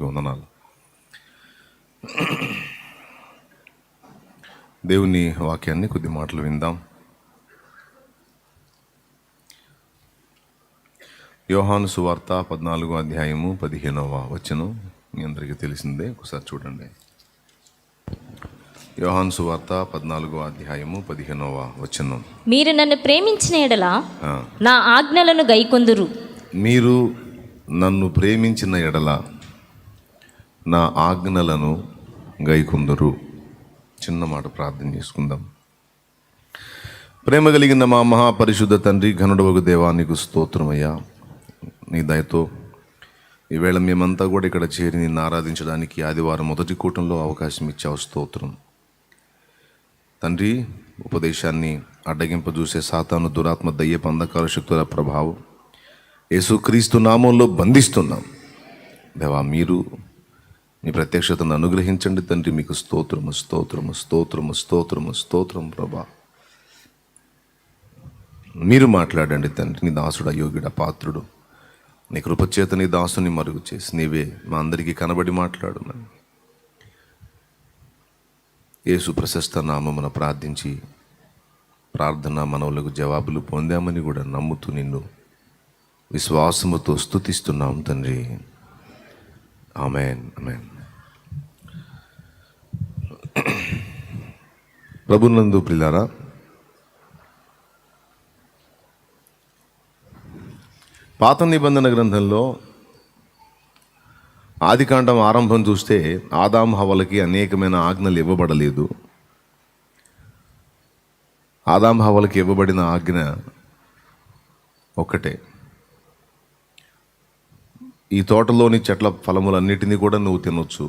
వందనాలు. దేవుని వాక్యాన్ని కొద్ది మాటలు విందాం. యోహాను సువార్త 14వ అధ్యాయము 15వ వచనం మీ అందరికీ తెలిసిందే. ఒకసారి చూడండి. యోహాను సువార్త 14వ అధ్యాయము 15వ వచనం. మీరు నన్ను ప్రేమించిన ఎడల నా ఆజ్ఞలను గైకొందురు. మీరు నన్ను ప్రేమించిన ఎడల నా ఆజ్ఞలను గైకొందురు. చిన్న మాట ప్రార్థన చేసుకుందాం. ప్రేమ కలిగిన మా మహాపరిశుద్ధ తండ్రి, ఘనుడవగు దేవా, నీకు స్తోత్రమయ్యా. నీ దయతో ఈవేళ మేమంతా కూడా ఇక్కడ చేరి నిన్ను ఆరాధించడానికి ఆదివారం మొదటి కూటంలో అవకాశం ఇచ్చావు. స్తోత్రం తండ్రి. ఉపదేశాన్ని అడ్డగింపజూసే సాతాను, దురాత్మ, దయ్యపు అంధకార శక్తుల ప్రభావం యేసుక్రీస్తు నామంలో బంధిస్తున్నాం. దేవా, మీరు మీ ప్రత్యక్షతను అనుగ్రహించండి తండ్రి. మీకు స్తోత్రము, స్తోత్రము, స్తోత్రము, స్తోత్రము, స్తోత్రం ప్రభా. మీరు మాట్లాడండి తండ్రి. నీ దాసుడు అయోగ్యుడ, పాత్రుడు. నీ కృపచేత నీ దాసుని మరుగు చేసి నీవే మా అందరికీ కనబడి మాట్లాడున్నాను. యేసు ప్రశస్త నామమున ప్రార్థించి ప్రార్థన మనవులకు జవాబులు పొందామని కూడా నమ్ముతూ నిన్ను విశ్వాసముతో స్తుతిస్తున్నాం తండ్రి. ఆమేన్, ఆమేన్. ప్రభునందు ప్రియులారా, పాత నిబంధన గ్రంథంలో ఆదికాండం ఆరంభం చూస్తే ఆదాము హవ్వలకి అనేకమైన ఆజ్ఞలు ఇవ్వబడలేదు. ఆదాము హవ్వలకి ఇవ్వబడిన ఆజ్ఞ ఒక్కటే, ఈ తోటలోని చెట్ల ఫలములన్నిటినీ కూడా నువ్వు తినొచ్చు,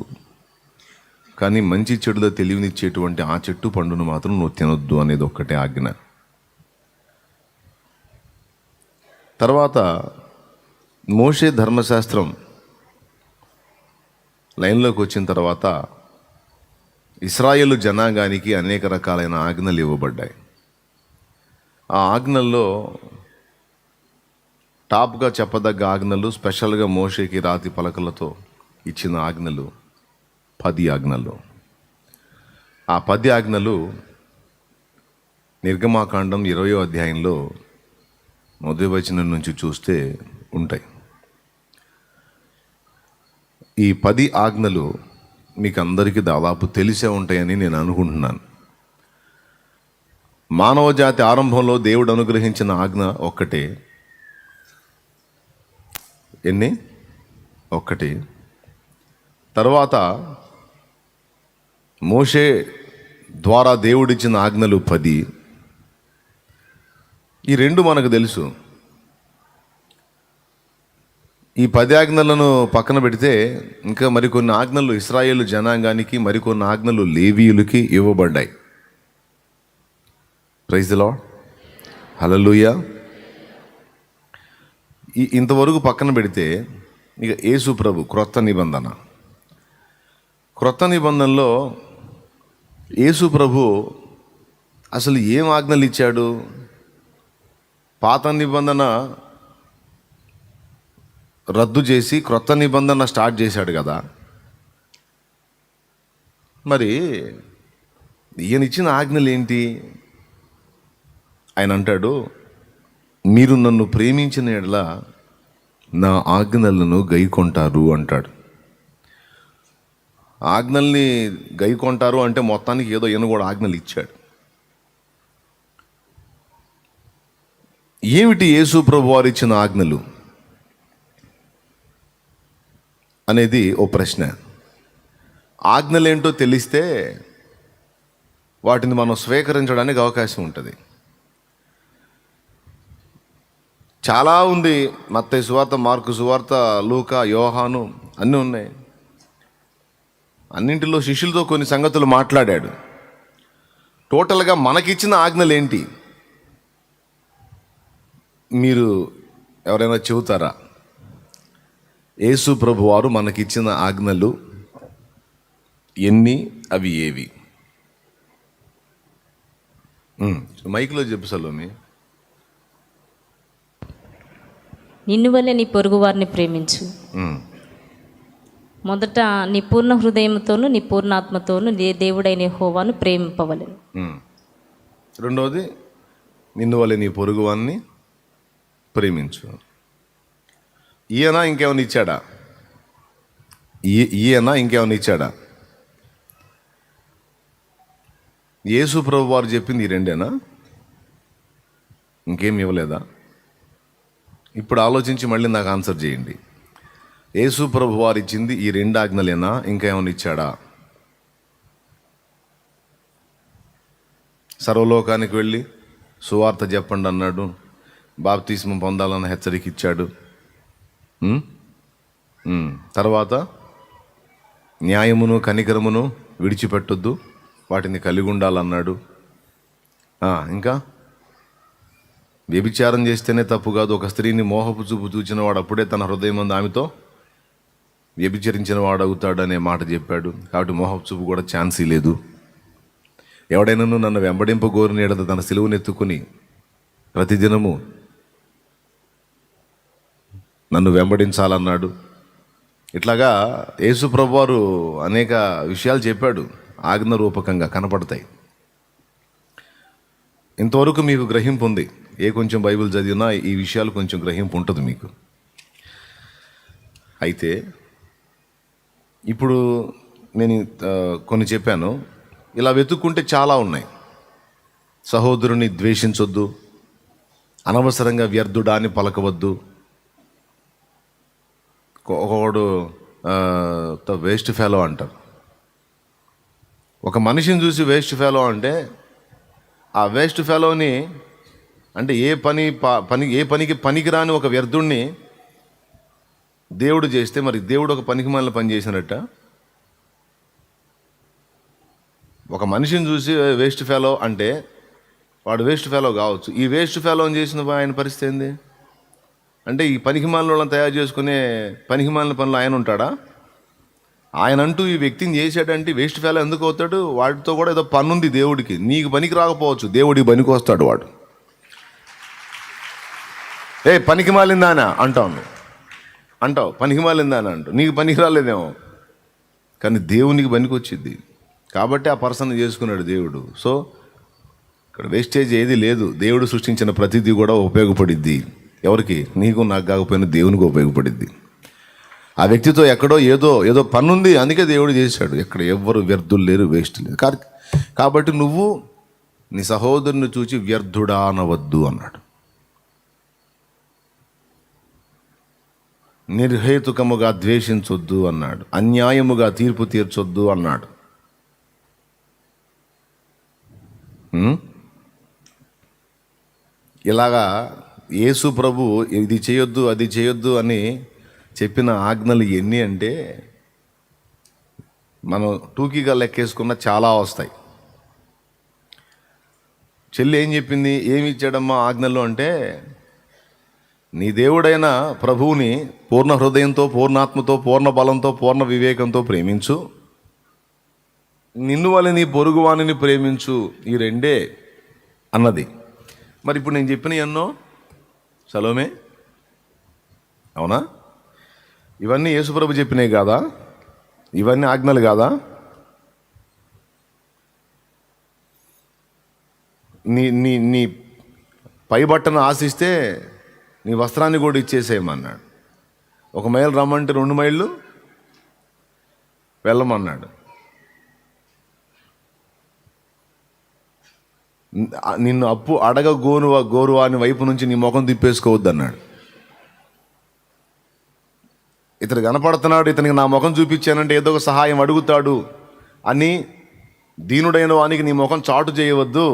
కానీ మంచి చెడుల తెలివినిచ్చేటువంటి ఆ చెట్టు పండును మాత్రం నువ్వు తినొద్దు అనేది ఒక్కటే ఆజ్ఞ. తర్వాత మోషే ధర్మశాస్త్రం లైన్లోకి వచ్చిన తర్వాత ఇశ్రాయేలు జనాంగానికి అనేక రకాలైన ఆజ్ఞలు ఇవ్వబడ్డాయి. ఆ ఆజ్ఞల్లో టాప్గా చెప్పదగ్గ ఆజ్ఞలు, స్పెషల్గా మోషేకి రాతి పలకలతో ఇచ్చిన ఆజ్ఞలు 10 ఆజ్ఞలు. ఆ 10 ఆజ్ఞలు నిర్గమాకాండం 20వ అధ్యాయంలో మొదటి వచనం నుంచి చూస్తే ఉంటాయి. ఈ 10 ఆజ్ఞలు మీకు అందరికీ దాదాపు తెలిసే ఉంటాయని నేను అనుకుంటున్నాను. మానవ జాతి ఆరంభంలో దేవుడు అనుగ్రహించిన ఆజ్ఞ ఒక్కటే. ఎన్ని? ఒక్కటి. తర్వాత మోషే ద్వారా దేవుడిచ్చిన ఆజ్ఞలు 10. ఈ 2 మనకు తెలుసు. ఈ 10 ఆజ్ఞలను పక్కన పెడితే ఇంకా మరికొన్ని ఆజ్ఞలు ఇశ్రాయేలు జనాంగానికి, మరికొన్ని ఆజ్ఞలు లేవీయులకి ఇవ్వబడ్డాయి. ప్రైజ్ ది లార్డ్, హల్లెలూయా. ఇంతవరకు పక్కన పెడితే ఇక యేసు ప్రభు క్రొత్త నిబంధనలో యేసు ప్రభు అసలు ఏం ఆజ్ఞలు ఇచ్చాడు? పాత నిబంధన రద్దు చేసి క్రొత్త నిబంధన స్టార్ట్ చేశాడు కదా. మరి ఈయన ఇచ్చిన ఆజ్ఞలు ఏంటి? ఆయన అంటాడు, మీరు నన్ను ప్రేమించిన ఎడల నా ఆజ్ఞలను గైకొంటారు అంటాడు. ఆజ్ఞల్ని గైకొంటారు అంటే మొత్తానికి ఏదో ఈయన కూడా ఆజ్ఞలు ఇచ్చాడు. ఏమిటి యేసు ప్రభు వారు ఇచ్చిన ఆజ్ఞలు అనేది ఓ ప్రశ్న. ఆజ్ఞలేంటో తెలిస్తే వాటిని మనం స్వీకరించడానికి అవకాశం ఉంటుంది. చాలా ఉంది. మత్తయి సువార్త, మార్కు సువార్త, లూకా, యోహాను అన్నీ ఉన్నాయి. అన్నింటిలో శిష్యులతో కొన్ని సంగతులు మాట్లాడాడు. టోటల్గా మనకిచ్చిన ఆజ్ఞలు ఏంటి మీరు ఎవరైనా చెబుతారా? యేసు ప్రభు వారు మనకిచ్చిన ఆజ్ఞలు ఎన్ని? అవి ఏవి? మైక్లో చెప్పు సలోమి. నిన్ను వల్లే నీ పొరుగు వారిని ప్రేమించు. మొదట నీ పూర్ణ హృదయంతోను నీ పూర్ణాత్మతోను నీ దేవుడైన యెహోవాను ప్రేమింపవలెను. రెండవది, నిన్ను వలె నీ పొరుగువాన్ని ప్రేమించు. ఈయన ఇంకేమైనా ఇచ్చాడా? ఈయన ఇంకేమైనా ఇచ్చాడా? యేసు ప్రభు వారు చెప్పింది ఈ రెండేనా? ఇంకేం ఇవ్వలేదా? ఇప్పుడు ఆలోచించి మళ్ళీ నాకు ఆన్సర్ చేయండి. యేసు ప్రభు వారు ఇచ్చింది ఈ రెండు ఆజ్ఞలేనా? ఇంకేమైనా ఇచ్చాడా? సర్వలోకానికి వెళ్ళి సువార్త చెప్పండి అన్నాడు. బాప్తిస్మం పొందాలన్న హెచ్చరిక ఇచ్చాడు. తర్వాత న్యాయమును కనికరమును విడిచిపెట్టొద్దు, వాటిని కలిగి ఉండాలన్నాడు. ఇంకా వ్యభిచారం చేస్తేనే తప్పు కాదు, ఒక స్త్రీని మోహపు చూపు చూచిన వాడు అప్పుడే తన హృదయం ఆమెతో వ్యభిచరించిన వాడు అవుతాడు అనే మాట చెప్పాడు. కాబట్టి మోహపు చూపు కూడా ఛాన్సీ లేదు. ఎవడైనాను నన్ను వెంబడింపగోరిన ఎడల తన సిలువనెత్తుకుని ప్రతిదినము నన్ను వెంబడించాలన్నాడు. ఇట్లాగా యేసు ప్రభువారు అనేక విషయాలు చెప్పాడు, ఆజ్ఞ రూపకంగా కనపడతాయి. ఇంతవరకు మీకు గ్రహింపు ఉంది. కొంచెం బైబిల్ చదివినా ఈ విషయాలు కొంచెం గ్రహింపు ఉంటుంది మీకు. అయితే ఇప్పుడు నేను కొన్ని చెప్పాను, ఇలా వెతుక్కుంటే చాలా ఉన్నాయి. సహోదరుని ద్వేషించొద్దు, అనవసరంగా వ్యర్థుడాని పలకవద్దు, ఒకడు వేస్ట్ ఫెలో అంటారు. ఒక మనిషిని చూసి వేస్ట్ ఫెలో అంటే ఆ వేస్ట్ ఫెలోని అంటే ఏ పనికి పనికిరాని ఒక వ్యర్థుణ్ణి దేవుడు చేస్తే మరి దేవుడు ఒక పనికి మాలిన పని చేసినట్ట? ఒక మనిషిని చూసి వేస్ట్ ఫెలో అంటే వాడు వేస్ట్ ఫెలో కావచ్చు. ఈ వేస్ట్ ఫెలోని చేసిన ఆయన పరిస్థితి ఏంది? అంటే ఈ పనికి మాలిన వాళ్ళని తయారు చేసుకునే పనికి మాలిన పనులు ఆయన ఉంటాడా? ఆయన అంటూ ఈ వ్యక్తిని చేశాడంటే వేస్ట్ ఫెలో ఎందుకు అవుతాడు? వాడితో కూడా ఏదో పని ఉంది దేవుడికి. నీకు పనికి రాకపోవచ్చు, దేవుడికి పనికి వస్తాడు వాడు. పనికి మాలిందానా అంటావు, పనికి మాలిందానా అంటావు, నీకు పనికి రాలేదేమో, కానీ దేవునికి పనికి వచ్చింది కాబట్టి ఆ పర్సన్ చేసుకున్నాడు దేవుడు. సో ఇక్కడ వేస్టేజ్ ఏది లేదు. దేవుడు సృష్టించిన ప్రతిదీ కూడా ఉపయోగపడిద్ది. ఎవరికి? నీకు నాకు కాకపోయినా దేవునికి ఉపయోగపడిద్ది. ఆ వ్యక్తితో ఎక్కడో ఏదో పని ఉంది, అందుకే దేవుడు చేశాడు. ఎక్కడ ఎవ్వరు వ్యర్థులు లేరు, వేస్ట్ లేదు. కాబట్టి నువ్వు నీ సహోదరుని చూచి వ్యర్థుడా అనవద్దు అన్నాడు. నిర్హేతుకముగా ద్వేషించొద్దు అన్నాడు. అన్యాయముగా తీర్పు తీర్చొద్దు అన్నాడు. ఇలాగా యేసు ప్రభు ఇది చేయొద్దు అది చేయొద్దు అని చెప్పిన ఆజ్ఞలు ఎన్ని అంటే మనం టూకీగా లెక్కేసుకున్న చాలా వస్తాయి. చెల్లి ఏం చెప్పింది? ఏమి ఇచ్చాడమ్మా ఆజ్ఞలు అంటే, నీ దేవుడైన ప్రభువుని పూర్ణ హృదయంతో, పూర్ణాత్మతో, పూర్ణ బలంతో, పూర్ణ వివేకంతో ప్రేమించు, నిన్ను వలె నీ పొరుగువానిని ప్రేమించు. ఈ రెండే అన్నది. మరి ఇప్పుడు నేను చెప్పిన ఎన్నో సలోమే, అవునా? ఇవన్నీ యేసుప్రభు చెప్పినాయి కాదా? ఇవన్నీ ఆజ్ఞలు కాదా? నీ పై బట్టను ఆశిస్తే నీ వస్త్రాన్ని కూడా ఇచ్చేసేయమన్నాడు. 1 మైలు రమ్మంటే 2 మైళ్ళు వెళ్ళమన్నాడు. నిన్ను అప్పు అడగ గోరువా అని వైపు నుంచి నీ ముఖం తిప్పేసుకోవద్దు అన్నాడు. ఇతను కనపడుతున్నాడు, ఇతనికి నా ముఖం చూపించానంటే ఏదో ఒక సహాయం అడుగుతాడు అని దీనుడైన వానికి నీ ముఖం చాటు చేయవద్దు,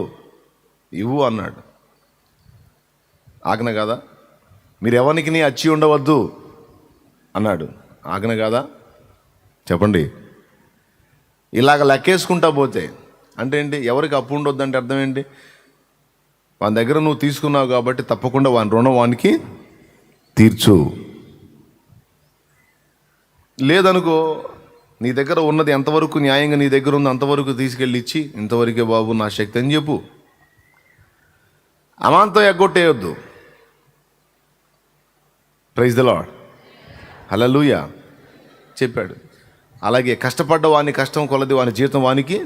ఇవ్వు అన్నాడు. ఆజ్ఞ కాదా? మీరు ఎవరికి నీ అచ్చి ఉండవద్దు అన్నాడు. ఆజ్ఞ కాదా? చెప్పండి. ఇలాగ లెక్కేసుకుంటా పోతే అంటే ఏంటి? ఎవరికి అప్పు ఉండొద్దు అంటే అర్థం ఏంటి? వాని దగ్గర నువ్వు తీసుకున్నావు కాబట్టి తప్పకుండా వాని రుణం వానికి తీర్చు. లేదనుకో, నీ దగ్గర ఉన్నది ఎంతవరకు న్యాయంగా నీ దగ్గర ఉంది అంతవరకు తీసుకెళ్ళి ఇచ్చి, ఇంతవరకే బాబు నా శక్తి అని చెప్పు. అమాంతం ఎగ్గొట్టేయొద్దు. ప్రైజ్ ద లార్డ్, హల్లెలూయా చెప్పాడు. అలాగే కష్టపడ్డ వాని కష్టం కొలది వాని జీతం వానికి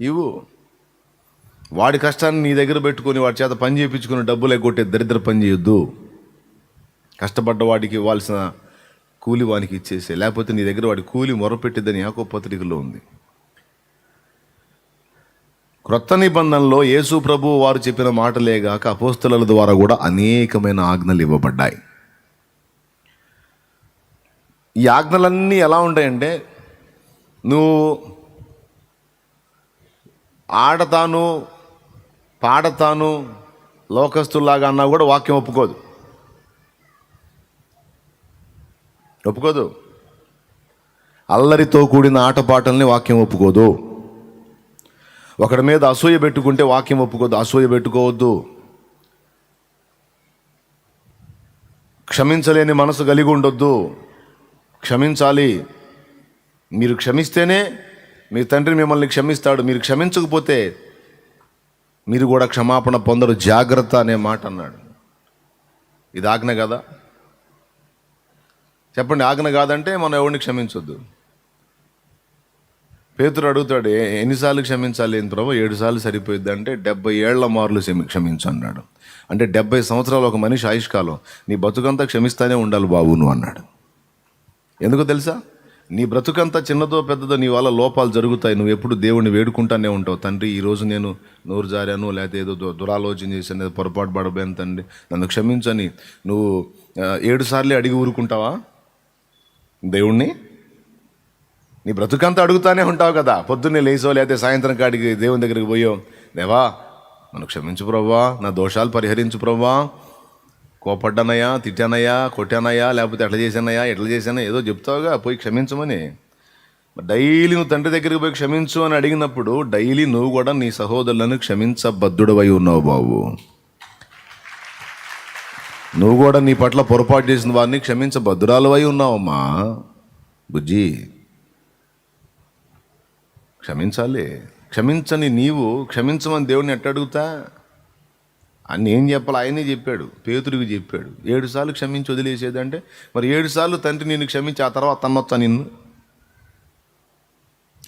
ఇవ్వు. వాడి కష్టాన్ని నీ దగ్గర పెట్టుకొని వాడి చేత పని చేయించుకుని డబ్బులు ఎగ్గొట్టే దరిద్ర పని చేయొద్దు. కష్టపడ్డ వాడికి ఇవ్వాల్సిన కూలి వానికి ఇచ్చేసే, లేకపోతే నీ దగ్గర వాడి కూలి మొరపెట్టిద్దని యాకోబు పత్రికలో ఉంది. క్రొత్త నిబంధనలో యేసు ప్రభు వారు చెప్పిన మాటలేగాక అపోస్తలుల ద్వారా కూడా అనేకమైన ఆజ్ఞలు ఇవ్వబడ్డాయి. ఈ ఆజ్ఞలన్నీ ఎలా ఉంటాయంటే, నువ్వు ఆడతాను పాడతాను లోకస్తుల్లాగా అన్నా కూడా వాక్యం ఒప్పుకోదు. అల్లరితో కూడిన ఆటపాటల్ని వాక్యం ఒప్పుకోదు. ఒకడి మీద అసూయ పెట్టుకుంటే వాక్యం ఒప్పుకోదు. అసూయ పెట్టుకోవద్దు. క్షమించలేని మనసు కలిగి ఉండొద్దు. క్షమించాలి. మీరు క్షమిస్తేనే మీ తండ్రి మిమ్మల్ని క్షమిస్తాడు. మీరు క్షమించకపోతే మీరు కూడా క్షమాపణ పొందరు. జాగ్రత్త అనే మాట అన్నాడు. ఇది ఆజ్ఞ కదా? చెప్పండి, ఆజ్ఞ కాదంటే మనం ఎవరిని క్షమించొద్దు. పేతురు అడుగుతాడు, ఎన్నిసార్లు క్షమించాలి ఏంటి ప్రభు? 7 సార్లు సరిపోయిద్ది అంటే 70 ఏళ్ల మార్లు క్షమించు అన్నాడు. అంటే 70 సంవత్సరాలు ఒక మనిషి ఆయుష్కాలం. నీ బతుకంతా క్షమిస్తానే ఉండాలి బాబు నువ్వు అన్నాడు. ఎందుకో తెలుసా? నీ బ్రతుకంతా చిన్నదో పెద్దదో నీ వల్ల లోపాలు జరుగుతాయి. నువ్వు ఎప్పుడు దేవుణ్ణి వేడుకుంటానే ఉంటావు. తండ్రి, ఈరోజు నేను నోరు జారాను, లేకపోతే ఏదో దురాలోచన చేశాను, ఏదో పొరపాటు పడబోయాను, తండ్రి నన్ను క్షమించని నువ్వు 7 సార్లే అడిగి ఊరుకుంటావా దేవుణ్ణి? నీ బ్రతుకంతా అడుగుతానే ఉంటావు కదా. పొద్దున్నే లేచో లేకపోతే సాయంత్రం కాడికి దేవుని దగ్గరికి పోయో, దేవా నన్ను క్షమించు ప్రవ్వా, నా దోషాలు పరిహరించు ప్రవ్వా, కోపడ్డానయ్యా, తిట్టానయ్యా, కొట్టానయ్యా, లేకపోతే ఎట్లా చేశానా ఏదో చెప్తావుగా, పోయి క్షమించమని. డైలీ నువ్వు తండ్రి దగ్గరికి పోయి క్షమించు అని అడిగినప్పుడు డైలీ నువ్వు కూడా నీ సహోదరులను క్షమించబద్ధుడవై ఉన్నావు బాబు. నువ్వు కూడా నీ పట్ల పొరపాటు చేసిన వారిని క్షమించబద్ధురాలువై ఉన్నావమ్మా బుజ్జి. క్షమించాలి. క్షమించని నీవు క్షమించమని దేవుడిని ఎట్ట అడుగుతా అని ఏం చెప్పాలి? ఆయనే చెప్పాడు, పేతురికి చెప్పాడు. 7 సార్లు క్షమించి వదిలేసేదంటే మరి 7 సార్లు తండ్రి నిన్ను క్షమించి ఆ తర్వాత తన్నొచ్చా నిన్ను?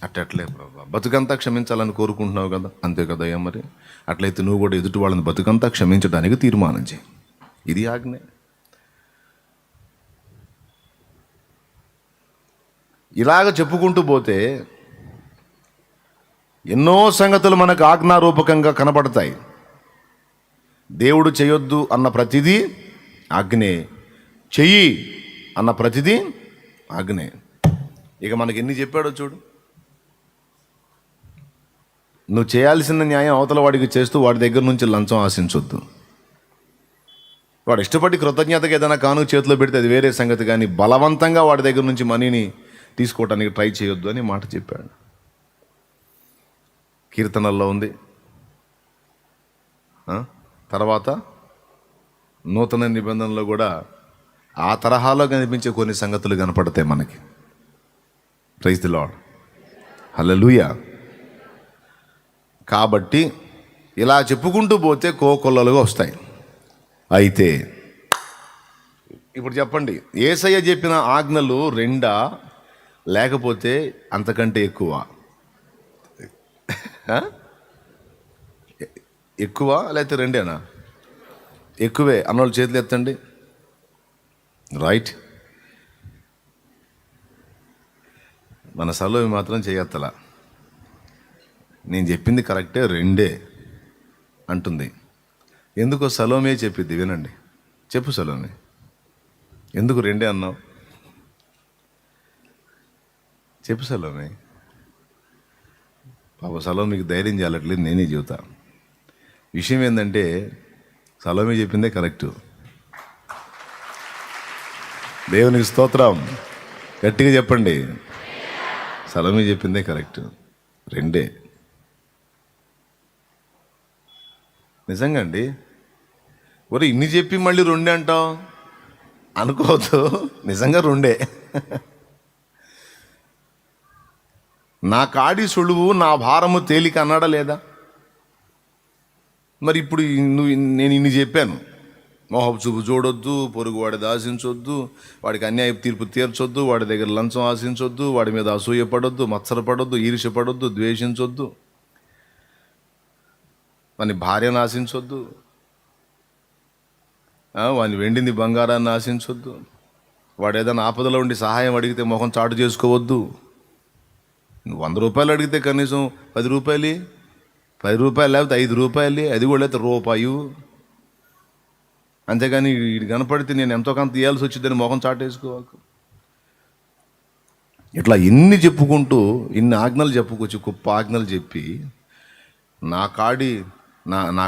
అట్టట్లే ప్రభా, బతుకంతా క్షమించాలని కోరుకుంటున్నావు కదా, అంతే కదయ్యా. మరి అట్లయితే నువ్వు కూడా ఎదుటి వాళ్ళని బతుకంతా క్షమించడానికి తీర్మానం చేయి. ఇది ఆజ్ఞ. ఇలాగ చెప్పుకుంటూ పోతే ఎన్నో సంగతులు మనకు ఆజ్ఞారూపకంగా కనబడతాయి. దేవుడు చేయొద్దు అన్న ప్రతిదీ ఆజ్ఞే, చెయ్యి అన్న ప్రతిదీ ఆజ్ఞే. ఇక మనకి ఎన్ని చెప్పాడో చూడు. నువ్వు చేయాల్సిన న్యాయం అవతల వాడికి చేస్తూ వాడి దగ్గర నుంచి లంచం ఆశించొద్దు. వాడు ఇష్టపడి కృతజ్ఞతగా ఏదైనా కాను చేతిలో పెడితే అది వేరే సంగతి, కానీ బలవంతంగా వాడి దగ్గర నుంచి మనీని తీసుకోవటానికి ట్రై చేయొద్దు అని మాట చెప్పాడు. కీర్తనల్లో ఉంది. తర్వాత నూతన నిబంధనలో కూడా ఆ తరహాలో కనిపించే కొన్ని సంగతులు కనపడతాయి మనకి. ప్రైజ్ ది లార్డ్, హల్లెలూయా. కాబట్టి ఇలా చెప్పుకుంటూ పోతే కోకొల్లలుగా వస్తాయి. అయితే ఇప్పుడు చెప్పండి, యేసయ్య చెప్పిన ఆజ్ఞలు 2 లేకపోతే అంతకంటే ఎక్కువ? ఎక్కువ లేకపోతే 2? ఎక్కువే అన్నోళ్ళు చేతులు ఎత్తండి. రైట్. మన సలోమి మాత్రం చేయత్తలా. నేను చెప్పింది కరెక్టే, 2 అంటుంది. ఎందుకో సలోమే చెప్పిద్ది, వినండి. చెప్పు సలోమి, ఎందుకు 2 అన్నావు? చెప్పు సలోమి. పాప సలోమికి ధైర్యం చేయాలట్లేదు, నేనే చెబుతా. విషయం ఏంటంటే సలోమి చెప్పిందే కరెక్టు. దేవునికి స్తోత్రం. గట్టిగా చెప్పండి. సలోమి చెప్పిందే కరెక్టు. 2 నిజంగా అండి. ఒరే ఇన్ని చెప్పి మళ్ళీ 2 అంటావు అనుకోవద్దు. నిజంగా 2. నా కాడి సులువు నా భారము తేలిక అన్నాడా లేదా? మరి ఇప్పుడు నేను ఇన్ని చెప్పాను, మోహపు చూపు చూడొద్దు, పొరుగు వాడిది ఆశించొద్దు, వాడికి అన్యాయ తీర్పు తీర్చొద్దు, వాడి దగ్గర లంచం ఆశించొద్దు, వాడి మీద అసూయపడొద్దు, మత్సరపడొద్దు, ఈర్ష్యపడొద్దు, ద్వేషించొద్దు, వాని భార్యను ఆశించొద్దు, వాని వెండింది బంగారాన్ని ఆశించొద్దు, వాడు ఏదైనా ఆపదలో ఉండి సహాయం అడిగితే మొహం చాటు చేసుకోవద్దు. 100 రూపాయలు అడిగితే కనీసం 10 రూపాయలు, 10 రూపాయలు లేకపోతే 5 రూపాయలు, అది కూడా లేకపోతే రూపాయు. అంతేగాని ఇది కనపడితే నేను ఎంతో కొంత ఇవ్వాల్సి వచ్చిందని మొహం చాటేసుకోవాలి. ఇట్లా ఇన్ని చెప్పుకుంటూ ఇన్ని ఆజ్ఞలు చెప్పుకొచ్చి గొప్ప ఆజ్ఞలు చెప్పి నా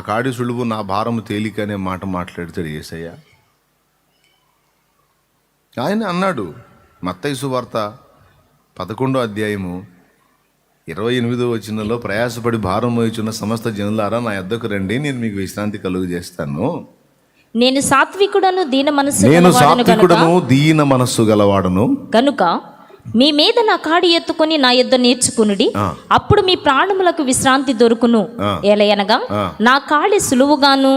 కాడి సులువు నా భారము తేలిక అనే మాట మాట్లాడతాడు యేసయ్య. ఆయన అన్నాడు మత్తయి సువార్త 11వ అధ్యాయము 28వ వచనంలో, ప్రయాసపడి భారం మోయుచున్న సమస్త జనులారా నా యొద్దకు రండి, నేను మీకు విశ్రాంతి కలుగు చేస్తాను. నేను సాత్వికుడను దీన మనస్సు గలవాడను కనుక మీ మీద నా కాడి ఎత్తుకొని నా యొద్ద నేర్చుకునుడి, అప్పుడు మీ ప్రాణములకు విశ్రాంతి దొరుకును. ఎలయనగా నా కాడి సులువుగాను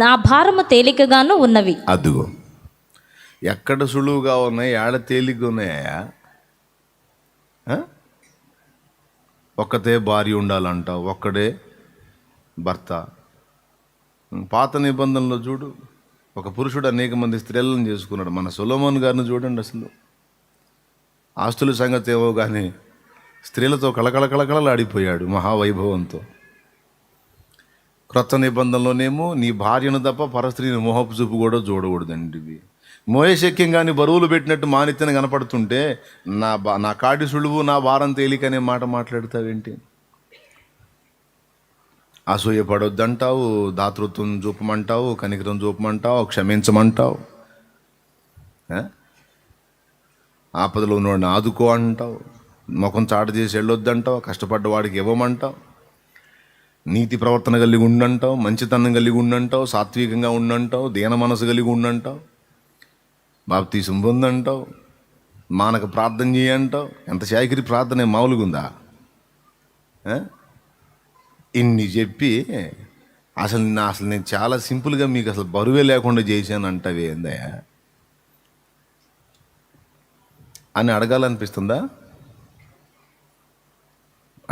నా భారము తేలికగాను ఉన్నవి. అదిగో ఎక్కడ సులువుగా ఉన్నాయి, ఏడ తేలిగ్గా ఉన్నాయా? ఒక్కతే భార్య ఉండాలంట, ఒక్కడే భర్త. పాత నిబంధనలో చూడు, ఒక పురుషుడు అనేక మంది స్త్రీలను చేసుకున్నాడు. మన సొలొమోన్ గారిని చూడండి, అసలు ఆస్తుల సంగతి ఏమో కానీ స్త్రీలతో కళకళలాడిపోయాడు మహావైభవంతో. క్రొత్త నిబంధనలోనేమో నీ భార్యను తప్ప పరస్త్రీని మోహపు చూపు కూడా చూడకూడదండి. ఇవి మోయశక్యం కానీ బరువులు పెట్టినట్టు మానిత్యని కనపడుతుంటే నా కాడి సులువు నా భారం తేలిక అనే మాట మాట్లాడతావేంటి? అసూయపడొద్దంటావు, దాతృత్వం చూపమంటావు, కనికరం చూపమంటావు, క్షమించమంటావు, ఆపదలో ఉన్నవాడిని ఆదుకో అంటావు, ముఖం చాటు చేసి వెళ్ళొద్దంటావు, కష్టపడ్డ వాడికి ఇవ్వమంటావు, నీతి ప్రవర్తన కలిగి ఉండంటావు, మంచితనం కలిగి ఉండంటావు, సాత్వికంగా ఉండంటావు, దీన మనసు కలిగి ఉండంటావు, బాప్తీసం పొందంటావు, మానక ప్రార్థన చేయంటావు. ఎంత చాకిరి ప్రార్థన మామూలుగా ఉందా? ఇన్ని చెప్పి అసలు నేను చాలా సింపుల్గా మీకు అసలు బరువే లేకుండా చేశాను అంటావే ఏందయ్యా అని అడగాలనిపిస్తుందా?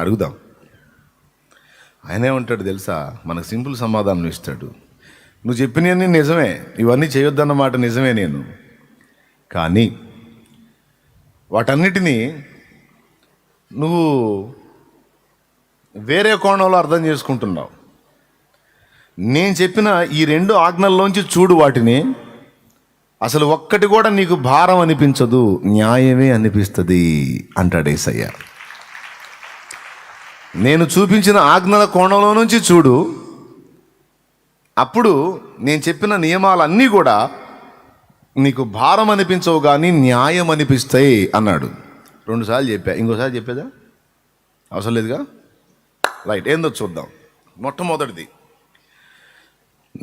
అడుగుదాం. ఆయనే ఉంటాడు తెలుసా, మనకు సింపుల్ సమాధానం ఇస్తాడు. నువ్వు చెప్పినవన్నీ నిజమే, ఇవన్నీ చేయొద్దన్నమాట నిజమే నేను, కానీ వాటన్నిటినీ నువ్వు వేరే కోణంలో అర్థం చేసుకుంటున్నావు. నేను చెప్పిన ఈ 2 ఆజ్ఞల్లోంచి చూడు, వాటిని అసలు ఒక్కటి కూడా నీకు భారం అనిపించదు, న్యాయమే అనిపిస్తుంది అంటాడు యేసయ్య. నేను చూపించిన ఆజ్ఞల కోణంలో నుంచి చూడు, అప్పుడు నేను చెప్పిన నియమాలన్నీ కూడా నీకు భారం అనిపించవు కానీ న్యాయం అనిపిస్తాయి అన్నాడు. 2 సార్లు చెప్పా, ఇంకోసారి చెప్పేదా అవసరం లేదుగా. రైట్, ఏందో చూద్దాం. మొట్టమొదటిది,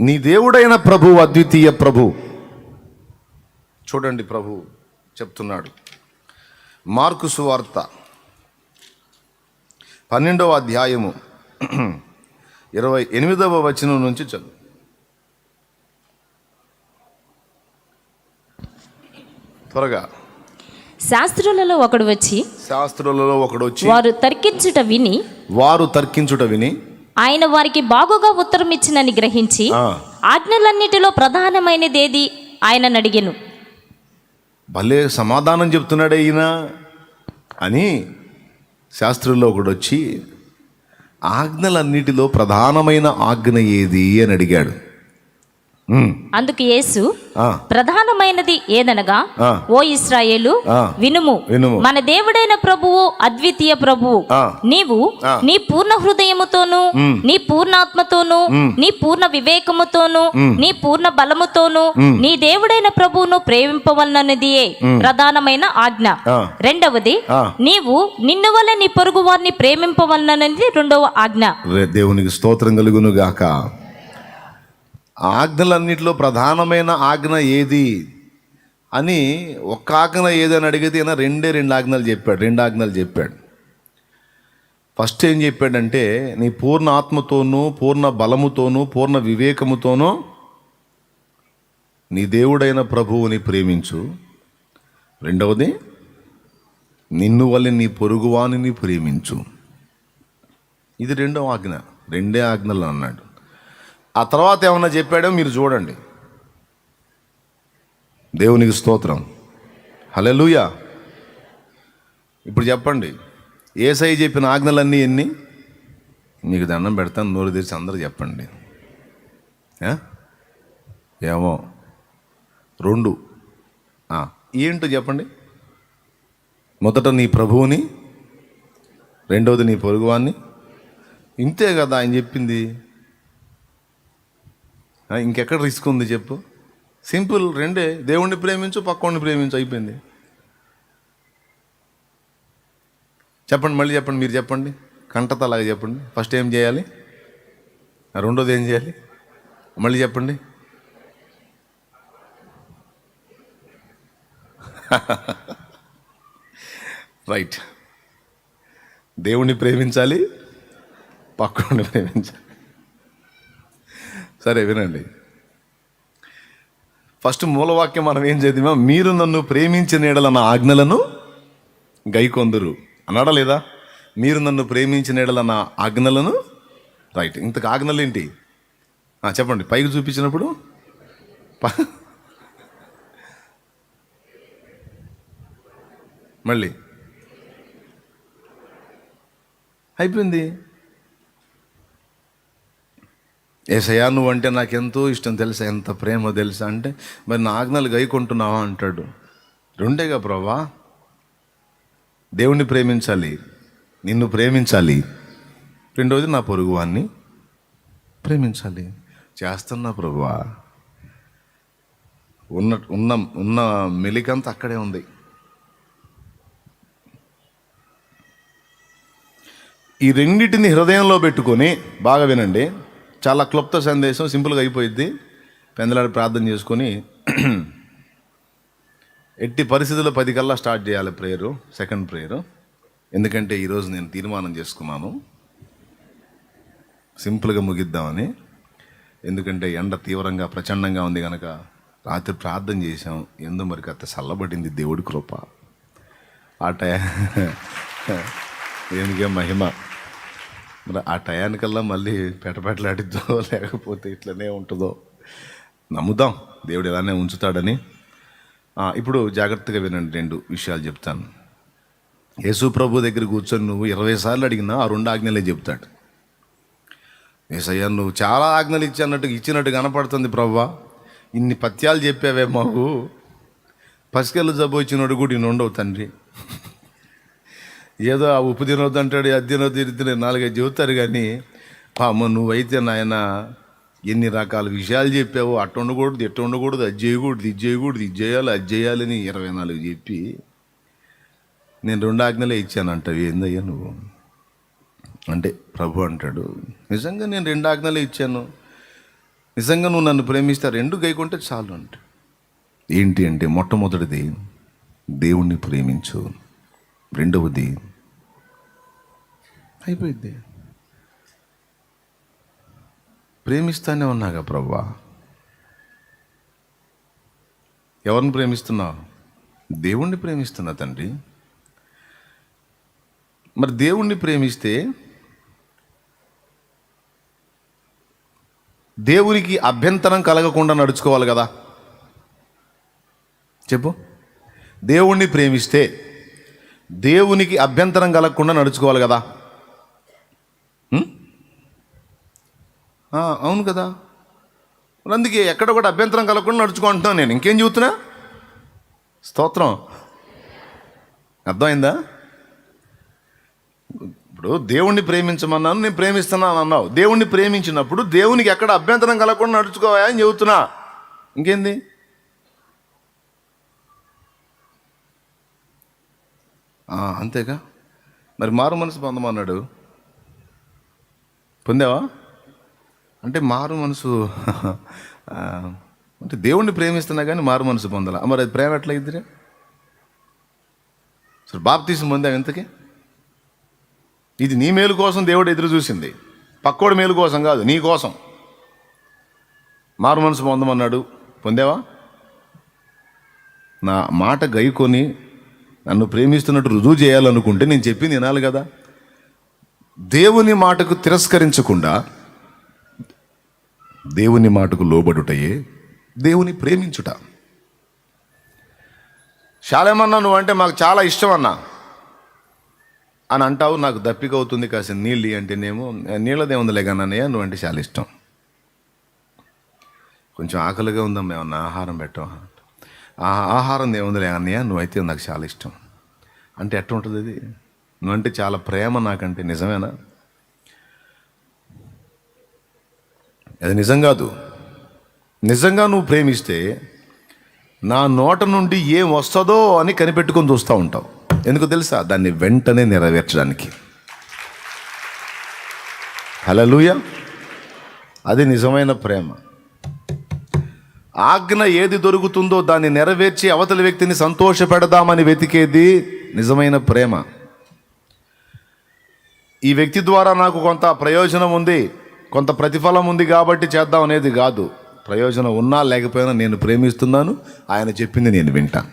నీ దేవుడైన ప్రభు అద్వితీయ ప్రభు. చూడండి, ప్రభు చెప్తున్నాడు. మార్కు సువార్త 12వ అధ్యాయము 28వ వచనం నుంచి చదువు. త్వరగా. శాస్త్రులలో ఒకడు వచ్చి వారు తర్కించుట విని ఆయన వారికి బాగుగా ఉత్తరం ఇచ్చినని గ్రహించి ఆజ్ఞలన్నిటిలో ప్రధానమైనదేది ఆయన అడిగెను. భలే సమాధానం చెప్తున్నాడే ఈయన అని శాస్త్రుల్లో ఒకడు వచ్చి ఆజ్ఞలన్నిటిలో ప్రధానమైన ఆజ్ఞ ఏది అని అడిగాడు. అందుకు యేసు ప్రధానమైనది ఏదనగా, ఓ ఇశ్రాయేలు వినుము, మన దేవుడైన ప్రభువు అద్వితీయ ప్రభువు. నీవు నీ పూర్ణ హృదయముతోను, నీ పూర్ణాత్మతోను, నీ పూర్ణ వివేకముతోను, నీ పూర్ణ బలముతోను నీ దేవుడైన ప్రభువును ప్రేమింపవలనదియే ప్రధానమైన ఆజ్ఞ. రెండవది, నీవు నిన్ను వలె నీ పొరుగు వారిని ప్రేమింపవలనది రెండవ ఆజ్ఞ. దేవునికి స్తోత్రం కలుగును గాక. ఆజ్ఞలన్నిటిలో ప్రధానమైన ఆజ్ఞ ఏది అని ఒక్క ఆజ్ఞ ఏదని అడిగితే ఈయన 2 ఆజ్ఞలు చెప్పాడు. 2 ఆజ్ఞలు చెప్పాడు. ఫస్ట్ ఏం చెప్పాడంటే, నీ పూర్ణ ఆత్మతోనూ, పూర్ణ బలముతోనూ, పూర్ణ వివేకముతోనూ నీ దేవుడైన ప్రభువుని ప్రేమించు. రెండవది, నిన్ను వలె నీ పొరుగువానిని ప్రేమించు. ఇది రెండవ ఆజ్ఞ. రెండే ఆజ్ఞలు అన్నాడు. ఆ తర్వాత ఏమన్నా చెప్పాడో మీరు చూడండి. దేవునికి స్తోత్రం, హల్లెలూయా. ఇప్పుడు చెప్పండి, యేసయ్య చెప్పిన ఆజ్ఞలన్నీ ఎన్ని? మీకు దండం పెడతాను, నోరు తెరిచి అందరూ చెప్పండి. ఏమో 2. ఏంటో చెప్పండి. మొదట నీ ప్రభువుని, రెండవది నీ పొరుగువాన్ని. ఇంతే కదా ఆయన చెప్పింది. ఇంకెక్కడ రిస్క్ ఉంది చెప్పు? సింపుల్, రెండే. దేవుణ్ణి ప్రేమించు, పక్కోడిని ప్రేమించు, అయిపోయింది. చెప్పండి, మళ్ళీ చెప్పండి, మీరు చెప్పండి, కంటత అలాగే చెప్పండి. ఫస్ట్ ఏం చేయాలి, రెండోది ఏం చేయాలి, మళ్ళీ చెప్పండి. రైట్. దేవుణ్ణి ప్రేమించాలి, పక్కని ప్రేమించాలి. సరే వినండి. ఫస్ట్ మూలవాక్యం మనం ఏం చదివాం? మీరు నన్ను ప్రేమించిన యెడల నా ఆజ్ఞలను గైకొందురు అన్నాడా లేదా? మీరు నన్ను ప్రేమించిన యెడల నా ఆజ్ఞలను. రైట్. ఇంతకు ఆజ్ఞలు ఏంటి చెప్పండి. పైకి చూపించినప్పుడు మళ్ళీ అయిపోయింది. యేసయ్యా నువ్వంటే నాకెంతో ఇష్టం తెలుసా, ఎంత ప్రేమ తెలుసా అంటే, మరి నా ఆజ్ఞలు గైకొంటున్నావా అంటాడు. రెండేగా ప్రభా, దేవుణ్ణి ప్రేమించాలి, నిన్ను ప్రేమించాలి, రెండవది నా పొరుగువాన్ని ప్రేమించాలి. చేస్తున్నా ప్రభువా. ఉన్న మెలికంతా అక్కడే ఉంది. ఈ రెండింటిని హృదయంలో పెట్టుకొని బాగా వినండి. చాలా క్లుప్త సందేశం, సింపుల్గా అయిపోయింది. పెందలాడి ప్రార్థన చేసుకొని ఎట్టి పరిస్థితుల్లో 10 కల్లా స్టార్ట్ చేయాలి ప్రేయరు, సెకండ్ ప్రేయరు. ఎందుకంటే ఈరోజు నేను తీర్మానం చేసుకున్నాను సింపుల్గా ముగిద్దామని. ఎందుకంటే ఎండ తీవ్రంగా ప్రచండంగా ఉంది కనుక రాత్రి ప్రార్థన చేశాం. ఎందు మరి అంత చల్లబడింది దేవుడి కృప. ఆ దేనికే మహిమ. మరి ఆ టయానికల్లా మళ్ళీ పెటపెటలాడిద్దో లేకపోతే ఇట్లనే ఉంటుందో నమ్ముదాం. దేవుడు ఇలానే ఉంచుతాడని. ఇప్పుడు జాగ్రత్తగా వినండి, 2 విషయాలు చెప్తాను. యేసు ప్రభు దగ్గర కూర్చొని నువ్వు 20 సార్లు అడిగినా ఆ 2 ఆజ్ఞలే చెప్తాడు. యేసయ్యా నువ్వు చాలా ఆజ్ఞలు ఇచ్చినట్టు కనపడుతుంది ప్రభువా, ఇన్ని పత్యాలు చెప్పావే మాకు. పసికెళ్ళు జబ్బు వచ్చినోడు కూడా ఇన్ని ఉండవు తండ్రి. ఏదో ఆ ఉప్పు తినొద్దు అంటాడు, అది తినొద్దు, ఇది తినొద్దు, 4-5 చెబుతారు. కానీ అమ్మ నువ్వైతే నాయన ఎన్ని రకాల విషయాలు చెప్పావు. అట్ట ఉండకూడదు, ఎట్ట ఉండకూడదు, అది చేయకూడదు, ఇది చేయకూడదు, ఇది చేయాలి, అది చేయాలని 24 చెప్పి నేను 2 ఆజ్ఞలే ఇచ్చానంటావు. ఏందయ్యా నువ్వు అంటే ప్రభు అంటాడు, నిజంగా నేను 2 ఆజ్ఞలే ఇచ్చాను, నిజంగా నువ్వు నన్ను ప్రేమిస్తా 2 గైకుంటే చాలు అంట. ఏంటి అంటే, మొట్టమొదటిది దేవుణ్ణి ప్రేమించు, రెండవది అయిపోయింది. ప్రేమిస్తానే ఉన్నాగా ప్రభువా. ఎవరిని ప్రేమిస్తున్నావు? దేవుణ్ణి ప్రేమిస్తున్నా తండ్రి. మరి దేవుణ్ణి ప్రేమిస్తే దేవునికి అభ్యంతరం కలగకుండా నడుచుకోవాలి కదా. చెప్పు. దేవుణ్ణి ప్రేమిస్తే దేవునికి అభ్యంతరం కలగకుండా నడుచుకోవాలి కదా. అవును కదా. అందుకే ఎక్కడ కూడా అభ్యంతరం కలగకుండా నడుచుకుంటున్నాను నేను. ఇంకేం చెబుతున్నా? స్తోత్రం. అర్థమైందా? ఇప్పుడు దేవుణ్ణి ప్రేమించమన్నాను, నేను ప్రేమిస్తున్నాను అన్నావు. దేవుణ్ణి ప్రేమించినప్పుడు దేవునికి ఎక్కడ అభ్యంతరం కలగకుండా నడుచుకోవా అని చెబుతున్నా. ఇంకేంది? అంతేగా. మరి మారు మనసు పొందమన్నాడు, పొందావా? అంటే మారు మనసు అంటే దేవుణ్ణి ప్రేమిస్తున్నా కానీ మారు మనసు పొందాలా? మరి అది ప్రేమ ఎట్లా ఇద్దరే? సరే బాప్తీసం పొందావు ఇంతకీ? ఇది నీ మేలు కోసం దేవుడు ఎదురు చూసింది, పక్కోడి మేలు కోసం కాదు, నీ కోసం. మారు మనసు పొందమన్నాడు, పొందావా? నా మాట గైకొని నన్ను ప్రేమిస్తున్నట్టు రుజువు చేయాలనుకుంటే నేను చెప్పింది వినాలి కదా. దేవుని మాటకు తిరస్కరించకుండా దేవుని మాటకు లోబడుటయే దేవుని ప్రేమించుట. శాలేమన్నా నువ్వంటే మాకు చాలా ఇష్టం అన్నా అని అంటావు. నాకు దప్పిక అవుతుంది, కాస్త నీళ్ళు అంటేనేమో నీళ్ళదేముందిలే కానీ అన్నయ్య నువ్వంటే చాలా ఇష్టం. కొంచెం ఆకలిగా ఉందమ్మా, ఏమన్నా ఆహారం పెట్టాం. ఆహారం ఏముందిలే అన్నయ్య నువ్వైతే నాకు చాలా ఇష్టం అంటే ఎట్లా ఉంటుంది అది? నువ్వంటే చాలా ప్రేమ నాకంటే. నిజమేనా? అది నిజం కాదు. నిజంగా నువ్వు ప్రేమిస్తే నా నోట నుండి ఏం వస్తుందో అని కనిపెట్టుకొని చూస్తూ ఉంటావు. ఎందుకు తెలుసా? దాన్ని వెంటనే నెరవేర్చడానికి. హల్లెలూయా. అది నిజమైన ప్రేమ. ఆజ్ఞ ఏది దొరుకుతుందో దాన్ని నెరవేర్చి అవతలి వ్యక్తిని సంతోషపెడదామని వెతికేది నిజమైన ప్రేమ. ఈ వ్యక్తి ద్వారా నాకు కొంత ప్రయోజనం ఉంది, కొంత ప్రతిఫలం ఉంది కాబట్టి చేద్దాం అనేది కాదు. ప్రయోజనం ఉన్నా లేకపోయినా నేను ప్రేమిస్తున్నాను, ఆయన చెప్పింది నేను వింటాను.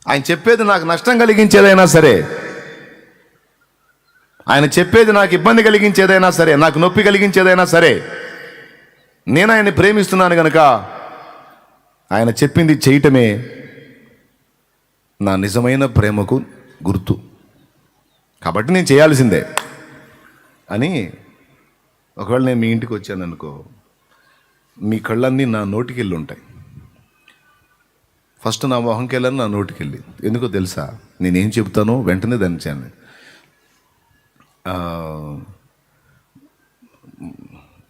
ఆయన చెప్పేది నాకు నష్టం కలిగించేదైనా సరే, ఆయన చెప్పేది నాకు ఇబ్బంది కలిగించేదైనా సరే, నాకు నొప్పి కలిగించేదైనా సరే, నేను ఆయన్ని ప్రేమిస్తున్నాను కనుక ఆయన చెప్పింది చేయటమే నా నిజమైన ప్రేమకు గుర్తు. కాబట్టి నేను చేయాల్సిందే అని. ఒకవేళ నేను మీ ఇంటికి వచ్చాను అనుకో, మీ కళ్ళన్నీ నా నోటికి వెళ్ళి ఉంటాయి. ఫస్ట్ నా మొహంకి వెళ్ళని నా నోటికి వెళ్ళి. ఎందుకో తెలుసా? నేనేం చెప్తానో వెంటనే దాన్ని చేయాలి.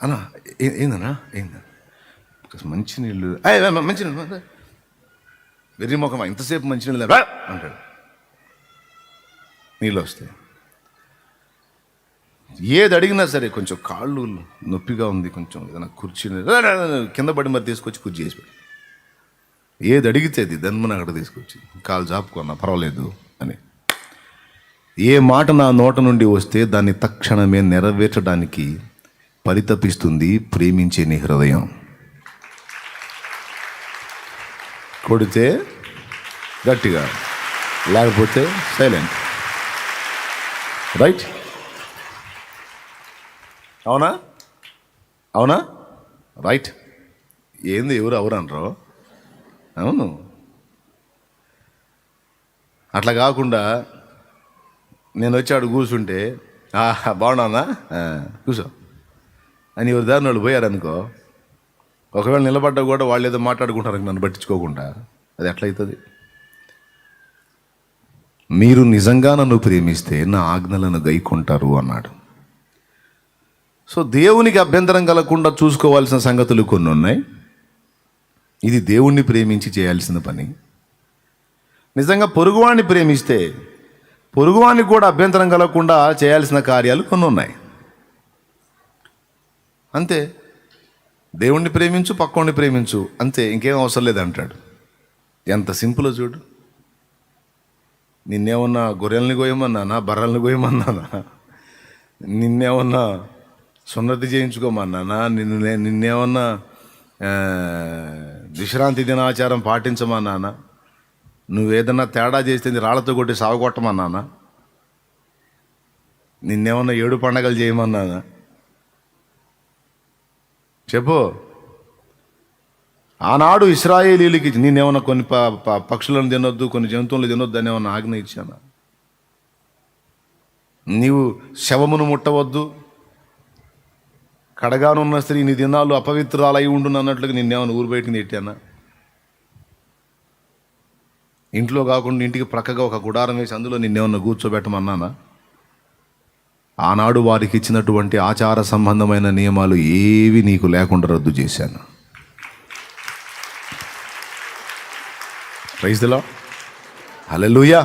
అన్నా ఏందన్నా ఏందా మంచినీళ్ళు, మంచినీళ్ళు వెర్రి ముఖం ఇంతసేపు మంచినీళ్ళు అంటాడు. నీళ్ళు వస్తాయి. ఏది అడిగినా సరే, కొంచెం కాళ్ళు నొప్పిగా ఉంది, కొంచెం ఏదైనా కుర్చీ కింద పడి మరి తీసుకొచ్చి కుర్చీ చేసి పెట్టి, ఏది అడిగితే అది దన్మని అక్కడ తీసుకొచ్చి కాలు జాపుకున్నా పర్వాలేదు అని. ఏ మాట నా నోట నుండి వస్తే దాన్ని తక్షణమే నెరవేర్చడానికి పరితపిస్తుంది ప్రేమించే నీ హృదయం. కొడితే గట్టిగా, లేకపోతే సైలెంట్. రైట్? అవునా? అవునా? రైట్. ఏంది ఎవరు అనరు? అవును. అట్లా కాకుండా నేను వచ్చి ఆడు కూర్చుంటే బాగున్నానా కూర్చో అని ఎవరి దారిని వాళ్ళు పోయారనుకో, ఒకవేళ నిలబడ్డా కూడా వాళ్ళు ఏదో మాట్లాడుకుంటారు నన్ను పట్టించుకోకుండా. అది ఎట్లయితుంది? మీరు నిజంగా నన్ను ప్రేమిస్తే నా ఆజ్ఞలను గైకొంటారు అన్నాడు. సో దేవునికి అభ్యంతరం కలగకుండా చూసుకోవాల్సిన సంగతులు కొన్ని ఉన్నాయి. ఇది దేవుణ్ణి ప్రేమించి చేయాల్సిన పని. నిజంగా పొరుగువాణ్ణి ప్రేమిస్తే పొరుగువానికి కూడా అభ్యంతరం కలగకుండా చేయాల్సిన కార్యాలు కొన్ని ఉన్నాయి. అంతే. దేవుణ్ణి ప్రేమించు, పక్కోడిని ప్రేమించు, అంతే, ఇంకేం అవసరం లేదంటాడు. ఎంత సింపుల్ చూడు. నిన్నేమన్నా గొర్రెల్ని కోయమన్నానా, బర్రెల్ని కోయమన్నానా, నిన్నేమన్నా సున్నతి చేయించుకోమన్నానా, నిన్నేమన్నా విశ్రాంతి దినాచారం పాటించమన్నానా, నువ్వేదన్నా తేడా చేస్తే రాళ్లతో కొట్టి సావగొట్టమన్నానా, నిన్నేమన్నా 7 పండగలు చేయమన్నానా? చెప్పు. ఆనాడు ఇశ్రాయేలీలకి నేనేమన్నా కొన్ని పక్షులను తినొద్దు, కొన్ని జంతువులను తినొద్దు అని ఏమన్నా ఆజ్ఞ ఇచ్చానా? నీవు శవమును ముట్టవద్దు, కడగానున్న స్త్రీ నీ దినాలు అపవిత్రాలై ఉండును అన్నట్లుగా నిన్నేమన్నా ఊరు బయటని నెట్టానా? ఇంట్లో కాకుండా ఇంటికి ప్రక్కగా ఒక గుడారం వేసి అందులో నిన్నేమన్నా కూర్చోబెట్టమన్నానా? ఆనాడు వారికి ఇచ్చినటువంటి ఆచార సంబంధమైన నియమాలు ఏవి నీకు లేకుండా రద్దు చేశాను. Praise the Lord. హల్లెలూయా.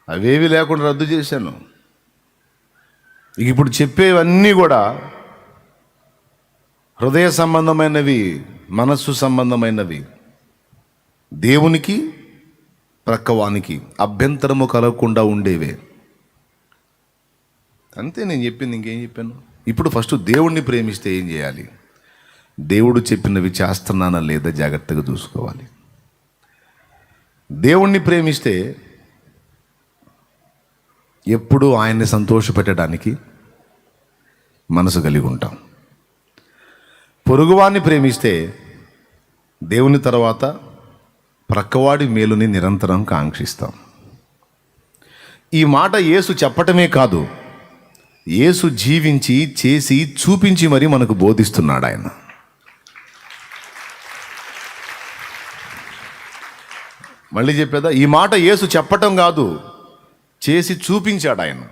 అవేవి లేకుండా రద్దు చేశాను. ఇప్పుడు చెప్పేవన్నీ కూడా హృదయ సంబంధమైనవి, మనస్సు సంబంధమైనవి, దేవునికి ప్రక్కవానికి అభ్యంతరము కలగకుండా ఉండేవే. అంతే నేను చెప్పింది. ఇంకేం చెప్పాను? ఇప్పుడు ఫస్ట్ దేవుణ్ణి ప్రేమిస్తే ఏం చేయాలి? దేవుడు చెప్పినవి చేస్తున్నానా లేదా జాగ్రత్తగా చూసుకోవాలి. దేవుణ్ణి ప్రేమిస్తే ఎప్పుడూ ఆయన్ని సంతోషపెట్టడానికి మనసు కలిగి ఉంటాం. పొరుగువాన్ని ప్రేమిస్తే దేవుని తర్వాత ప్రక్కవాడి మేలుని నిరంతరం కాంక్షిస్తాం. ఈ మాట యేసు చెప్పటమే కాదు, యేసు జీవించి చేసి చూపించి మరి మనకు బోధిస్తున్నాడు ఆయన. మళ్ళీ చెప్పేదా, ఈ మాట యేసు చెప్పటం కాదు, చేసి చూపించాడు ఆయన.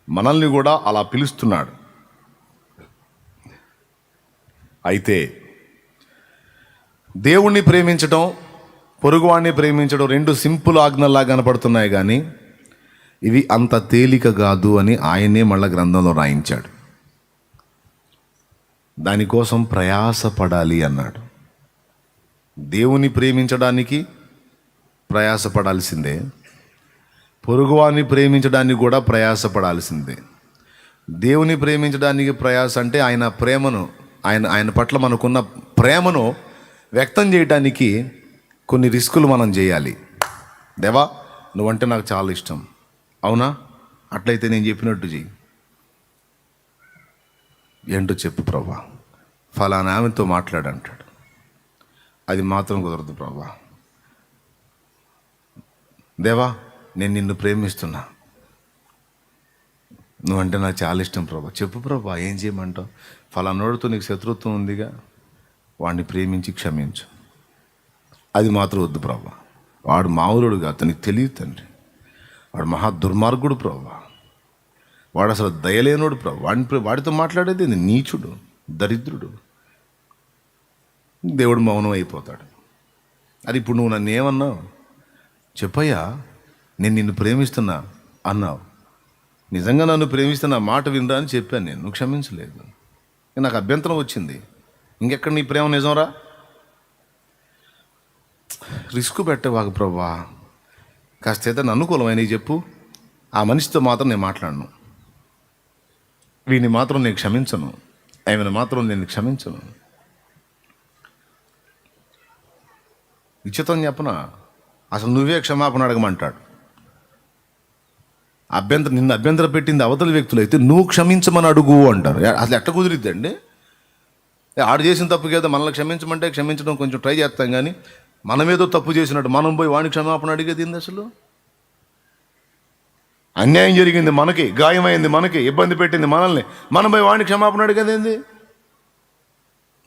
మనల్ని కూడా అలా పిలుస్తున్నాడు. అయితే దేవుణ్ణి ప్రేమించడం, పొరుగువాడిని ప్రేమించడం రెండు సింపుల్ ఆజ్ఞల్లా కనపడుతున్నాయి, కానీ ఇవి అంత తేలిక కాదు అని ఆయనే మళ్ళా గ్రంథంలో రాయించాడు. దానికోసం ప్రయాసపడాలి అన్నాడు. దేవుని ప్రేమించడానికి ప్రయాసపడాల్సిందే, పొరుగువాన్ని ప్రేమించడానికి కూడా ప్రయాసపడాల్సిందే. దేవుని ప్రేమించడానికి ప్రయాస అంటే ఆయన ప్రేమను, ఆయన పట్ల మనకున్న ప్రేమను వ్యక్తం చేయడానికి కొన్ని రిస్కులు మనం చేయాలి. దేవా, నువ్వంటే నాకు చాలా ఇష్టం. అవునా? అట్లయితే నేను చెప్పినట్టు చెయ్యి. ఏంటో చెప్పు ప్రభా, ఫలానా ఆమెతో మాట్లాడంటాడు. అది మాత్రం కుదరదు ప్రభా. దేవా, నేను నిన్ను ప్రేమిస్తున్నా, నువ్వంటే నాకు చాలా ఇష్టం ప్రభా. చెప్పు ప్రభా, ఏం చేయమంటావు? ఫలానోడితో నీకు శత్రుత్వం ఉందిగా, వాడిని ప్రేమించి క్షమించు. అది మాత్రం వద్దు ప్రభా. వాడు మామూలుడుగా, అతనికి తెలియదు తండ్రి, వాడు మహా దుర్మార్గుడు ప్రభా, వాడు అసలు దయలేనోడు ప్రభా. వాడితో మాట్లాడేది నీచుడు, దరిద్రుడు. దేవుడు మౌనం అయిపోతాడు. అది ఇప్పుడు నువ్వు నన్ను ఏమన్నావు? చెప్పయ్యా, నేను నిన్ను ప్రేమిస్తున్నా అన్నావు. నిజంగా నన్ను ప్రేమిస్తున్నా మాట వినరా అని చెప్పాను నేను. నువ్వు క్షమించలేదు. నాకు అభ్యంతరం వచ్చింది. ఇంకెక్కడ నీ ప్రేమ నిజంరా? రిస్క్ పెట్టేవాకు ప్రభా. కాస్త ఏదైనా అనుకూలమైన చెప్పు. ఆ మనిషితో మాత్రం నేను మాట్లాడను, వీడిని మాత్రం నేను క్షమించను, ఆమెను మాత్రం నేను క్షమించను. విచిత్రం చెప్పనా, అసలు నువ్వే క్షమాపణ అడగమంటాడు. నిన్ను అభ్యంతర పెట్టింది అవతల వ్యక్తులు అయితే నువ్వు క్షమించమని అడుగు అంటారు. అసలు ఎట్ట కుదిరిద్దండి? ఆడు చేసిన తప్పుకి ఏదో మనల్ని క్షమించమంటే క్షమించడం కొంచెం ట్రై చేస్తాం, కానీ మనమేదో తప్పు చేసినట్టు మనం పోయి వాడిని క్షమాపణ అడిగేది ఏంది? అసలు అన్యాయం జరిగింది మనకి, గాయమైంది మనకి, ఇబ్బంది పెట్టింది మనల్ని, మనం పోయి వాడిని క్షమాపణ అడిగేది ఏంది?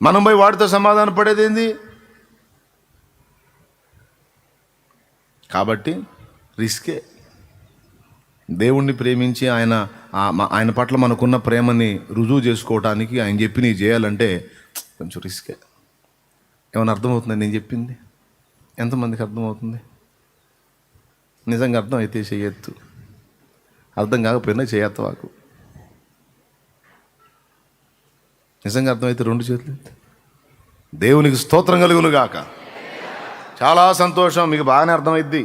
మనం పోయి వాడితో సమాధాన పడేది ఏంది? కాబట్టి రిస్కే. దేవుణ్ణి ప్రేమించి ఆయన పట్ల మనకున్న ప్రేమని రుజువు చేసుకోవటానికి ఆయన చెప్పి నీ చేయాలంటే కొంచెం రిస్కే. ఏమైనా అర్థమవుతుంది నేను చెప్పింది? ఎంతమందికి అర్థమవుతుంది? నిజంగా అర్థం అయితే చేయొద్దు, అర్థం కాకపోయినా చేయత్తవాకు. నిజంగా అర్థమైతే రెండు చేతులు. దేవునికి స్తోత్రం కలుగును గాక. చాలా సంతోషం, మీకు బాగానే అర్థమైద్ది.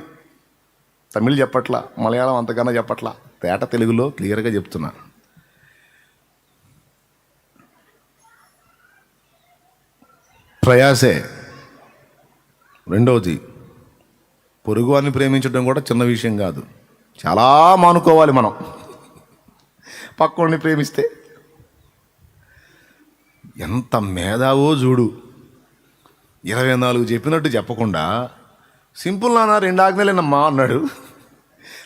తమిళ్ చెప్పట్లా, మలయాళం అంతకన్నా చెప్పట్లా, తేట తెలుగులో క్లియర్గా చెప్తున్నా. ప్రయాసే. రెండవది, పొరుగువారిని ప్రేమించడం కూడా చిన్న విషయం కాదు, చాలా మానుకోవాలి మనం. పక్కోడిని ప్రేమిస్తే ఎంత మేధావో చూడు. 24 చెప్పినట్టు చెప్పకుండా సింపుల్ నాన్న 2 ఆజ్ఞలేనమ్మా అన్నాడు.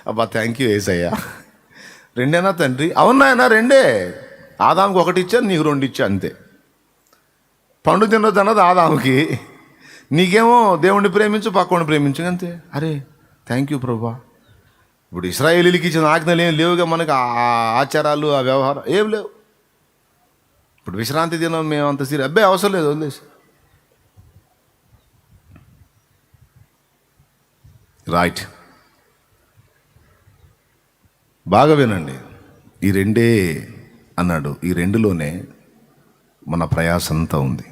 అబ్బా థ్యాంక్ యూ ఏసయ్యా. 2 తండ్రి? అవునాయనా 2. ఆదాముకి 1 ఇచ్చాను, నీకు 2 ఇచ్చా అంతే. పండు తినొద్దు అన్నది ఆదాముకి, నీకేమో దేవుణ్ణి ప్రేమించు, పక్కని ప్రేమించు అంతే. అరే థ్యాంక్ యూ ప్రభా. ఇప్పుడు ఇశ్రాయేలీలకి ఇచ్చిన ఆజ్ఞలు ఏం లేవుగా మనకు, ఆ ఆచారాలు, ఆ వ్యవహారం ఏం లేవు. ఇప్పుడు విశ్రాంతి దినం మేము అంత అబ్బాయి అవసరం లేదు, వదిలేసి. రైట్, బాగా వినండి. ఈ 2 అన్నాడు. ఈ 2లోనే మన ప్రయాస అంతా ఉంది.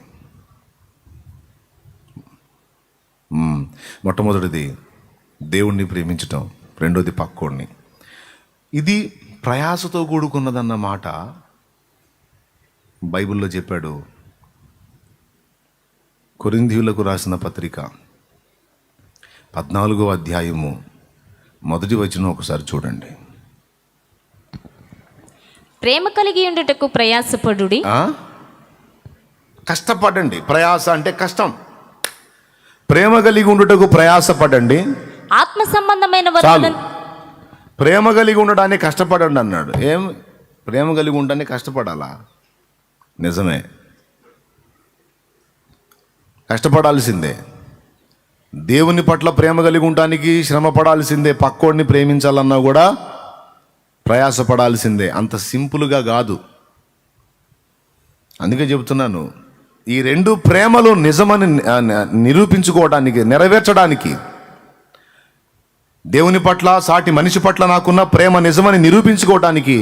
మొట్టమొదటిది దేవుణ్ణి ప్రేమించటం, రెండోది పక్కోడిని. ఇది ప్రయాసతో కూడుకున్నదన్న మాట బైబిల్లో చెప్పాడు. కొరింథీయులకు రాసిన పత్రిక 14వ అధ్యాయము 1వ వచనం ఒకసారి చూడండి. ప్రేమ కలిగి ఉండుటకు ప్రయాసపడుడి. కష్టపడండి. ప్రయాస అంటే కష్టం. ప్రేమ కలిగి ఉండుటకు ప్రయాసపడండి. ఆత్మ సంబంధమైన చాలు. వరములను ప్రేమ కలిగి ఉండడానికి కష్టపడండి అన్నాడు. ఏం ప్రేమ కలిగి ఉండడానికి కష్టపడాలా? నిజమే, కష్టపడాల్సిందే. దేవుని పట్ల ప్రేమ కలిగి ఉండడానికి శ్రమ పడాల్సిందే. పక్కోడిని ప్రేమించాలన్నా కూడా ప్రయాసపడాల్సిందే. అంత సింపుల్గా కాదు. అందుకే చెబుతున్నాను, ఈ రెండు ప్రేమలు నిజమని నిరూపించుకోవడానికి, నెరవేర్చడానికి, దేవుని పట్ల సాటి మనిషి పట్ల నాకున్న ప్రేమ నిజమని నిరూపించుకోవడానికి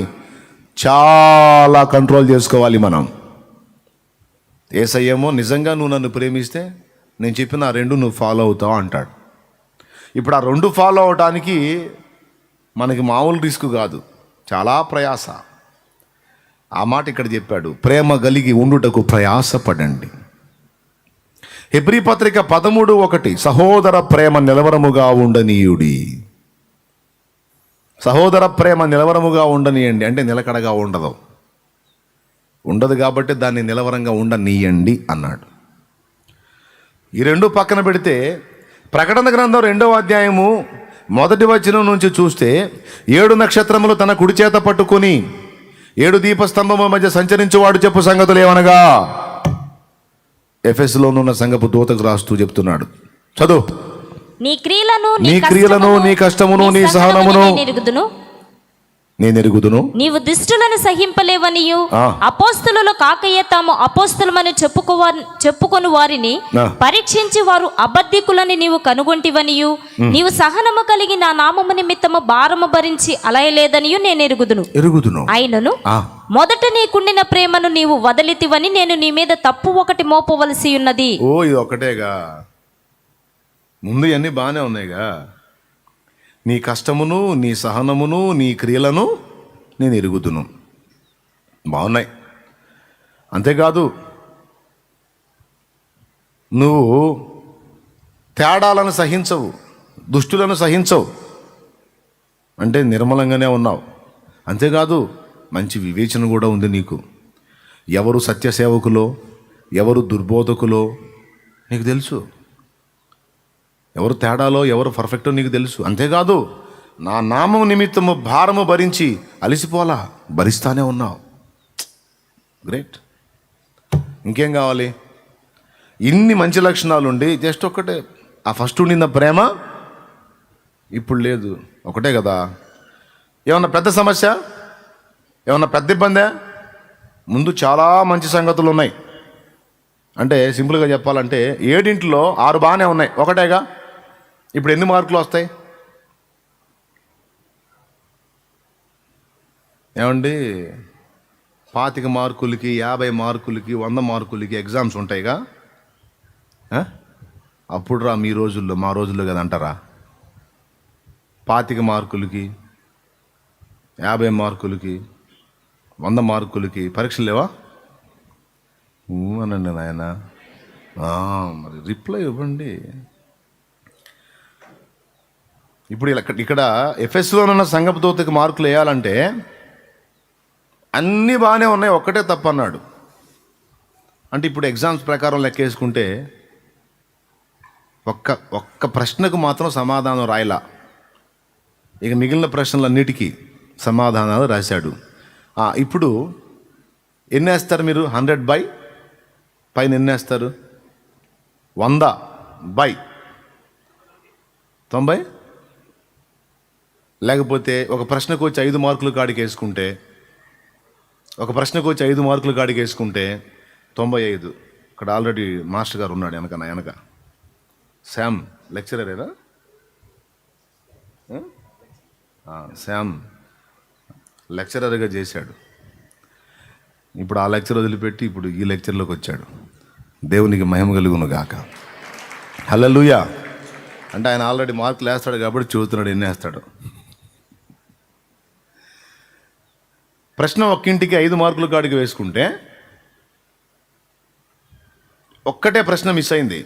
చాలా కంట్రోల్ చేసుకోవాలి మనం. యేసయ్యేమో నిజంగా నువ్వు నన్ను ప్రేమిస్తే నేను చెప్పిన ఆ రెండు నువ్వు ఫాలో అవుతావు అంటాడు. ఇప్పుడు ఆ రెండు ఫాలో అవడానికి మనకి మామూలు రిస్క్ కాదు, చాలా ప్రయాస. ఆ మాట ఇక్కడ చెప్పాడు, ప్రేమ కలిగి ఉండుటకు ప్రయాసపడండి. హెబ్రీ పత్రిక 13:1 సహోదర ప్రేమ నిలవరముగా ఉండనీయుడి. సహోదర ప్రేమ నిలవరముగా ఉండనీయండి అంటే నిలకడగా ఉండదు కాబట్టి దాన్ని నిలవరంగా ఉండనీయండి అన్నాడు. ఈ రెండు పక్కన పెడితే ప్రకటన గ్రంథం 2వ అధ్యాయము 1వ వచనం నుంచి చూస్తే 7 నక్షత్రములు తన కుడి చేత పట్టుకొని 7 దీపస్తంభముల మధ్య సంచరించువాడు చెప్పు సంగతులు ఏమనగా, ఎఫెసులోనున్న సంఘపు దూతకు రాస్తూ చెప్తున్నాడు. చదువు. నీ క్రియలను, నీ కష్టమును, నీ సహనమును నేను ఎరుగుదును. నీవు దుష్టులను సహింపలేవనియు, అపోస్తలులు కాకయే తాము అపోస్తలమని చెప్పుకొని వారిని పరీక్షించి వారు అబద్ధికులని నీవు కనుగొంటివనియు, నీవు సహనము కలిగి నా నామము నిమిత్తము భారము భరించి అలయలేదనియు నేను ఎరుగుదును. అయినను మొదట నీకుండిన ప్రేమను నీవు వదలితివని నేను నీ మీద తప్పు ఒకటి మోపవలసి ఉన్నది. ఓ, ఇది ఒకటేగా, ముందు అన్నీ బాగానే ఉన్నాయిగా. నీ కష్టమును, నీ సహనమును, నీ క్రియలను నేను ఎరుగుదును. బాగున్నాయి. అంతేకాదు, నువ్వు తేడాలను సహించవు, దుష్టులను సహించవు అంటే నిర్మలంగానే ఉన్నావు. అంతేకాదు, మంచి వివేచన కూడా ఉంది నీకు. ఎవరు సత్యసేవకులో, ఎవరు దుర్బోధకులో నీకు తెలుసు. ఎవరు తేడాలో, ఎవరు పర్ఫెక్టో నీకు తెలుసు. అంతేకాదు, నా నామం నిమిత్తము భారము భరించి అలిసిపోలా, భరిస్తానే ఉన్నావు. గ్రేట్. ఇంకేం కావాలి? ఇన్ని మంచి లక్షణాలుండి జస్ట్ ఒక్కటే, ఆ ఫస్ట్ ఉండిన ప్రేమ ఇప్పుడు లేదు. ఒకటే కదా. ఏమన్నా పెద్ద సమస్య, ఏమన్నా పెద్ద ఇబ్బందే? ముందు చాలా మంచి సంగతులు ఉన్నాయి. అంటే సింపుల్గా చెప్పాలంటే 7 6 బాగానే ఉన్నాయి, ఒకటేగా. ఇప్పుడు ఎన్ని మార్కులు వస్తాయి ఏమండి? 25 మార్కులకి, 50 మార్కులకి, 100 మార్కులకి ఎగ్జామ్స్ ఉంటాయిగా. అప్పుడు రా మీ రోజుల్లో, మా రోజుల్లో కదా అంటారా? 25 మార్కులకి, 50 మార్కులకి, 100 మార్కులకి పరీక్షలు లేవా? అనండి నాయన. మరి రిప్లై ఇవ్వండి. ఇప్పుడు ఇక్కడ ఎఫెస్లోనున్న సంఘపు దూతకి మార్కులు వేయాలంటే అన్నీ బాగానే ఉన్నాయి, ఒక్కటే తప్పు అన్నాడు. అంటే ఇప్పుడు ఎగ్జామ్స్ ప్రకారం లెక్కేసుకుంటే ఒక్క ప్రశ్నకు మాత్రం సమాధానం రాయలా. ఇక మిగిలిన ప్రశ్నలన్నిటికీ సమాధానాలు రాశాడు. ఇప్పుడు ఎన్ని వేస్తారు మీరు? 100 బై పైన ఎన్ని వేస్తారు? 100 బై 90. లేకపోతే ఒక ప్రశ్నకు వచ్చి 5 మార్కులు కాడికి వేసుకుంటే, 95. ఇక్కడ ఆల్రెడీ మాస్టర్ గారు ఉన్నాడు వెనక. శామ్ లెక్చరరేనా? శామ్ లెక్చరర్గా చేశాడు. ఇప్పుడు ఆ లెక్చర్ వదిలిపెట్టి ఇప్పుడు ఈ లెక్చర్లోకి వచ్చాడు. దేవునికి మహిమ కలుగును గాక. హల్లెలూయా. అంటే ఆయన ఆల్రెడీ మార్కులు వేస్తాడు కాబట్టి చూస్తున్నాడు ఎన్ని వేస్తాడు. ప్రశ్న ఒక్కింటికి 5 మార్కుల కాడికి వేసుకుంటే ఒక్కటే ప్రశ్న మిస్ అయింది.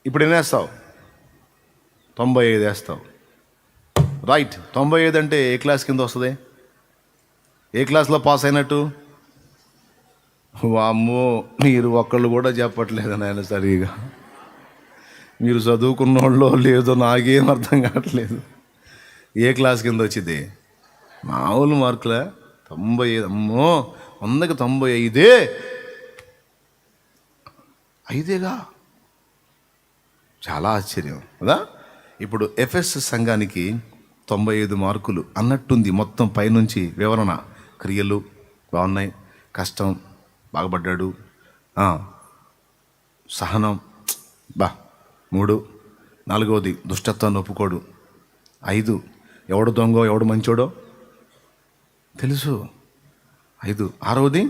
ఇప్పుడు ఎన్ని వేస్తావు? 95 వేస్తావు. రైట్. 95 అంటే ఏ క్లాస్ కింద వస్తుంది? ఏ క్లాస్లో పాస్ అయినట్టు? వామ్మో, మీరు ఒక్కళ్ళు కూడా చెప్పట్లేదు నాయన సరిగా. మీరు చదువుకున్న వాళ్ళో లేదో నాకేం అర్థం కావట్లేదు. ఏ క్లాస్ కింద వచ్చింది? మామూలు మార్కులే. 95. అమ్మో, 100కి 95. 5గా? చాలా ఆశ్చర్యం కదా. ఇప్పుడు ఎఫ్ఎస్ సంఘానికి 95 మార్కులు అన్నట్టుంది. మొత్తం పైనుంచి వివరణ, క్రియలు బాగున్నాయి, కష్టం బాగుపడ్డాడు, సహనం 3, 4వది దుష్టత్వాన్ని ఒప్పుకోడు, 5 ఎవడు దొంగో ఎవడు మంచోడో తెలుసు, 5. 6వది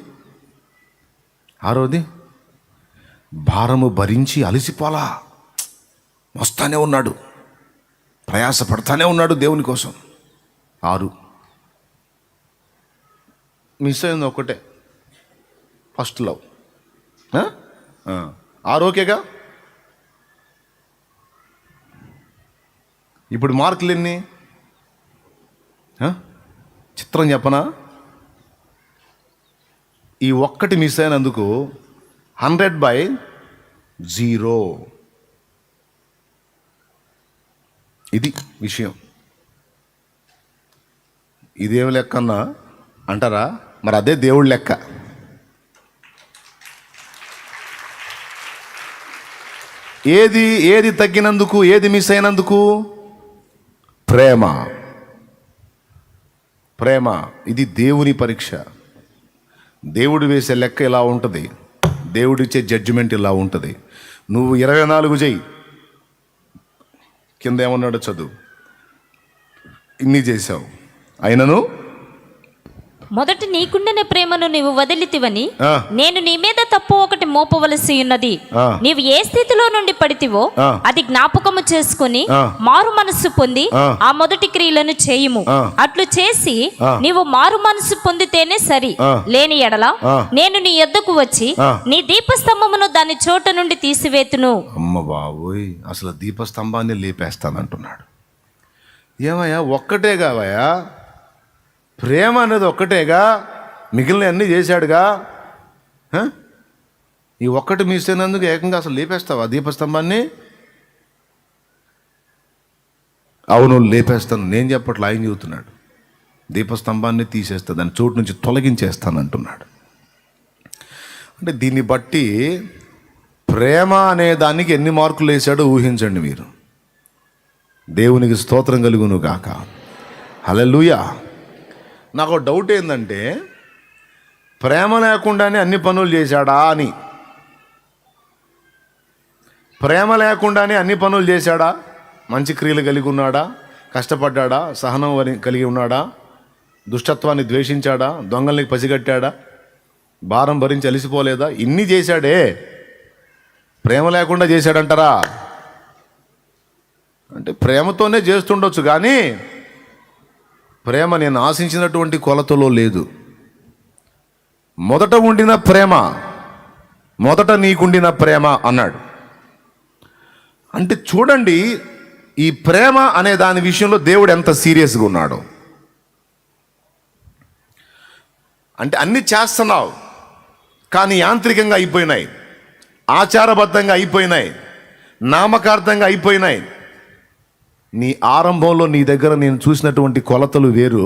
భారము భరించి అలసిపోలా, వస్తానే ఉన్నాడు, ప్రయాస పడతానే ఉన్నాడు దేవుని కోసం. 6 మిస్ అయింది ఒకటే, ఫస్ట్ లవ్. 6 ఓకేగా. ఇప్పుడు మార్కులు ఎన్ని? చిత్రం చెప్పనా? ఈ ఒక్కటి మిస్ అయినందుకు 100/0. ఇది విషయం. ఇదేమి లెక్క అన్నా అంటారా? మరి అదే దేవుడి లెక్క. ఏది తగ్గినందుకు, ఏది మిస్ అయినందుకు? ప్రేమ. ఇది దేవుని పరీక్ష. దేవుడు వేసే లెక్క ఇలా ఉంటుంది, దేవుడిచ్చే జడ్జిమెంట్ ఇలా ఉంటుంది. నువ్వు 24 చెయ్యి, కింద ఏమన్నాడో చదువు. ఇన్ని చేశావు, అయినను మొదట నీకుండిన ప్రేమను నీవు వదిలితివని నేను నీ మీద తప్పు ఒకటి మోపవలసి ఉన్నది. నీవు ఏ స్థితిలో నుండి పడితివో అది జ్ఞాపకము చేసుకుని మారు మనస్సు పొంది ఆ మొదటి క్రియలను చేయుము. అట్లు చేసి నీవు మారు మనస్సు పొందితేనే సరి, లేని ఎడల నేను నీ యొద్దకు వచ్చి నీ దీపస్తంభమును దాని చోట నుండి తీసివేతును. అమ్మ బాబోయ్, అసలు దీపస్తంభాన్ని లేపేస్తానంటున్నాడు. ఏమయ్యా, ఒక్కటే కావయ్యా, ప్రేమ అనేది ఒక్కటేగా, మిగిలిన అన్నీ చేశాడుగా. ఈ ఒక్కటి మిస్ అయినందుకు ఏకంగా అసలు లేపేస్తావా దీపస్తంభాన్ని? అవును, లేపేస్తాను. నేను చెప్పట్లే, ఆయన చెబుతున్నాడు. దీపస్తంభాన్ని తీసేస్తా, దాని చోటు నుంచి తొలగించేస్తాను అంటున్నాడు. అంటే దీన్ని బట్టి ప్రేమ అనే దానికి ఎన్ని మార్కులు వేశాడో ఊహించండి మీరు. దేవునికి స్తోత్రం కలుగును గాక. హల్లెలూయా. నాకు డౌట్ ఏంటంటే, ప్రేమ లేకుండానే అన్ని పనులు చేశాడా అని. ప్రేమ లేకుండానే అన్ని పనులు చేశాడా? మంచి క్రియలు కలిగి ఉన్నాడా? కష్టపడ్డాడా? సహనం కలిగి ఉన్నాడా? దుష్టత్వాన్ని ద్వేషించాడా? దొంగల్ని పసిగట్టాడా? భారం భరించి అలిసిపోలేదా? ఇన్ని చేశాడే, ప్రేమ లేకుండా చేశాడంటారా? అంటే ప్రేమతోనే చేస్తుండొచ్చు, కానీ ప్రేమ నేను ఆశించినటువంటి కొలతలో లేదు. మొదట ఉండిన ప్రేమ, మొదట నీకుండిన ప్రేమ అన్నాడు. అంటే చూడండి, ఈ ప్రేమ అనే దాని విషయంలో దేవుడు ఎంత సీరియస్గా ఉన్నాడు. అంటే అన్ని చేస్తున్నావు, కానీ యాంత్రికంగా అయిపోయినాయి, ఆచారబద్ధంగా అయిపోయినాయి, నామకార్థంగా అయిపోయినాయి. నీ ఆరంభంలో నీ దగ్గర నేను చూసినటువంటి కొలతలు వేరు,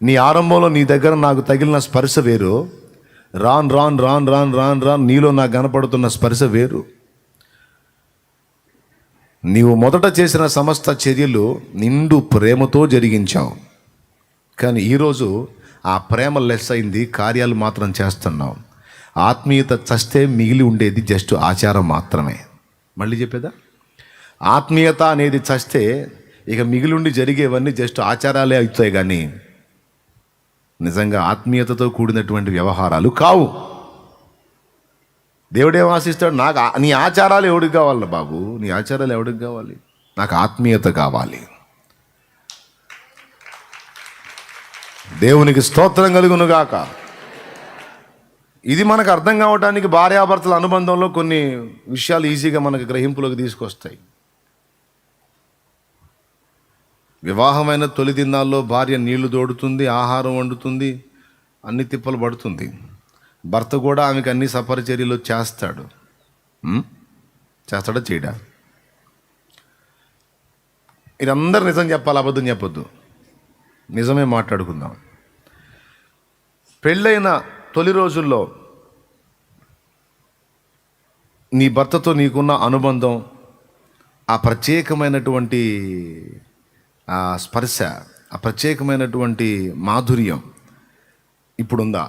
నీ ఆరంభంలో నీ దగ్గర నాకు తగిలిన స్పర్శ వేరు, రాన్ నీలో నాకు కనపడుతున్న స్పర్శ వేరు. నీవు మొదట చేసిన సమస్త చర్యలు నిండు ప్రేమతో జరిగించావు, కానీ ఈరోజు ఆ ప్రేమ లెస్ అయింది, కార్యాలు మాత్రం చేస్తున్నావు. ఆత్మీయత చస్తే మిగిలి ఉండేది జస్ట్ ఆచారం మాత్రమే. మళ్ళీ చెప్పేదా? ఆత్మీయత అనేది చస్తే ఇక మిగిలిండి జరిగేవన్నీ జస్ట్ ఆచారాలే అవుతాయి, కానీ నిజంగా ఆత్మీయతతో కూడినటువంటి వ్యవహారాలు కావు. దేవుడేం ఆశిస్తాడు? నాకు నీ ఆచారాలు ఎవడికి కావాలి బాబు? నీ ఆచారాలు ఎవడికి కావాలి? నాకు ఆత్మీయత కావాలి. దేవునికి స్తోత్రం కలుగునుగాక. ఇది మనకు అర్థం కావడానికి భార్యాభర్తల అనుబంధంలో కొన్ని విషయాలు ఈజీగా మనకు గ్రహింపులోకి తీసుకొస్తాయి. వివాహమైన తొలి దినాల్లో భార్య నీళ్లు తోడుతుంది, ఆహారం వండుతుంది, అన్ని తిప్పలు పడుతుంది. భర్త కూడా ఆమెకు అన్ని సపరిచర్యలు చేస్తాడు. చేస్తాడా చేయడా? ఇది అందరు నిజం చెప్పాలి, అబద్ధం చెప్పొద్దు, నిజమే మాట్లాడుకుందాం. పెళ్ళైన తొలి రోజుల్లో నీ భర్తతో నీకున్న అనుబంధం, ఆ ప్రత్యేకమైనటువంటి ఆ స్పర్శ, ఆ ప్రత్యేకమైనటువంటి మాధుర్యం ఇప్పుడుందా?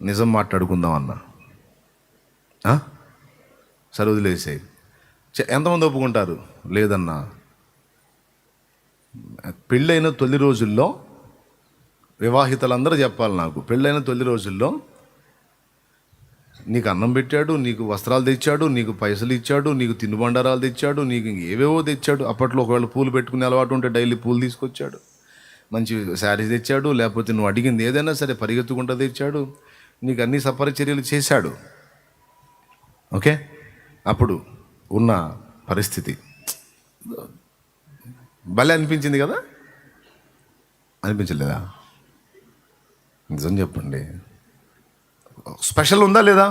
నిజం మాట్లాడుకుందాం అన్నా. సరే వదిలేసేయి. ఎంతమంది ఒప్పుకుంటారు? లేదన్నా. పెళ్ళైన తొలి రోజుల్లో వివాహితులందరూ చెప్పాలి నాకు, పెళ్ళైన తొలి రోజుల్లో నీకు అన్నం పెట్టాడు, నీకు వస్త్రాలు తెచ్చాడు, నీకు పైసలు ఇచ్చాడు, నీకు తినుబండారాలు తెచ్చాడు, నీకు ఏవేవో తెచ్చాడు. అప్పట్లో ఒకవేళ పూలు పెట్టుకునే అలవాటు ఉంటే డైలీ పూలు తీసుకొచ్చాడు, మంచి శారీ తెచ్చాడు, లేకపోతే నువ్వు అడిగింది ఏదైనా సరే పరిగెత్తుకుంటూ తెచ్చాడు, నీకు అన్ని సపరిచర్యలు చేశాడు. ఓకే, అప్పుడు ఉన్న పరిస్థితి భలే అనిపించింది కదా? అనిపించలేదా? నిజం చెప్పండి, స్పెషల్ ఉందా లేదా?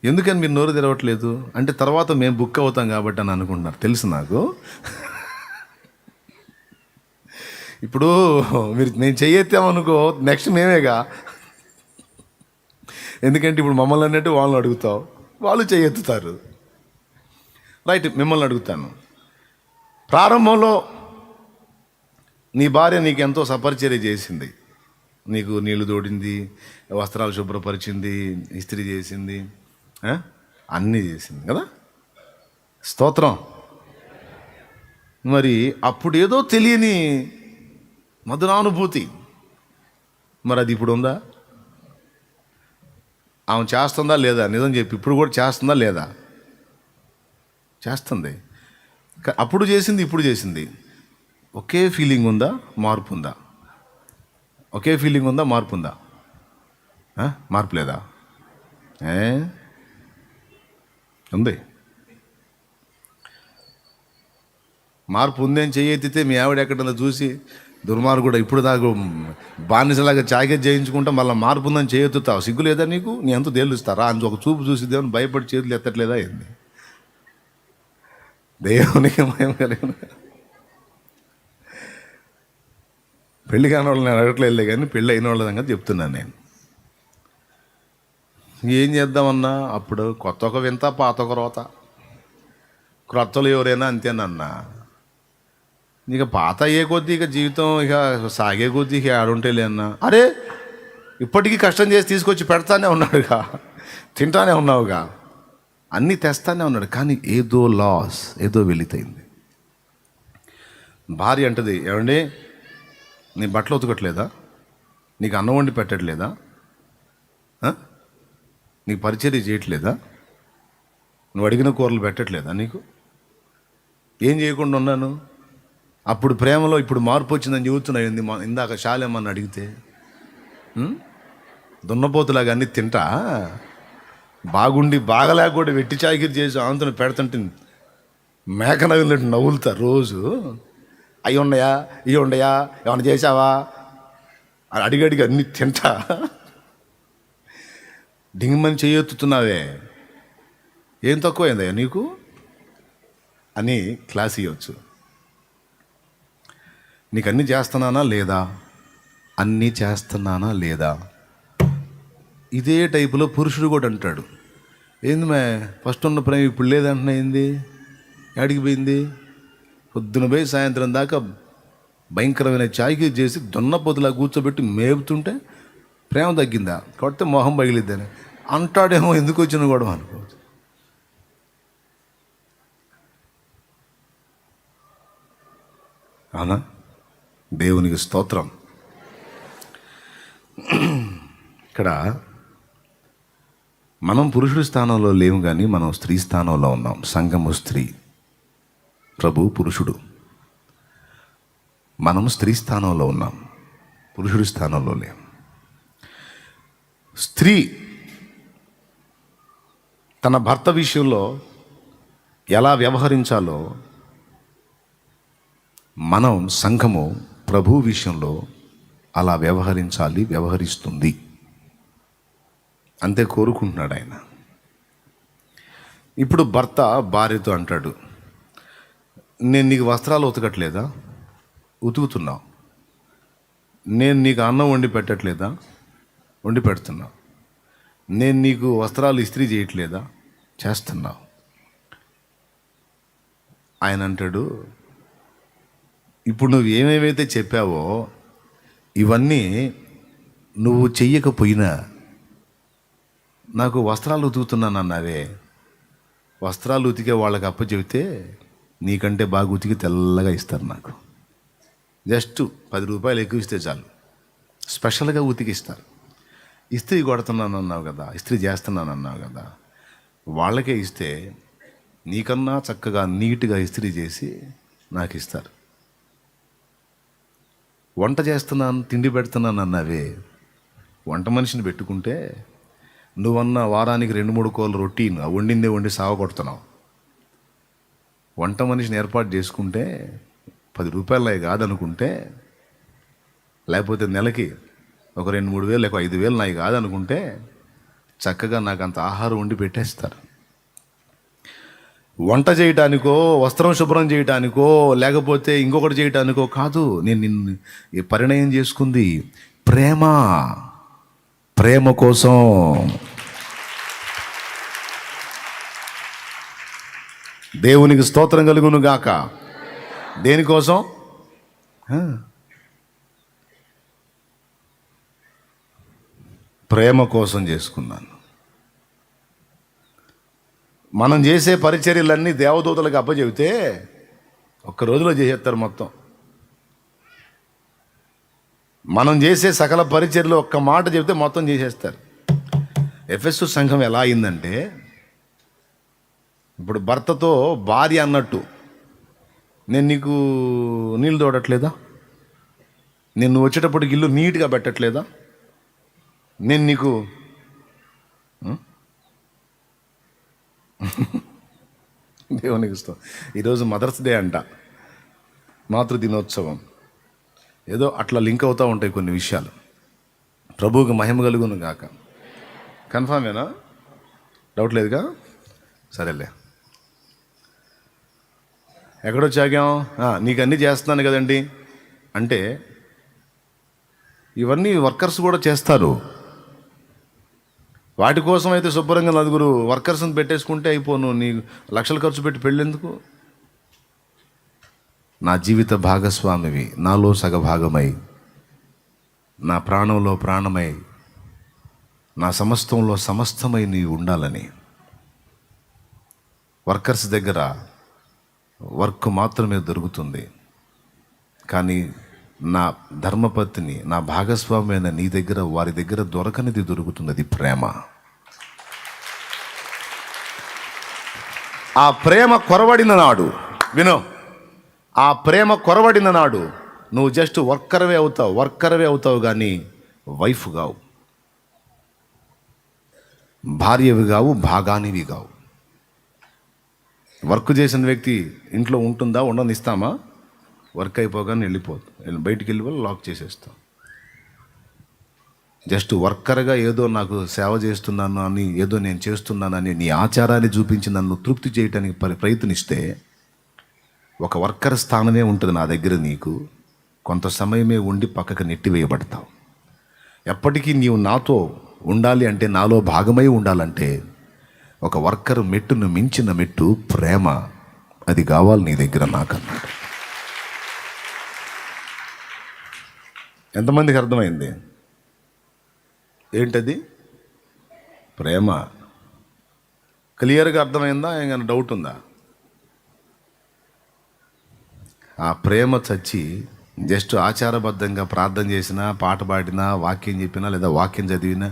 ఎందుకని మీరు నోరు తెరవట్లేదు అంటే తర్వాత మేము బుక్ అవుతాం కాబట్టి అని అనుకుంటున్నారు, తెలుసు నాకు. ఇప్పుడు మీరు నేను చెయ్యెత్తామనుకో నెక్స్ట్ మేమేగా. ఎందుకంటే ఇప్పుడు మమ్మల్ని అన్నట్టు వాళ్ళని అడుగుతావు, వాళ్ళు చెయ్యెత్తుతారు. రైట్, మిమ్మల్ని అడుగుతాను. ప్రారంభంలో నీ భార్య నీకు ఎంతో సపరిచర్య చేసింది, నీకు నీళ్లు తోడింది, వస్త్రాలు శుభ్రపరిచింది, ఇస్త్రీ చేసింది, అన్నీ చేసింది కదా? స్తోత్రం. మరి అప్పుడు ఏదో తెలియని మధురానుభూతి, మరి అది ఇప్పుడు ఉందా? ఆమె చేస్తుందా లేదా? నిజం చెప్పి ఇప్పుడు కూడా చేస్తుందా లేదా? చేస్తుంది. అప్పుడు చేసింది, ఇప్పుడు చేసింది. ఒకే ఫీలింగ్ ఉందా? మార్పు ఉందా? ఒకే ఫీలింగ్ ఉందా? మార్పు ఉందా? మార్పు లేదా? ఉంది. మార్పు ఉంది అని చెయ్యెత్తితే మీ ఆవిడ ఎక్కడన్నా చూసి దుర్మార్గుడు ఇప్పుడు దాకా బానిసలాగా చాకెట్ చేయించుకుంటా మళ్ళీ మార్పు ఉందని చేయెత్తుతావు. సిగ్గు లేదా నీకు? నీ అంతా తేలుస్తారా అని ఒక చూపు చూసిద్దామని భయపడి చేతులు ఎత్తట్లేదా ఏంది? దేవునికి మహిమ కలిగిన. పెళ్లి కాని వాళ్ళు నేను అడగట్లేదు కానీ పెళ్ళి అయిన వాళ్ళ సంగతి చెప్తున్నాను నేను. ఏం చేద్దామన్నా, అప్పుడు కొత్త ఒక వింత, పాత ఒక రోత. క్రొత్తలు ఎవరైనా అంతేనన్నా. ఇక పాత అయ్యే కొద్దీ ఇక జీవితం ఇక సాగే కొద్దీ ఇక ఆడుంటేలే అన్నా. అరే ఇప్పటికీ కష్టం చేసి తీసుకొచ్చి పెడతానే ఉన్నాడుగా, తింటానే ఉన్నావుగా, అన్నీ తెస్తానే ఉన్నాడు. కానీ ఏదో లాస్, ఏదో వెలితైంది. భార్య అంటది, ఏమండి నీ బట్టలు ఉతకట్లేదా? నీకు అన్నం వండి పెట్టట్లేదా? నీకు పరిచర్య చేయట్లేదా? నువ్వు అడిగిన కూరలు పెట్టట్లేదా? నీకు ఏం చేయకుండా ఉన్నాను? అప్పుడు ప్రేమలో ఇప్పుడు మార్పు వచ్చిందని చెబుతున్నాయింది. ఇందాక శాలేమని అడిగితే దున్నపోతులాగా అన్నీ తింటా బాగుండి బాగలేక కూడా వెట్టి చాకిరి చేసి ఆంతను పెడుతుంటే మేక నవ్వులట్టు నవ్వులుతా రోజు. అవి ఉండయా, ఇవి ఉండయా, ఏమైనా చేసావా అని అడిగడిగి అన్నీ తింటా డింగమని చేయెత్తుతున్నావే, ఏం తక్కువైందయ్యా నీకు అని క్లాస్ ఇవ్వచ్చు. నీకు అన్నీ చేస్తున్నానా లేదా? అన్నీ చేస్తున్నానా లేదా? ఇదే టైపులో పురుషుడు కూడా అంటాడు, ఏంది మే ఫస్ట్ ఉన్న ప్రేమ ఇప్పుడు లేదంటున్నా, ఏంది ఎడికి పోయింది? పొద్దున పోయి సాయంత్రం దాకా భయంకరమైన చాయ్కి చేసి దున్నపోతులా కూర్చోబెట్టి మేపుతుంటే ప్రేమ తగ్గిందా? కొడితే మొహం పగిలిద్దని అంటాడేమో, ఎందుకు వచ్చిన గొడవ అనుకోవచ్చు. అవునా? దేవునికి స్తోత్రం. ఇక్కడ మనం పురుషుడి స్థానంలో లేము కానీ మనం స్త్రీ స్థానంలో ఉన్నాం. సంఘము స్త్రీ, ప్రభు పురుషుడు. మనం స్త్రీ స్థానంలో ఉన్నాం, పురుషుడి స్థానంలో లేము. స్త్రీ తన భర్త విషయంలో ఎలా వ్యవహరించాలో మనం సంఘము ప్రభు విషయంలో అలా వ్యవహరిస్తుంది. అంతే కోరుకుంటున్నాడు ఆయన. ఇప్పుడు భర్త భార్యతో అంటాడు, నేను నీకు వస్త్రాలు ఉతకట్లేదా? ఉతుకుతున్నావు. నేను నీకు అన్నం వండి పెట్టట్లేదా? వండి పెడుతున్నావు. నేను నీకు వస్త్రాలు ఇస్త్రీ చేయట్లేదా? చేస్తున్నావు. ఆయన అంటాడు, ఇప్పుడు నువ్వు ఏమేమైతే చెప్పావో ఇవన్నీ నువ్వు చెయ్యకపోయినా నాకు వస్త్రాలు ఉతుకుతున్నానన్నావే, వస్త్రాలు ఉతికే వాళ్ళకి అప్పచెబితే నీకంటే బాగా ఉతికి తెల్లగా ఇస్తారు. నాకు జస్ట్ 10 రూపాయలు ఎక్కువ ఇస్తే చాలు, స్పెషల్గా ఉతికిస్తారు. ఇస్త్రీ కొడుతున్నానన్నావు కదా, ఇస్త్రీ చేస్తున్నానన్నావు కదా, వాళ్ళకే ఇస్తే నీకన్నా చక్కగా నీట్గా ఇస్త్రీ చేసి నాకు ఇస్తారు. వంట చేస్తున్నాను, తిండి పెడుతున్నాను అన్నావే, వంట మనిషిని పెట్టుకుంటే నువ్వన్న వారానికి 2-3 కోళ్ళ రొటీన్ వండిందే వండి సావగొడుతున్నావు. వంట మనిషిని ఏర్పాటు చేసుకుంటే 10 రూపాయలు కాదనుకుంటే, లేకపోతే నెలకి ఒక 2-3 వేలు లేక 5 వేలు నాయి కాదనుకుంటే చక్కగా నాకు అంత ఆహారం వండి పెట్టేస్తారు. వంట చేయటానికో, వస్త్రం శుభ్రం చేయటానికో, లేకపోతే ఇంకొకటి చేయటానికో కాదు. నేను నిన్ను పరిణయం చేసుకుంది ప్రేమ కోసం. దేవునికి స్తోత్రం కలుగును గాక. దేనికోసం? ప్రేమ కోసం చేసుకున్నాను. మనం చేసే పరిచర్యలన్నీ దేవదూతలకు అప్పచెబితే ఒక్క రోజులో చేసేస్తారు మొత్తం. మనం చేసే సకల పరిచర్యలు ఒక్క మాట చెబితే మొత్తం చేసేస్తారు. ఎఫెసు సంఘం ఎలా అయిందంటే, ఇప్పుడు భర్తతో భార్య అన్నట్టు, నేను నీకు నీళ్ళు తోడట్లేదా? నేను నువ్వు వచ్చేటప్పటికి ఇల్లు నీట్గా పెట్టట్లేదా? నేను నీకు దేవునికి ఇష్టం. ఈరోజు మదర్స్ డే అంట, మాతృదినోత్సవం. ఏదో అట్లా లింక్ అవుతూ ఉంటాయి కొన్ని విషయాలు. ప్రభువుకి మహిమ కలుగును గాక. కన్ఫామేనా? డౌట్ లేదుగా? సరేలే. ఎక్కడొచ్చాగాం? నీకు అన్నీ చేస్తున్నాను కదండి అంటే, ఇవన్నీ వర్కర్స్ కూడా చేస్తారు. వాటి కోసం అయితే శుభ్రంగా 4 వర్కర్స్ని పెట్టేసుకుంటే అయిపోను. నీ లక్షలు ఖర్చు పెట్టి పెళ్ళెందుకు? నా జీవిత భాగస్వామివి, నాలో సగభాగమై, నా ప్రాణంలో ప్రాణమై, నా సమస్తంలో సమస్తమై నీవు ఉండాలని. వర్కర్స్ దగ్గర వర్క్ మాత్రమే దొరుకుతుంది, కానీ నా ధర్మపత్ని, నా భాగస్వామ్యమైన నీ దగ్గర, వారి దగ్గర దొరకనిది దొరుకుతుంది. అది ప్రేమ. ఆ ప్రేమ కొరవడిన నాడు, విను, ఆ ప్రేమ కొరవడిన నాడు నువ్వు జస్ట్ వర్కర్వే అవుతావు కానీ వైఫ్ కావు, భార్యవి కావు, భాగానివి కావు. వర్క్ చేసిన వ్యక్తి ఇంట్లో ఉంటుందా? ఉండనిస్తామా? వర్క్ అయిపోగానే వెళ్ళిపోతుంది, బయటికి వెళ్ళి లాక్ చేసేస్తాం. జస్ట్ వర్కర్గా ఏదో నాకు సేవ చేస్తున్నాను అని, ఏదో నేను చేస్తున్నానని నీ ఆచారాన్ని చూపించి నన్ను తృప్తి చేయడానికి ప్రయత్నిస్తే ఒక వర్కర్ స్థానమే ఉంటుంది నా దగ్గర. నీకు కొంత సమయమే ఉండి పక్కకు నెట్టివేయబడతావు. ఎప్పటికీ నీవు నాతో ఉండాలి అంటే, నాలో భాగమై ఉండాలంటే, ఒక వర్కర్ మెట్టును మించిన మెట్టు ప్రేమ. అది కావాలి నీ దగ్గర నాకన్నాడు. ఎంతమందికి అర్థమైంది? ఏంటది? ప్రేమ. క్లియర్గా అర్థమైందా? ఏమైనా డౌట్ ఉందా? ఆ ప్రేమ చచ్చి జస్ట్ ఆచారబద్ధంగా ప్రార్థన చేసినా, పాట పాడినా, వాక్యం చెప్పినా, లేదా వాక్యం చదివినా,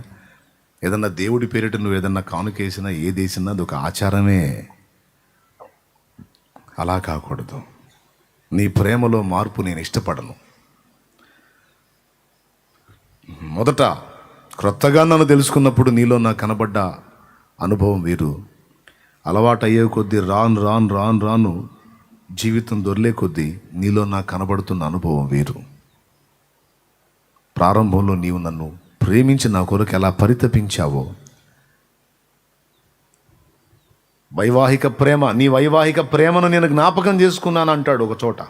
ఏదన్నా దేవుడి పేరిట నువ్వు ఏదన్నా కానుకేసినా, ఏది వేసినా అది ఒక ఆచారమే. అలా కాకూడదు. నీ ప్రేమలో మార్పు నేను ఇష్టపడను. మొదట క్రొత్తగా నన్ను తెలుసుకున్నప్పుడు నీలో నాకు కనబడ్డ అనుభవం వేరు. అలవాటు అయ్యే కొద్దీ రాను జీవితం దొర్లే కొద్దీ నీలో నాకు కనబడుతున్న అనుభవం వేరు. ప్రారంభంలో నీవు నన్ను ప్రేమించి నా కొరకు ఎలా పరితపించావో, వైవాహిక ప్రేమ, నీ వైవాహిక ప్రేమను నేను జ్ఞాపకం చేసుకున్నాను అంటాడు ఒక చోట.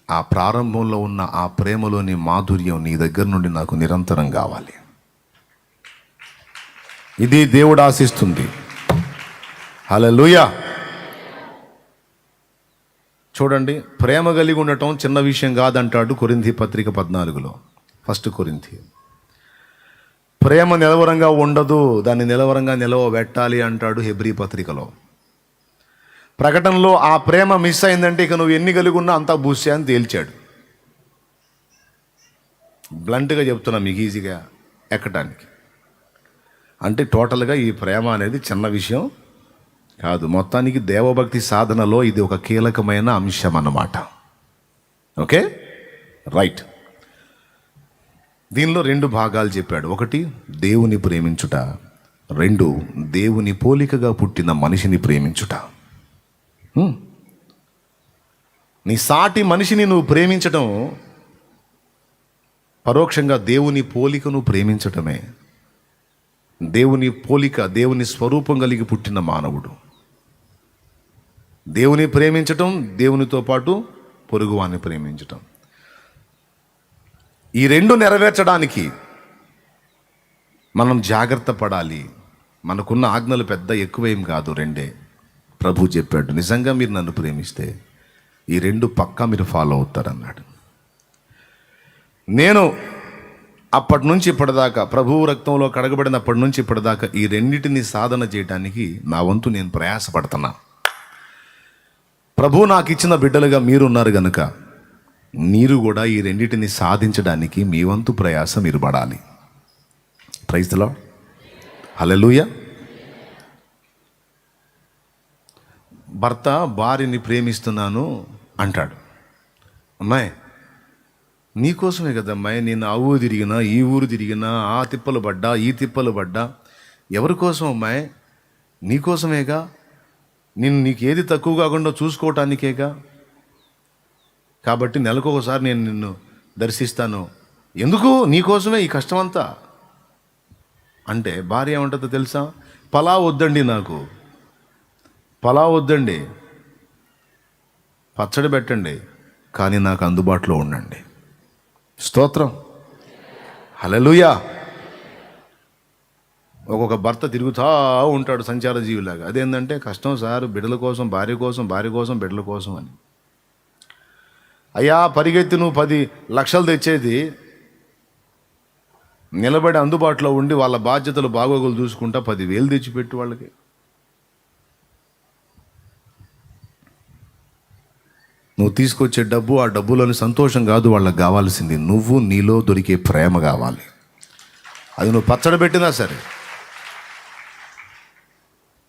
ఆ ప్రారంభంలో ఉన్న ఆ ప్రేమలోని మాధుర్యం నీ దగ్గర నుండి నాకు నిరంతరం కావాలి. ఇది దేవుడు ఆశిస్తుంది. హల్లెలూయా. చూడండి, ప్రేమ కలిగి ఉండటం చిన్న విషయం కాదంటాడు కొరింథీ పత్రిక 14లో. 1 కొరింథీ. ప్రేమ నిలవరంగా ఉండదు, దాన్ని నిలవరంగా నిలవబెట్టాలి అంటాడు హెబ్రీ పత్రికలో. ప్రకటనలో ఆ ప్రేమ మిస్ అయిందంటే ఇక నువ్వు ఎన్ని కలిగి ఉన్నా అంతా బూసే అని తేల్చాడు. బ్లంట్గా చెప్తున్నా మీకు ఈజీగా ఎక్కడానికి. అంటే టోటల్గా ఈ ప్రేమ అనేది చిన్న విషయం కాదు. మొత్తానికి దేవభక్తి సాధనలో ఇది ఒక కీలకమైన అంశం అన్నమాట. Okay, right. దీనిలో 2 భాగాలు చెప్పాడు. 1 దేవుని ప్రేమించుట, 2 దేవుని పోలికగా పుట్టిన మనిషిని ప్రేమించుట. నీ సాటి మనిషిని నువ్వు ప్రేమించటం పరోక్షంగా దేవుని పోలికను ప్రేమించటమే. దేవుని పోలిక, దేవుని స్వరూపం కలిగి పుట్టిన మానవుడు దేవుని ప్రేమించటం, దేవునితో పాటు పొరుగువాన్ని ప్రేమించటం. ఈ 2 నెరవేర్చడానికి మనం జాగ్రత్త పడాలి. మనకున్న ఆజ్ఞలు పెద్ద ఎక్కువేం కాదు, 2. ప్రభు చెప్పాడు, నిజంగా మీరు నన్ను ప్రేమిస్తే ఈ 2 పక్కా మీరు ఫాలో అవుతారన్నాడు. నేను అప్పటి నుంచి ఇప్పటిదాకా, ప్రభువు రక్తంలో కడగబడినప్పటి నుంచి ఇప్పటిదాకా ఈ 2 సాధన చేయడానికి నా వంతు నేను ప్రయాసపడుతున్నా. ప్రభు నాకు ఇచ్చిన బిడ్డలుగా మీరున్నారు కనుక మీరు కూడా ఈ 2 సాధించడానికి మీ వంతు ప్రయాస మీరు పడాలి. Praise the Lord. హల్లెలూయా. భర్త భార్యని ప్రేమిస్తున్నాను అంటాడు. అమ్మాయి, నీకోసమే కదమ్మాయి నేను ఆ ఊరు తిరిగినా, ఈ ఊరు తిరిగినా, ఆ తిప్పలు పడ్డా, ఈ తిప్పలు పడ్డా. ఎవరి కోసం అమ్మాయి? నీకోసమేగా. నీకు ఏది తక్కువ కాకుండా చూసుకోవటానికేగా. కాబట్టి నెలకొకసారి నేను నిన్ను దర్శిస్తాను. ఎందుకు? నీకోసమే ఈ కష్టం అంతా అంటే భార్య ఏమంటుందో తెలుసా? పలావ్ వద్దండి, నాకు పలావ్ వద్దండి, పచ్చడి పెట్టండి, కానీ నాకు అందుబాటులో ఉండండి. స్తోత్రం. హల్లెలూయా. ఒక్కొక్క భర్త తిరుగుతూ ఉంటాడు సంచార జీవిలాగా. అదేంటంటే కష్టం సార్, బిడ్డల కోసం, భార్య కోసం, భార్య కోసం, బిడ్డల కోసం అని. అయ్యా, పరిగెత్తి నువ్వు 10 లక్షలు తెచ్చేది నిలబడి అందుబాటులో ఉండి వాళ్ళ బాధ్యతలు బాగోగులు చూసుకుంటా 10,000 తెచ్చిపెట్టి వాళ్ళకి. నువ్వు తీసుకొచ్చే డబ్బు, ఆ డబ్బులోని సంతోషం కాదు వాళ్ళకి కావాల్సింది. నువ్వు నీలో దొరికే ప్రేమ కావాలి. అది నువ్వు పచ్చడి పెట్టినా సరే.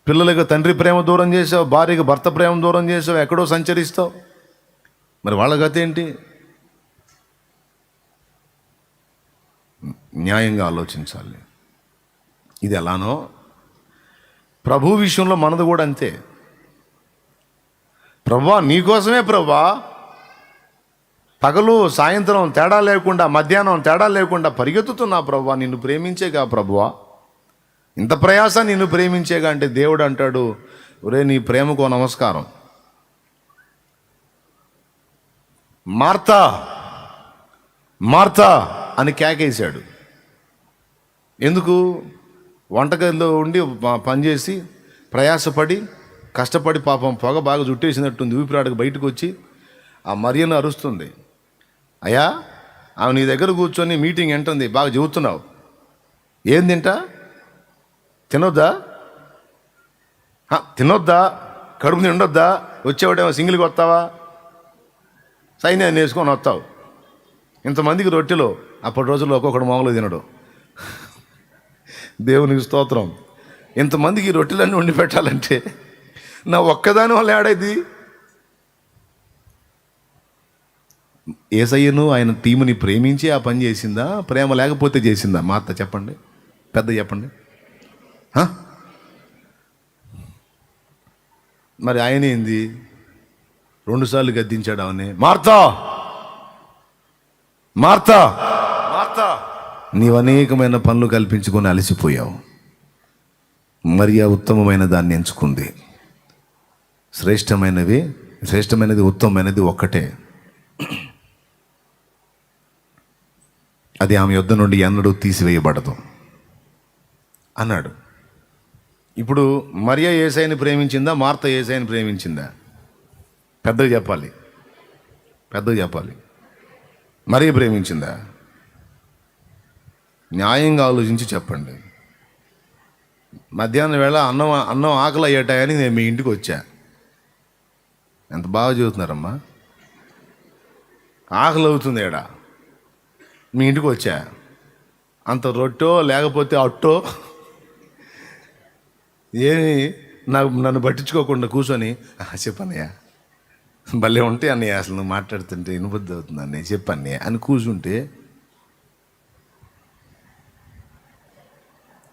పిల్లలకు తండ్రి ప్రేమ దూరం చేసావు, భార్యకు భర్త ప్రేమ దూరం చేసావు, ఎక్కడో సంచరిస్తావు. మరి వాళ్ళ గతి ఏంటి? న్యాయంగా ఆలోచించాలి. ఇది ఎలానో ప్రభు విషయంలో మనది కూడా అంతే. ప్రభువా, నీకోసమే ప్రభువా, పగలు సాయంత్రం తేడా లేకుండా, మధ్యాహ్నం తేడా లేకుండా పరిగెత్తుతున్నా ప్రభువా, నిన్ను ప్రేమించేగా ప్రభువా, ఇంత ప్రయాస నిన్ను ప్రేమించేగా. అంటే దేవుడు అంటాడు, ఒరే నీ ప్రేమకో నమస్కారం. మార్తా మార్తా అని కేకేశాడు. ఎందుకు? వంటగదిలో ఉండి పనిచేసి ప్రయాసపడి కష్టపడి పాపం పొగ బాగా చుట్టేసినట్టుంది, ఊపిరాడకు బయటకు వచ్చి ఆ మరియను అరుస్తుంది. అయ్యా, ఆమె నీ దగ్గర కూర్చొని మీటింగ్ ఎంటుంది, బాగా చెబుతున్నావు, ఏం తింటా? తినొద్దా? తినొద్దా? కడుపు నిండొద్దా? వచ్చేవాడేమో సింగిల్గా వస్తావా? సైన్యాన్ని వేసుకొని వస్తావు. ఇంతమందికి రొట్టెలు అప్పటి రోజుల్లో ఒక్కొక్కడు మామూలుగా తినడు. దేవునికి స్తోత్రం. ఇంతమందికి రొట్టెలన్నీ వండి పెట్టాలంటే నా ఒక్కదాని వల్ల ఏడైంది? యేసయ్యను ఆయన టీముని ప్రేమించి ఆ పని చేసిందా, ప్రేమ లేకపోతే చేసిందా మార్త? చెప్పండి, పెద్ద చెప్పండి. మరి ఆయన ఏంది 2 సార్లు గద్దించాడు అవని, మార్తా మార్తా మార్తా, నీవు అనేకమైన పనులు కల్పించుకొని అలసిపోయావు. మరియా ఉత్తమమైన దాన్ని ఎంచుకుంది. శ్రేష్టమైనది ఉత్తమమైనది ఒక్కటే, అది ఆమె యొద్ద నుండి ఎన్నడూ తీసివేయబడదు అన్నాడు. ఇప్పుడు మరియా యేసయ్యని ప్రేమించిందా, మార్త యేసయ్యని ప్రేమించిందా? పెద్దగా చెప్పాలి. మరియ ప్రేమించిందా? న్యాయంగా ఆలోచించి చెప్పండి. మధ్యాహ్నం వేళ అన్నం ఆకలి అయ్యేటాయని నేను మీ ఇంటికి వచ్చా. ఎంత బాగా చదువుతున్నారమ్మా. ఆకలి అవుతుంది ఏడా, మీ ఇంటికి వచ్చా. అంత రొట్టో లేకపోతే అట్టో ఏమి నన్ను పట్టించుకోకుండా కూర్చొని చెప్పన్నయ్య, భలే ఉంటే అన్నయ్య, అసలు నువ్వు మాట్లాడుతుంటే వినబుద్ధి అవుతుంది అన్నయ్య, చెప్పన్నయ్య అని కూర్చుంటే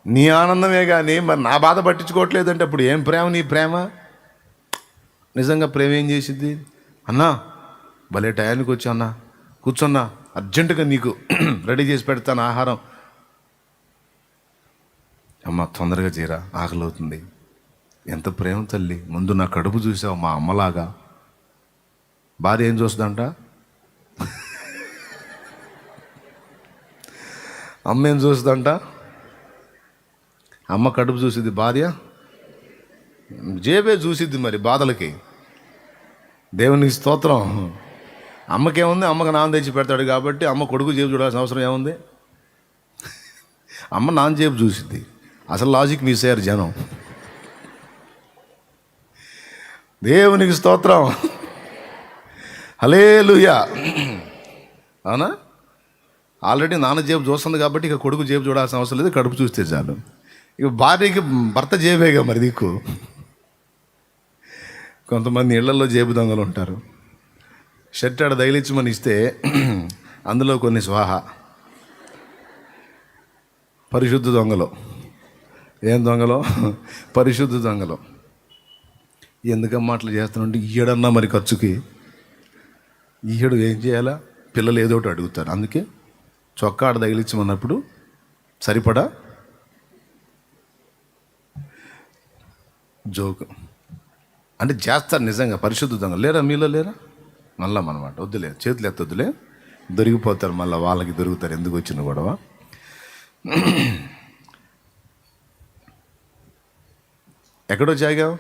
నీ ఆనందమే కానీ మరి నా బాధ పట్టించుకోవట్లేదంటే అప్పుడు ఏం ప్రేమ నీ ప్రేమ? నిజంగా ప్రేమ ఏం చేసిద్ది? అన్నా భలే టయానికి వచ్చా అన్నా, కూర్చోన్నా, అర్జెంటుగా నీకు రెడీ చేసి పెడతాను ఆహారం. అమ్మ తొందరగా చేరా, ఆకలి అవుతుంది. ఎంత ప్రేమ తల్లి, ముందు నా కడుపు చూసావు మా అమ్మలాగా. భార్య ఏం చూస్తుందంట? అమ్మ ఏం చూస్తుందంట? అమ్మ కడుపు చూసిద్ది, భార్య జేబే చూసిద్ది. మరి బాధలకి దేవునికి స్తోత్రం. అమ్మకేముంది, అమ్మకి నాన్న తెచ్చి పెడతాడు కాబట్టి అమ్మ కొడుకు జేబు చూడాల్సిన అవసరం ఏముంది? అమ్మ నాన్న జేబు చూసిద్ది. అసలు లాజిక్ మిస్ అయ్యారు జనం. దేవునికి స్తోత్రం, హల్లెలూయా. అవునా? ఆల్రెడీ నాన్న జేబు చూస్తుంది కాబట్టి ఇక కొడుకు జేబు చూడాల్సిన అవసరం లేదు, కడుపు చూస్తే చాలు. ఇక భార్యకి భర్త జేబేగా మరి దిక్కు. కొంతమంది ఇళ్లలో జేబు దొంగలు ఉంటారు. షర్ట్ ఆడ తగిలించమని ఇస్తే అందులో కొన్ని స్వాహ. పరిశుద్ధ దొంగలు. ఏం దొంగలో? పరిశుద్ధ దొంగలు. ఎందుకమ్మా అట్లా చేస్తానంటే ఈయడన్నా మరి ఖర్చుకి, ఈయడు ఏం చేయాలా? పిల్లలు ఏదో ఒకటి అడుగుతారు. అందుకే చొక్కా ఆడ తగిలించమన్నప్పుడు సరిపడా జోకు అంటే చేస్తారు. నిజంగా పరిశుద్ధ దొంగలు లేరా? మీలో లేరా? మళ్ళా మనమాట వద్దులే, చేతులు ఎత్తొద్దులే, దొరికిపోతారు. మళ్ళీ వాళ్ళకి దొరుకుతారు. ఎందుకు వచ్చిన గొడవ? ఎక్కడో జాగావు.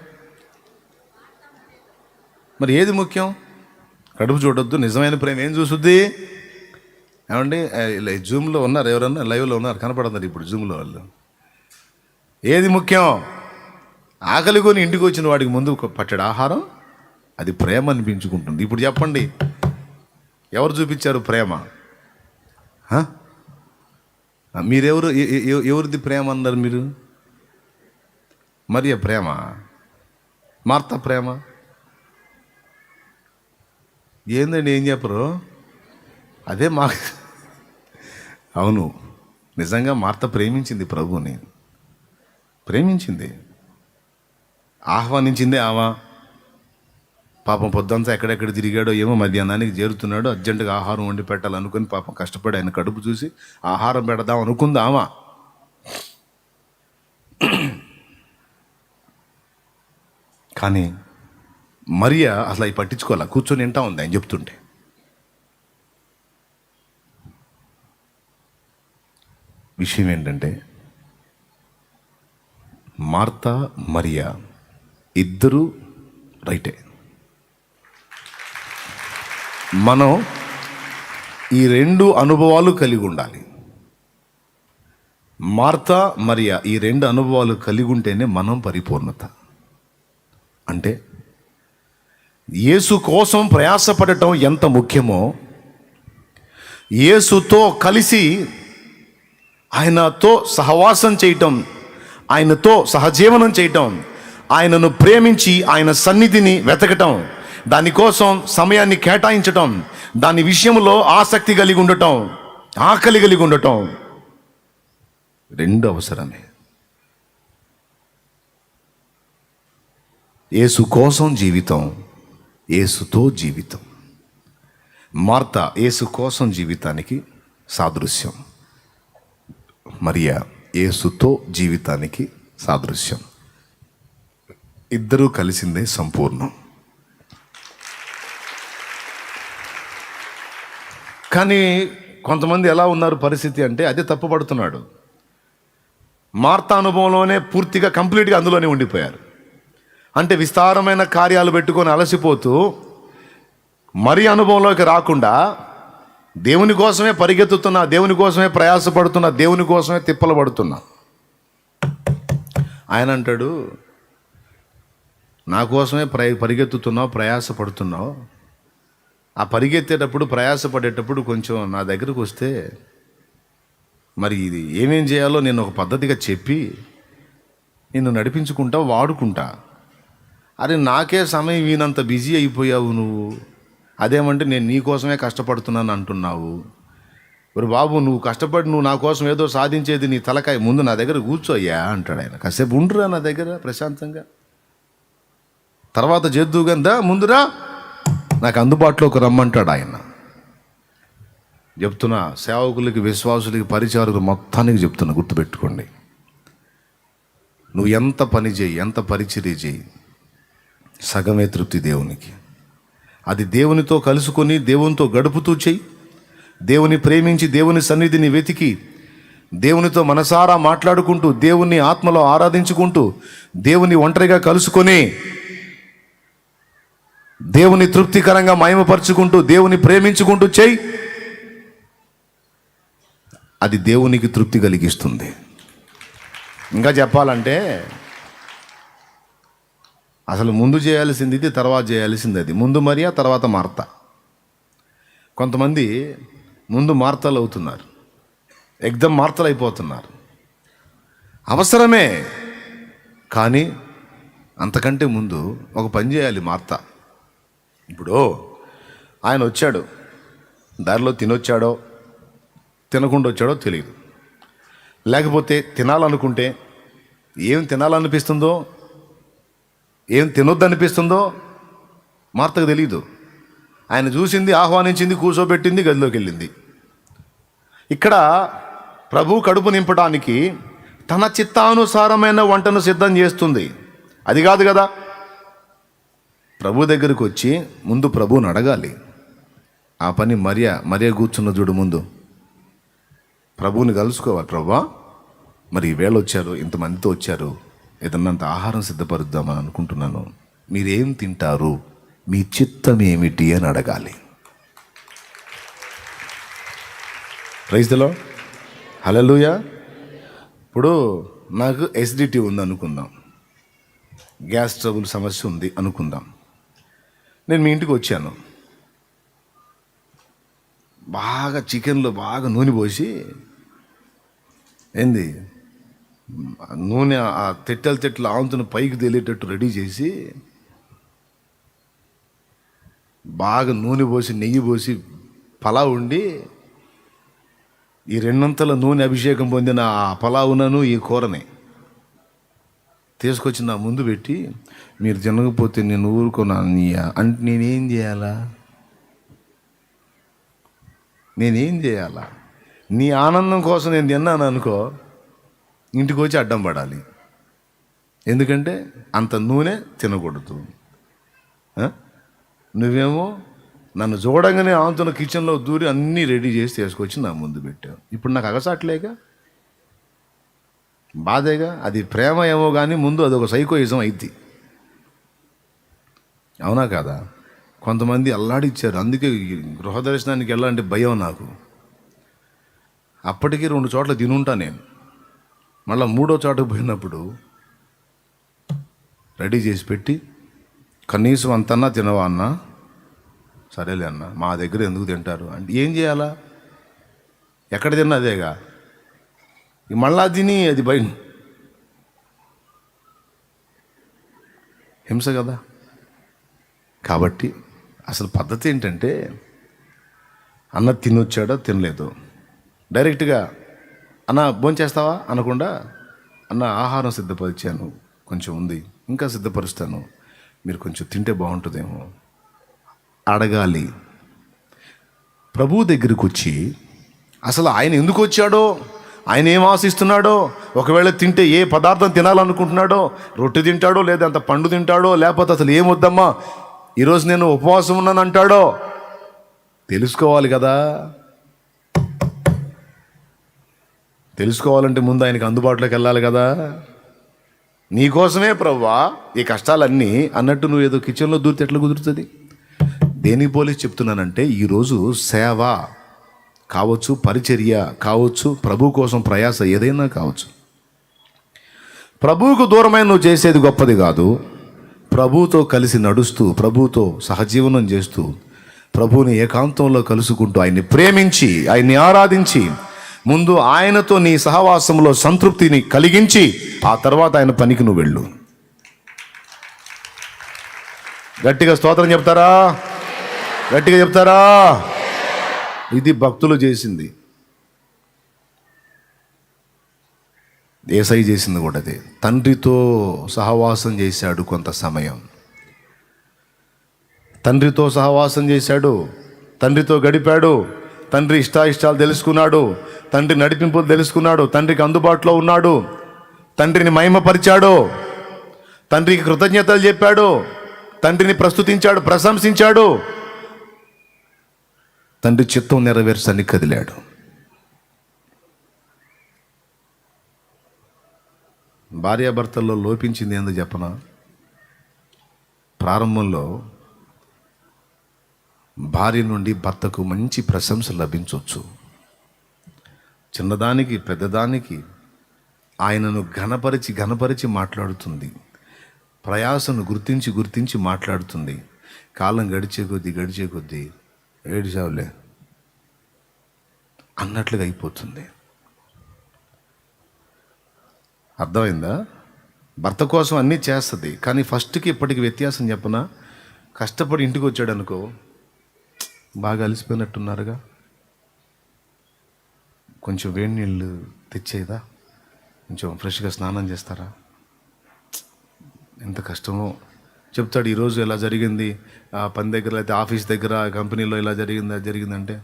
మరి ఏది ముఖ్యం? కడుపు చూడొద్దు. నిజమైన ప్రేమ ఏం చూసుద్ది? ఏమండి జూమ్లో ఉన్నారు, ఎవరన్నా లైవ్లో ఉన్నారు, కనపడుతున్నారు ఇప్పుడు జూమ్లో వాళ్ళు. ఏది ముఖ్యం? ఆకలి కొని ఇంటికి వచ్చిన వాడికి ముందు పట్టెడు ఆహారం, అది ప్రేమ అనిపించుకుంటుంది. ఇప్పుడు చెప్పండి, ఎవరు చూపించారు ప్రేమ? మీరెవరు? ఎవరిది ప్రేమ అన్నారు మీరు? మరియ ప్రేమ, మార్త ప్రేమ ఏందండి? ఏం చెప్పరు? అదే మాకు. అవును, నిజంగా మార్త ప్రేమించింది, ప్రభువుని ప్రేమించింది, ఆహ్వానించింది ఆమె. పాపం పొద్దంతా ఎక్కడెక్కడ తిరిగాడో ఏమో, మధ్యాహ్నానికి చేరుతున్నాడు, అర్జెంటుగా ఆహారం వండి పెట్టాలనుకుని పాపం కష్టపడి ఆయన కడుపు చూసి ఆహారం పెడదాం అనుకుంది ఆమె. కానీ మరియ అసలు అవి పట్టించుకోవాలా, కూర్చొని వింటా ఉంది ఆయన చెప్తుంటే. విషయం ఏంటంటే మార్త మరియ ఇద్దరు రైటే. మనం ఈ 2 అనుభవాలు కలిగి ఉండాలి. మార్త మరియ ఈ 2 అనుభవాలు కలిగి ఉంటేనే మనం పరిపూర్ణత. అంటే యేసు కోసం ప్రయాసపడటం ఎంత ముఖ్యమో, యేసుతో కలిసి ఆయనతో సహవాసం చేయటం, ఆయనతో సహజీవనం చేయటం, ఆయనను ప్రేమించి ఆయన సన్నిధిని వెతకటం, దానికోసం సమయాన్ని కేటాయించటం, దాని విషయంలో ఆసక్తి కలిగి ఉండటం, ఆకలి కలిగి ఉండటం రెండు అవసరమే. యేసు కోసం జీవితం, యేసుతో జీవితం. మార్త యేసు కోసం జీవితానికి సాదృశ్యం, మరియా యేసుతో జీవితానికి సాదృశ్యం. ఇద్దరూ కలిసిందే సంపూర్ణం. కానీ కొంతమంది ఎలా ఉన్నారు పరిస్థితి అంటే అదే తప్పుపడుతున్నాడు. మార్త అనుభవంలోనే పూర్తిగా కంప్లీట్గా అందులోనే ఉండిపోయారు. అంటే విస్తారమైన కార్యాలు పెట్టుకొని అలసిపోతూ మరి అనుభవంలోకి రాకుండా దేవుని కోసమే పరిగెత్తుతున్నా, దేవుని కోసమే ప్రయాసపడుతున్నా, దేవుని కోసమే తిప్పలు పడుతున్నా. ఆయన అంటాడు, నా కోసమే పరిగెత్తుతున్నావు, ప్రయాసపడుతున్నావు. ఆ పరిగెత్తేటప్పుడు, ప్రయాసపడేటప్పుడు కొంచెం నా దగ్గరకు వస్తే మరి ఇది ఏమేం చేయాలో నేను ఒక పద్ధతిగా చెప్పి నిన్ను నడిపించుకుంటా, వాడుకుంటా. అరే నాకే సమయం వీనంత బిజీ అయిపోయావు నువ్వు. అదేమంటే నేను నీ కోసమే కష్టపడుతున్నాను అంటున్నావు. మరి బాబు, నువ్వు కష్టపడి నువ్వు నా కోసం ఏదో సాధించేది నీ తలకాయ, ముందు నా దగ్గర కూర్చోయ్యా అంటాడు ఆయన. కాసేపు ఉండురా నా దగ్గర ప్రశాంతంగా, తర్వాత చేద్దు గందా, ముందురా నాకు అందుబాటులోకి రమ్మంటాడు ఆయన. చెప్తున్నా, సేవకులకి, విశ్వాసులకి, పరిచారులకు మొత్తానికి చెప్తున్నా, గుర్తుపెట్టుకోండి. నువ్వు ఎంత పని చేయి, ఎంత పరిచర్య చేయి, సగమే తృప్తి దేవునికి. అది దేవునితో కలుసుకొని దేవునితో గడుపుతూ చెయ్యి. దేవుని ప్రేమించి, దేవుని సన్నిధిని వెతికి, దేవునితో మనసారా మాట్లాడుకుంటూ, దేవుని ఆత్మలో ఆరాధించుకుంటూ, దేవుని ఒంటరిగా కలుసుకొని, దేవుని తృప్తికరంగా మహిమపరుచుకుంటూ, దేవుని ప్రేమించుకుంటూ చెయ్యి. అది దేవునికి తృప్తి కలిగిస్తుంది. ఇంకా చెప్పాలంటే అసలు ముందు చేయాల్సింది ఇది, తర్వాత చేయాల్సింది అది. ముందు మరియా, తర్వాత మార్త. కొంతమంది ముందు మార్తలు అవుతున్నారు, ఎగ్దం మార్తలు అయిపోతున్నారు. అవసరమే, కానీ అంతకంటే ముందు ఒక పని చేయాలి మార్త. ఇప్పుడు ఆయన వచ్చాడు, దారిలో తినొచ్చాడో తినకుండా వచ్చాడో తెలియదు. లేకపోతే తినాలనుకుంటే ఏం తినాలనిపిస్తుందో, ఏం తినొద్దనిపిస్తుందో మార్తకు తెలియదు. ఆయన చూసింది, ఆహ్వానించింది, కూర్చోబెట్టింది, గదిలోకి వెళ్ళింది. ఇక్కడ ప్రభు కడుపు నింపడానికి తన చిత్తానుసారమైన వంటను సిద్ధం చేస్తుంది. అది కాదు కదా, ప్రభు దగ్గరికి వచ్చి ముందు ప్రభువుని అడగాలి. ఆ పని మరియ కూర్చున్న చూడు, ముందు ప్రభువుని కలుసుకోవాలి. ప్రభువా, మరి ఈవేళ వచ్చారు, ఇంతమందితో వచ్చారు, ఏదన్నంత ఆహారం సిద్ధపరుద్దామని అనుకుంటున్నాను, మీరేం తింటారు, మీ చిత్తం ఏమిటి అని అడగాలి. ప్రైజ్ ది లార్డ్, హల్లెలూయా. ఇప్పుడు నాకు ఎసిడిటీ ఉంది అనుకుందాం, గ్యాస్ ట్రబుల్ సమస్య ఉంది అనుకుందాం. నేను మీ ఇంటికి వచ్చాను, బాగా చికెన్లో బాగా నూనె పోసి, ఏంది నూనె ఆ తెట్టెలు ఆవుతున్న పైకి తేలేటట్టు రెడీ చేసి, బాగా నూనె పోసి, నెయ్యి పోసి, పలావ్ వండి, ఈ రెండంతల నూనె అభిషేకం పొందిన ఆ పలావునను ఈ కూరని తీసుకొచ్చి నా ముందు పెట్టి, మీరు తినకపోతే నేను ఊరుకోనా అంటే నేనేం చేయాలా? నీ ఆనందం కోసం నేను తిన్నాను అనుకో, ఇంటికి వచ్చి అడ్డం పడాలి. ఎందుకంటే అంత నూనె తినకూడదు. నువ్వేమో నన్ను చూడంగానే ఆంతున్న కిచెన్లో దూరి అన్నీ రెడీ చేసి తీసుకొచ్చి నా ముందు పెట్టావు. ఇప్పుడు నాకు అగసాట్లేగా, బాధేగా. అది ప్రేమ ఏమో కానీ ముందు అదొక సైకోయిజం అయింది. అవునా కాదా? కొంతమంది అల్లాడిచ్చారు, అందుకే గృహ దర్శనానికి వెళ్ళాలంటే భయం నాకు. అప్పటికి 2 చోట్ల తినుంటా నేను. మళ్ళీ 3వ చోటకు పోయినప్పుడు రెడీ చేసి పెట్టి, కనీసం అంతన్నా తినవా అన్నా? సరేలే అన్న, మా దగ్గర ఎందుకు తింటారు అంటే ఏం చేయాలా? ఎక్కడ తిన్నా అదేగా, మళ్ళా తిని అది బయట హింస కదా. కాబట్టి అసలు పద్ధతి ఏంటంటే, అన్న తినొచ్చాడో తినలేదు. డైరెక్ట్గా అన్న భోంచేస్తావా అనకుండా, అన్న ఆహారం సిద్ధపరిచాను, కొంచెం ఉంది, ఇంకా సిద్ధపరుస్తాను, మీరు కొంచెం తింటే బాగుంటుందేమో అడగాలి. ప్రభువు దగ్గరికి వచ్చి అసలు ఆయన ఎందుకు వచ్చాడో, ఆయన ఏం ఆశిస్తున్నాడో, ఒకవేళ తింటే ఏ పదార్థం తినాలనుకుంటున్నాడో, రొట్టె తింటాడో, లేదా అంత పండు తింటాడో, లేకపోతే అసలు ఏమొద్దమ్మా ఈరోజు నేను ఉపవాసం ఉన్నాను అంటాడో తెలుసుకోవాలి కదా. తెలుసుకోవాలంటే ముందు ఆయనకి అందుబాటులోకి వెళ్ళాలి కదా. నీకోసమే ప్రభువా ఈ కష్టాలన్నీ అన్నట్టు నువ్వు ఏదో కిచెన్లో దూరితే ఎట్లా కుదురుతుంది? దేనికి పోలీసు చెప్తున్నానంటే, ఈరోజు సేవ కావచ్చు, పరిచర్య కావచ్చు, ప్రభు కోసం ప్రయాస ఏదైనా కావచ్చు, ప్రభువుకు దూరమైన నువ్వు చేసేది గొప్పది కాదు. ప్రభువుతో కలిసి నడుస్తూ, ప్రభువుతో సహజీవనం చేస్తూ, ప్రభువుని ఏకాంతంలో కలుసుకుంటూ, ఆయన్ని ప్రేమించి, ఆయన్ని ఆరాధించి, ముందు ఆయనతో నీ సహవాసంలో సంతృప్తిని కలిగించి, ఆ తర్వాత ఆయన పనికి నువ్వు వెళ్ళు. గట్టిగా స్తోత్రం చెప్తారా? గట్టిగా చెప్తారా? ఇది భక్తులు చేసింది, యేసయ్య చేసింది కూడా అదే. తండ్రితో సహవాసం చేశాడు కొంత సమయం, తండ్రితో సహవాసం చేశాడు, తండ్రితో గడిపాడు, తండ్రి ఇష్టాయిష్టాలు తెలుసుకున్నాడు, తండ్రి నడిపింపులు తెలుసుకున్నాడు, తండ్రికి అందుబాటులో ఉన్నాడు, తండ్రిని మహిమపరిచాడు, తండ్రికి కృతజ్ఞతలు చెప్పాడు, తండ్రిని ప్రస్తుతించాడు, ప్రశంసించాడు, తండ్రి చిత్తం నెరవేర్చని కదిలాడు. భార్యాభర్తల్లో లోపించింది ఏందో చెప్పనా? ప్రారంభంలో భార్య నుండి భర్తకు మంచి ప్రశంస లభించవచ్చు. చిన్నదానికి పెద్దదానికి ఆయనను ఘనపరిచి మాట్లాడుతుంది, ప్రయాసను గుర్తించి మాట్లాడుతుంది. కాలం గడిచే కొద్దీ ఏడిచావులే అన్నట్లుగా అయిపోతుంది. అర్థమైందా? భర్త కోసం అన్నీ చేస్తుంది, కానీ ఫస్ట్కి ఇప్పటికి వ్యత్యాసం చెప్పనా? కష్టపడి ఇంటికి వచ్చాడు అనుకో, బాగా అలసిపోయినట్టున్నారుగా, కొంచెం వేడి నీళ్ళు తెచ్చేదా, కొంచెం ఫ్రెష్గా స్నానం చేస్తారా, ఎంత కష్టమో చెప్తాడు. ఈరోజు ఇలా జరిగింది, ఆ పని దగ్గర, అయితే ఆఫీస్ దగ్గర, కంపెనీలో ఇలా జరిగింది, అది జరిగిందంటే,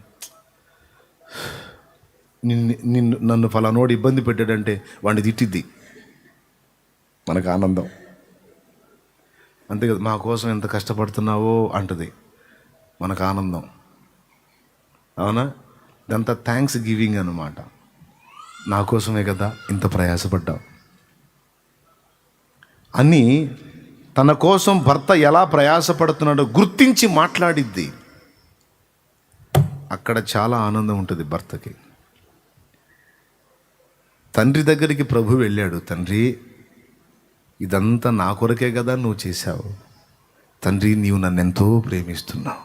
నన్ను ఫలానోడు ఇబ్బంది పెట్టాడంటే వాడిని తిట్టిద్ది, మనకు ఆనందం. అంతే కదా, మా కోసం ఎంత కష్టపడుతున్నావో అంటది, మనకు ఆనందం. అవునా? ఇదంతా థ్యాంక్స్ గివింగ్ అన్నమాట. నా కోసమే కదా ఇంత ప్రయాసపడ్డావు అని తన కోసం భర్త ఎలా ప్రయాసపడుతున్నాడో గుర్తించి మాట్లాడిద్ది. అక్కడ చాలా ఆనందం ఉంటుంది భర్తకి. తండ్రి దగ్గరికి ప్రభు వెళ్ళాడు. తండ్రి, ఇదంతా నా కొరకే కదా నువ్వు చేశావు. తండ్రి, నీవు నన్ను ఎంతో ప్రేమిస్తున్నావు.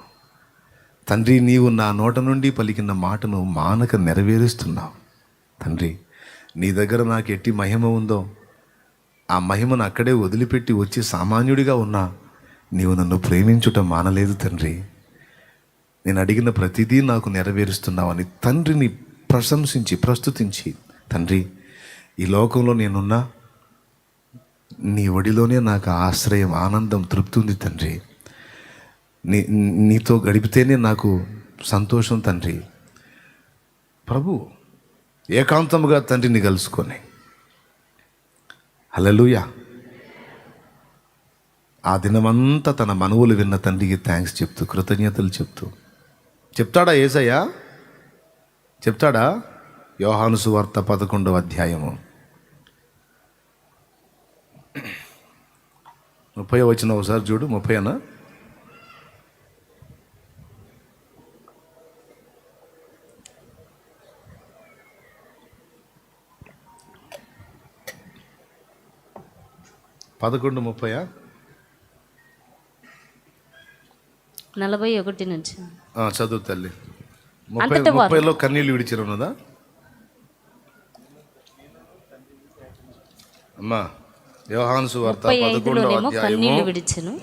తండ్రి, నీవు నా నోట నుండి పలికిన మాటను మానక నెరవేరుస్తున్నావు. తండ్రి, నీ దగ్గర నాకు ఎట్టి మహిమ ఉందో ఆ మహిమను అక్కడే వదిలిపెట్టి వచ్చి సామాన్యుడిగా ఉన్నా నీవు నన్ను ప్రేమించుట మానలేదు తండ్రి. నేను అడిగిన ప్రతిదీ నాకు నెరవేరుస్తున్నావని తండ్రిని ప్రశంసించి ప్రస్తుతించి, తండ్రి, ఈ లోకంలో నేనున్నా నీ ఒడిలోనే నాకు ఆశ్రయం, ఆనందం, తృప్తి ఉంది తండ్రి. నీతో గడిపితేనే నాకు సంతోషం తండ్రి. ప్రభు ఏకాంతముగా తండ్రిని కలుసుకొని, హల్లెలూయా, ఆ దినమంతా తన మనవులు విన్న తండ్రికి థ్యాంక్స్ చెప్తూ, కృతజ్ఞతలు చెప్తాడా యేసయ్య? చెప్తాడా? యోహాను సువార్త 11వ అధ్యాయము 30 వచనం ఒకసారి చూడు. 30 11:30 41 నుంచి చదువు తల్లి. 30లో కన్నీళ్ళు విడిచిరు ఉన్నదా అమ్మా? యోహాను సువార్త 11వ అధ్యాయము విడిచెను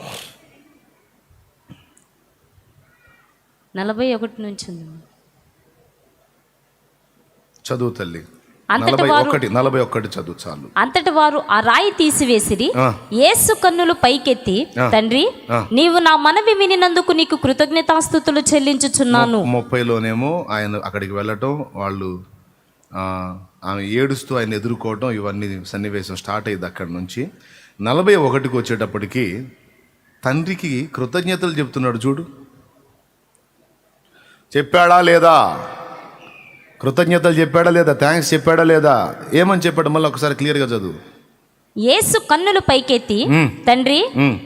41 నుంచి ఉంది. చదువు తల్లి. అంతటి వారు 41 చదువు చాలు. అంతటి వారు ఆ రాయి తీసివేసిరి. యేసు కన్నులు పైకెత్తి, తండ్రి, నీవు నా మనవి వినినందుకు నీకు కృతజ్ఞతాస్తుతులు చెల్లించుచున్నాను. 30లోనేమో ఆయన అక్కడికి వెళ్ళటం, వాళ్ళు ఆమె ఏడుస్తూ ఆయన ఎదుర్కోవటం, ఇవన్నీ సన్నివేశం స్టార్ట్ అయ్యింది అక్కడి నుంచి. 41కి వచ్చేటప్పటికి తండ్రికి కృతజ్ఞతలు చెప్తున్నాడు. చూడు, చెప్పాడా లేదా? కృతజ్ఞతలు చెప్పాడా లేదా? థ్యాంక్స్ చెప్పాడా లేదా? ఏమని చెప్పాడు? మళ్ళీ ఒకసారి క్లియర్గా చదువు. యేసు కన్నులు పైకెత్తి, తండ్రి,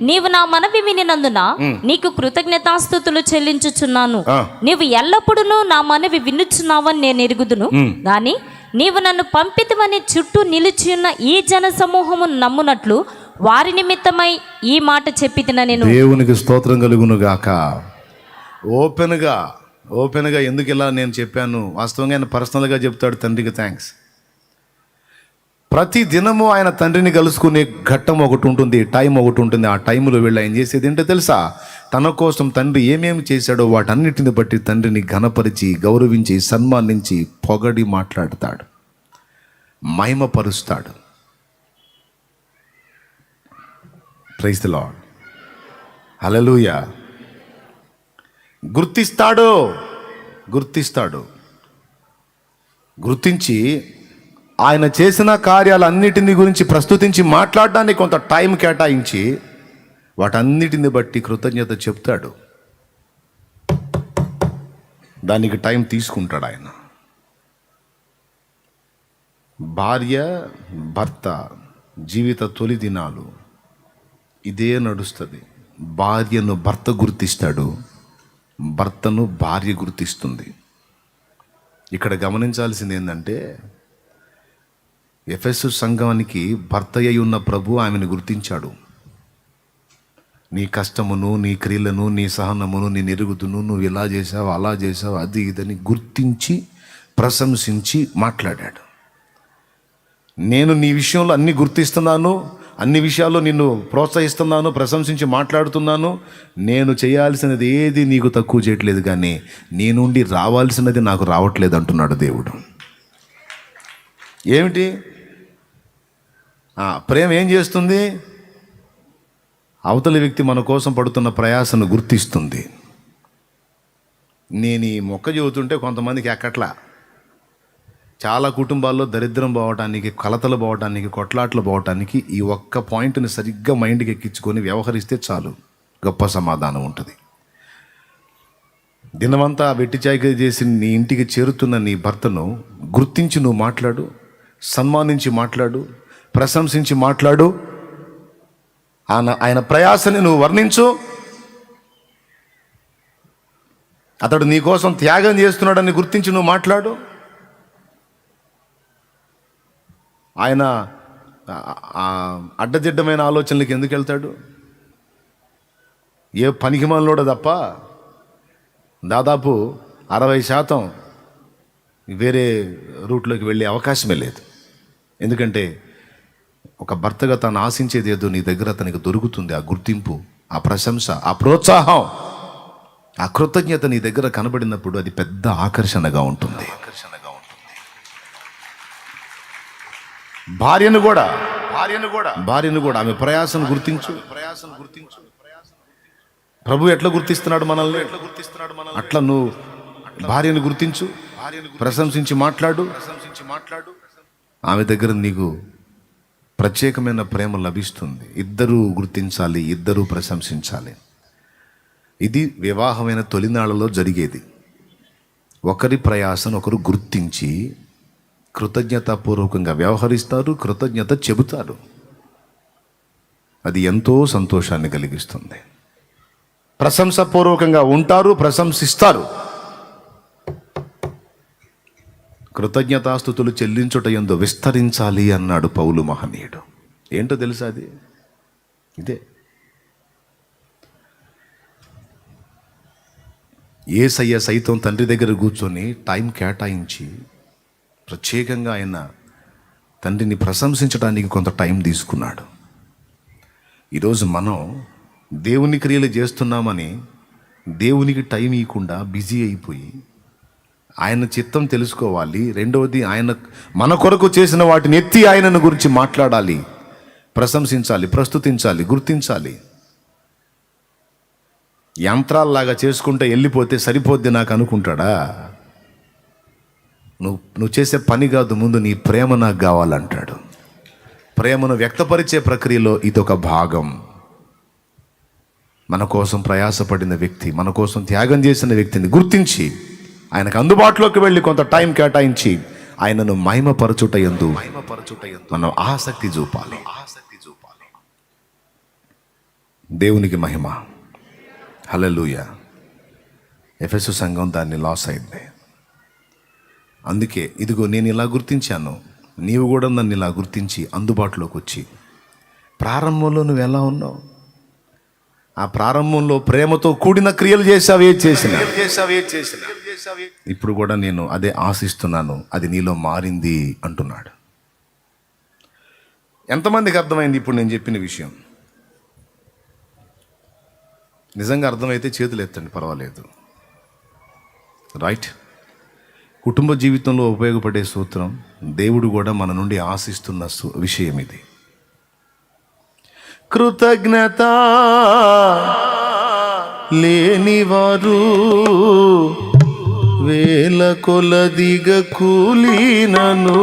నీవు నా మనవి వినినందున నీకు కృతజ్ఞతాస్తుతులు చెల్లించుచున్నాను. నీవు ఎల్లప్పుడూ నా మనవి వినుచున్నావని నేను ఎరుగుదును గాని నీవు నన్ను పంపితమని చుట్టూ నిలిచియున్న ఈ జన సమూహము నమ్మునట్లు వారి నిమిత్తమై ఈ మాట చెప్పితిన నేను. దేవునికి స్తోత్రం కలుగును గాక. ఓపెన్గా ఎందుకు ఇలా నేను చెప్పాను? వాస్తవంగా ఆయన పర్సనల్గా చెప్తాడు తండ్రికి థ్యాంక్స్. ప్రతి దినము ఆయన తండ్రిని కలుసుకునే ఘట్టం ఒకటి ఉంటుంది, టైం ఒకటి ఉంటుంది. ఆ టైంలో వీళ్ళు ఆయన చేసేది ఏంటో తెలుసా? తన కోసం తండ్రి ఏమేమి చేశాడో వాటన్నిటిని బట్టి తండ్రిని ఘనపరిచి, గౌరవించి, సన్మానించి, పొగడి మాట్లాడతాడు, మహిమపరుస్తాడు. Praise the Lord. హల్లెలూయా. గుర్తించి ఆయన చేసిన కార్యాలన్నిటిని గురించి ప్రస్తుతించి మాట్లాడడానికి కొంత టైం కేటాయించి వాటన్నిటిని బట్టి కృతజ్ఞత చెప్తాడు. దానికి టైం తీసుకుంటాడు ఆయన. భార్య భర్త జీవిత తొలి దినాలు ఇదే నడుస్తుంది. భార్యను భర్త గుర్తిస్తాడు, భర్తను భార్య గుర్తిస్తుంది. ఇక్కడ గమనించాల్సింది ఏంటంటే, ఎఫెసు సంఘానికి భర్త అయి ఉన్న ప్రభు ఆమెను గుర్తించాడు. నీ కష్టమును, నీ క్రియలను, నీ సహనమును, నీ ఎరుగుదును, నువ్వు ఇలా చేసావు, అలా చేసావు, అది ఇదని గుర్తించి, ప్రశంసించి మాట్లాడాడు. నేను నీ విషయంలో అన్ని గుర్తిస్తున్నాను, అన్ని విషయాల్లో నిన్ను ప్రోత్సహిస్తున్నాను, ప్రశంసించి మాట్లాడుతున్నాను. నేను చేయాల్సినది ఏది నీకు తక్కువ చేయట్లేదు, కానీ నీ నుండి రావాల్సినది నాకు రావట్లేదు అంటున్నాడు దేవుడు. ఏమిటి? ప్రేమ ఏం చేస్తుంది? అవతలి వ్యక్తి మన కోసం పడుతున్న ప్రయాసను గుర్తిస్తుంది. నేను ఈ మొక్క చెబుతుంటే కొంతమందికి ఎక్కట్లా. చాలా కుటుంబాల్లో దరిద్రం పోవటానికి, కలతలు పోవటానికి, కొట్లాట్లు పోవటానికి ఈ ఒక్క పాయింట్ని సరిగ్గా మైండ్కి ఎక్కించుకొని వ్యవహరిస్తే చాలు, గొప్ప సమాధానం ఉంటుంది. దినమంతా వెట్టి చాకిరీ చేసి నీ ఇంటికి చేరుతున్న నీ భర్తను గుర్తించి నువ్వు మాట్లాడు, సన్మానించి మాట్లాడు, ప్రశంసించి మాట్లాడు. ఆయన ప్రయాసని నువ్వు వర్ణించు. అతడు నీ కోసం త్యాగం చేస్తున్నాడని గుర్తించి నువ్వు మాట్లాడు. ఆయన అడ్డదిడ్డమైన ఆలోచనలకు ఎందుకు వెళ్తాడు? ఏ పనికిమాలినోడో తప్ప దాదాపు 60% వేరే రూట్లోకి వెళ్ళే అవకాశమే లేదు. ఎందుకంటే ఒక భర్తగా తాను ఆశించేది ఏదో నీ దగ్గర తనకి దొరుకుతుంది. ఆ గుర్తింపు, ఆ ప్రశంస, ఆ ప్రోత్సాహం, ఆ కృతజ్ఞత నీ దగ్గర కనబడినప్పుడు అది పెద్ద ఆకర్షణగా ఉంటుంది. భార్యను కూడా ఆమె ప్రయాసను గుర్తించు. ప్రభు ఎట్లా గుర్తిస్తున్నాడు మనల్ని, అట్లా నువ్వు భార్యను గుర్తించు, ప్రశంసించి మాట్లాడు. ఆమె దగ్గర నీకు ప్రత్యేకమైన ప్రేమ లభిస్తుంది. ఇద్దరూ గుర్తించాలి, ఇద్దరూ ప్రశంసించాలి. ఇది వివాహమైన తొలినాళ్ళలో జరిగేది. ఒకరి ప్రయాసను ఒకరు గుర్తించి కృతజ్ఞతాపూర్వకంగా వ్యవహరిస్తారు, కృతజ్ఞత చెబుతారు. అది ఎంతో సంతోషాన్ని కలిగిస్తుంది. ప్రశంసపూర్వకంగా ఉంటారు, ప్రశంసిస్తారు. కృతజ్ఞతాస్తుతులు చెల్లించుట యందు విస్తరించాలి అన్నాడు పౌలు మహనీయుడు. ఏంటో తెలుసా? అది ఇదే. యేసయ్య సైతం తండ్రి దగ్గర కూర్చొని టైం కేటాయించి ప్రత్యేకంగా ఆయన తండ్రిని ప్రశంసించడానికి కొంత టైం తీసుకున్నాడు. ఈరోజు మనం దేవుని క్రియలు చేస్తున్నామని దేవునికి టైం ఇవ్వకుండా బిజీ అయిపోయి ఆయన చిత్తం తెలుసుకోవాలి. రెండవది, ఆయన మన కొరకు చేసిన వాటిని ఎత్తి ఆయనను గురించి మాట్లాడాలి, ప్రశంసించాలి, ప్రస్తుతించాలి, గుర్తించాలి. యంత్రాల్లాగా చేసుకుంటే వెళ్ళిపోతే సరిపోద్ది నాకు అనుకుంటాడా? నువ్వు చేసే పని కాదు, ముందు నీ ప్రేమ నాకు కావాలంటాడు. ప్రేమను వ్యక్తపరిచే ప్రక్రియలో ఇదొక భాగం. మన కోసం ప్రయాసపడిన వ్యక్తి, మన కోసం త్యాగం చేసిన వ్యక్తిని గుర్తించి ఆయనకు అందుబాటులోకి వెళ్ళి కొంత టైం కేటాయించి ఆయనను మహిమపరచుట యందు మనం ఆసక్తి చూపాలి. దేవునికి మహిమ. హల్లెలూయా. ఎఫెసు సంఘం దాన్ని లాస్ అయింది. అందుకే ఇదిగో నేను ఇలా గుర్తించాను, నీవు కూడా నన్ను ఇలా గుర్తించి అందుబాటులోకి వచ్చి, ప్రారంభంలో నువ్వు ఎలా ఉన్నావు? ఆ ప్రారంభంలో ప్రేమతో కూడిన క్రియలు చేసావే చేసిన ఇప్పుడు కూడా నేను అదే ఆశిస్తున్నాను, అది నీలో మారింది అంటున్నాడు. ఎంతమందికి అర్థమైంది ఇప్పుడు నేను చెప్పిన విషయం? నిజంగా అర్థమైతే చేతులు ఎత్తండి, పర్వాలేదు. రైట్. కుటుంబ జీవితంలో ఉపయోగపడే సూత్రం, దేవుడు కూడా మన నుండి ఆశిస్తున్న విషయం ఇది. కృతజ్ఞత లేనివారు వేల కొలదిగా కూలినను.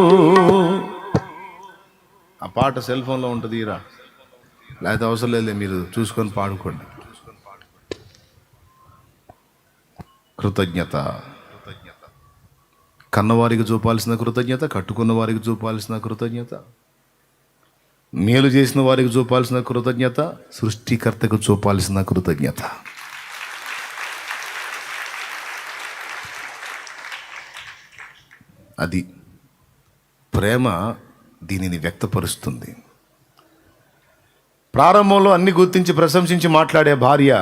ఆ పాట సెల్ ఫోన్లో ఉంటుంది, ఇరా లేకపోతే అవసరం లేదు, మీరు చూసుకొని పాడుకోండి. కృతజ్ఞత, కన్నవారికి చూపాల్సిన కృతజ్ఞత, కట్టుకున్న వారికి చూపాల్సిన కృతజ్ఞత, మేలు చేసిన వారికి చూపాల్సిన కృతజ్ఞత, సృష్టికర్తకు చూపాల్సిన కృతజ్ఞత. అది ప్రేమ దీనిని వ్యక్తపరుస్తుంది. ప్రారంభంలో అన్ని గుర్తించి ప్రశంసించి మాట్లాడే భార్య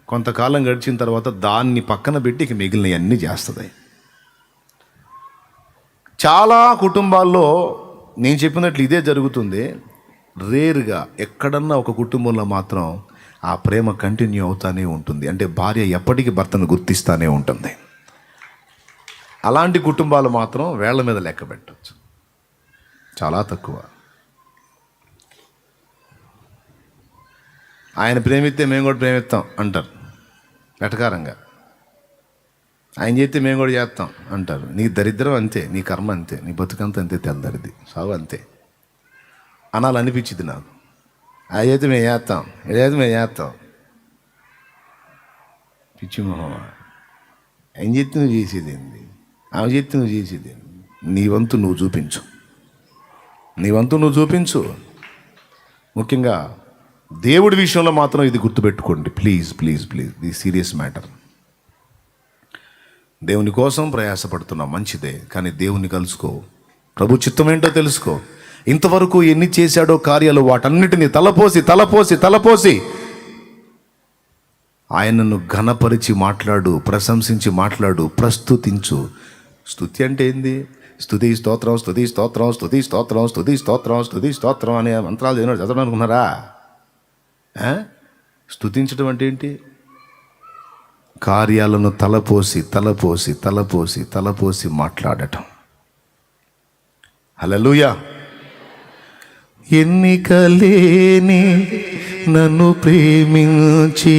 కొంతకాలం గడిచిన తర్వాత దాన్ని పక్కన పెట్టి ఇక మిగిలినవి అన్నీ చేస్తుంది. చాలా కుటుంబాల్లో నేను చెప్పినట్లు ఇదే జరుగుతుంది. రేరుగా ఎక్కడన్నా ఒక కుటుంబంలో మాత్రం ఆ ప్రేమ కంటిన్యూ అవుతానే ఉంటుంది. అంటే భార్య ఎప్పటికీ భర్తను గుర్తిస్తానే ఉంటుంది. అలాంటి కుటుంబాలు మాత్రం వేళ్ల మీద లెక్క పెట్టవచ్చు, చాలా తక్కువ. ఆయన ప్రేమిస్తే మేము కూడా ప్రేమిస్తాం అంటారు వెటకారంగా. ఆయన చేస్తే మేము కూడా చేస్తాం అంటారు. నీ దరిద్రం అంతే, నీ కర్మ అంతే, నీ బతుకంత అంతే, తెల్లరిది సాగు అంతే అనాలనిపించింది నాకు. అది చేస్తే మేము చేస్తాం, ఏదైతే మేము చేస్తాం. పిచ్చి మొహం. ఆయన చేస్తే నువ్వు చేసేది ఏంది, ఆమె చేస్తే నువ్వు చేసేది ఏంది? నీ వంతు నువ్వు చూపించు, నీ వంతు నువ్వు చూపించు. ముఖ్యంగా దేవుడి విషయంలో మాత్రం ఇది గుర్తుపెట్టుకోండి, please please please. The serious matter. దేవుని కోసం ప్రయాసపడుతున్నాం, మంచిదే, కానీ దేవుని కలుసుకో, ప్రభు చిత్తం ఏంటో తెలుసుకో. ఇంతవరకు ఎన్ని చేశాడో కార్యాలు, వాటన్నిటిని తలపోసి తలపోసి తలపోసి ఆయనను ఘనపరిచి మాట్లాడు, ప్రశంసించి మాట్లాడు, ప్రస్తుతించు. స్తుతి అంటే ఏంది? స్తుతి స్తోత్రం, స్తుతి స్తోత్రం, స్తుతి స్తోత్రం, స్తుతి స్తోత్రం, స్తుతి స్తోత్రం అనే మంత్రాలు చదవడం అనుకున్నారా? స్తుతించడం అంటే ఏంటి? కార్యాలను తలపోసి తలపోసి తలపోసి తలపోసి మాట్లాడటం. హల్లెలూయా. ఎన్నికలేని నన్ను ప్రేమించి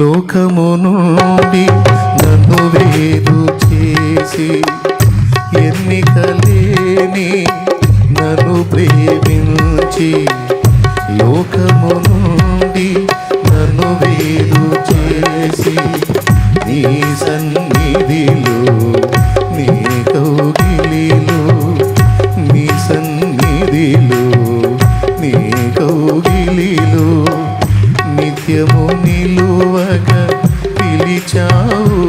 లోకము నుండి నన్ను వేరు చేసి, ఎన్నికలేని నన్ను ప్రేమించి లోకము నుండి నన్ను వేరు చేసి, నీ సన్నిధిలో నీ కౌగిలిలో, నీ సన్నిధిలో నీ కౌగిలిలో నిత్యము నిలువగా పిలిచావు.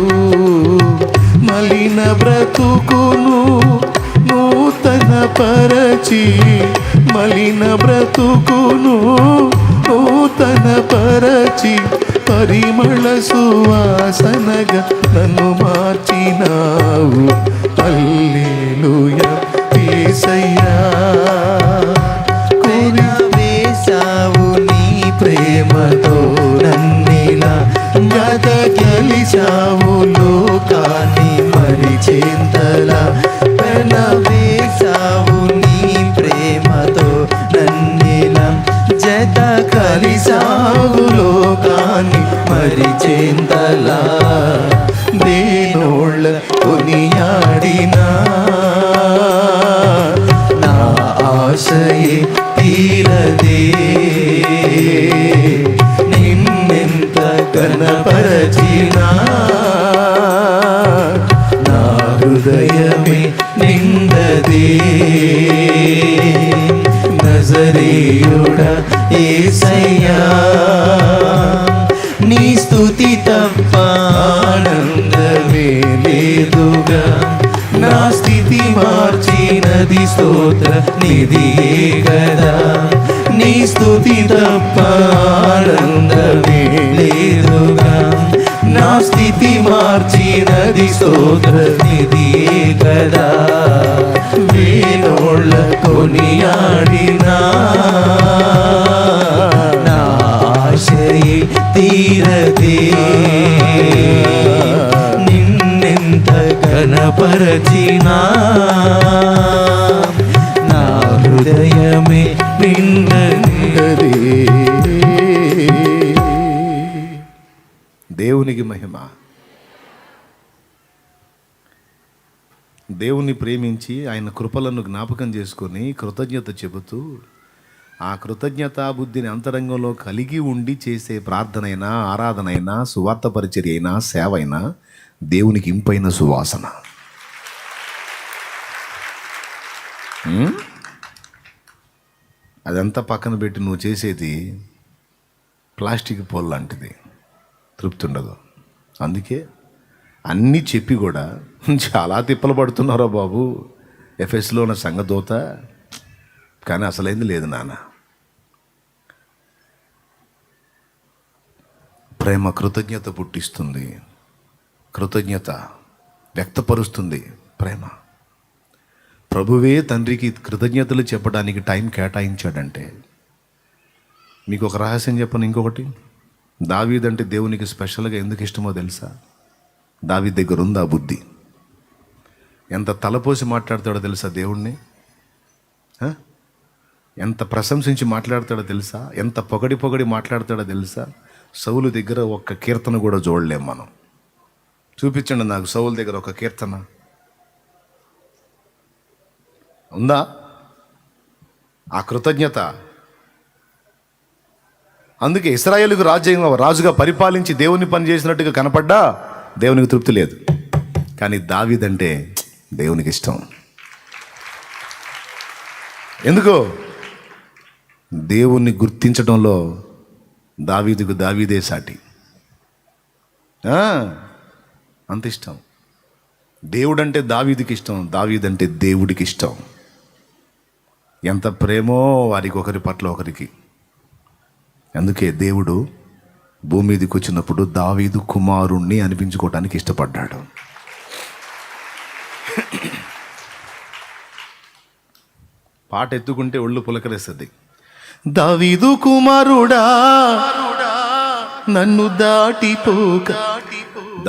మలిన బ్రతుకును నూతన పరచి, మలిన బ్రతుకును నూతన పరచి, పరిమళ సువాసనగా నన్ను మార్చినావు. హల్లెలూయా యేసయ్యా. వేసావు నీ ప్రేమతో నన్నే నన్నిలా జత కలిసావు లోకాన్ని మరిచేంతలా పెనవేశావు నీ ప్రేమతో నన్నిలా జత కలిసావు లోకాన్ని మరిచేంతలా దేనోళ్ళ కొనియాడినా నా ఆశయే తీరదే నిన్నెంత కనపరచినా నా హృదయమే నిండదే నజరేయుడా యేసయ్యా నీ స్తుతి తప్ప ఆనందమే లేదుగా నా స్థితి మార్చినది స్తోత్ర నిధియే కదా నీ స్తుతి తప్ప ఆనందమే లేదుగా నా స్థితి మార్చినది స్తోత్ర నిధియే కదా వేణోళ్ళ కొనియాడినా నా ఆశయే తీరదే నిన్నెంత కనపరచినా నా హృదయమే నిండదే. దేవునికి మహిమ. దేవుణ్ణి ప్రేమించి ఆయన కృపలను జ్ఞాపకం చేసుకొని కృతజ్ఞత చెబుతూ ఆ కృతజ్ఞతాబుద్ధిని అంతరంగంలో కలిగి ఉండి చేసే ప్రార్థనైనా ఆరాధనైనా సువార్త పరిచర్య అయినా సేవ అయినా దేవునికి ఇంపైన సువాసన. అదంతా పక్కన పెట్టి నువ్వు చేసేది ప్లాస్టిక్ పొల్ లాంటిది, తృప్తి ఉండదు. అందుకే అన్నీ చెప్పి కూడా చాలా తిప్పలు పడుతున్నారో బాబు ఎఫ్ఎస్లో ఉన్న సంఘదూత, కానీ అసలైంది లేదు నాన్న. ప్రేమ కృతజ్ఞత పుట్టిస్తుంది, కృతజ్ఞత వ్యక్తపరుస్తుంది. ప్రేమ ప్రభువే తండ్రికి కృతజ్ఞతలు చెప్పడానికి టైం కేటాయించాడంటే, మీకు ఒక రహస్యం చెప్పను. ఇంకొకటి, దావీదంటే దేవునికి స్పెషల్గా ఎందుకు ఇష్టమో తెలుసా? దావీదు దగ్గర ఉంది ఆ బుద్ధి. ఎంత తలపోసి మాట్లాడతాడో తెలుసా దేవుణ్ణి? ఎంత ప్రశంసించి మాట్లాడతాడో తెలుసా? ఎంత పొగడి పొగడి మాట్లాడతాడో తెలుసా? సౌలు దగ్గర ఒక్క కీర్తన కూడా చూడలేం మనం. చూపించండి నాకు సౌలు దగ్గర ఒక కీర్తన ఉందా? ఆ కృతజ్ఞత. అందుకే ఇశ్రాయేలుకు రాజుగా పరిపాలించి దేవుని పని చేసినట్టుగా కనపడ్డా దేవునికి తృప్తి లేదు. కానీ దావీదంటే దేవునికి ఇష్టం. ఎందుకో దేవుణ్ణి గుర్తించడంలో దావీదుకు దావీదే సాటి. అంత ఇష్టం. దేవుడంటే దావీదుకి ఇష్టం, దావీదంటే దేవుడికి ఇష్టం. ఎంత ప్రేమో వారికి ఒకరి పట్ల ఒకరికి. అందుకే దేవుడు భూమి మీదకి వచ్చినప్పుడు దావీదు కుమారుణ్ణి అనిపించుకోవటానికి ఇష్టపడ్డాడు. పాట ఎత్తుకుంటే ఒళ్ళు పులకరేస్తుంది. దావీదు కుమారుడా నన్ను దాటిపోక.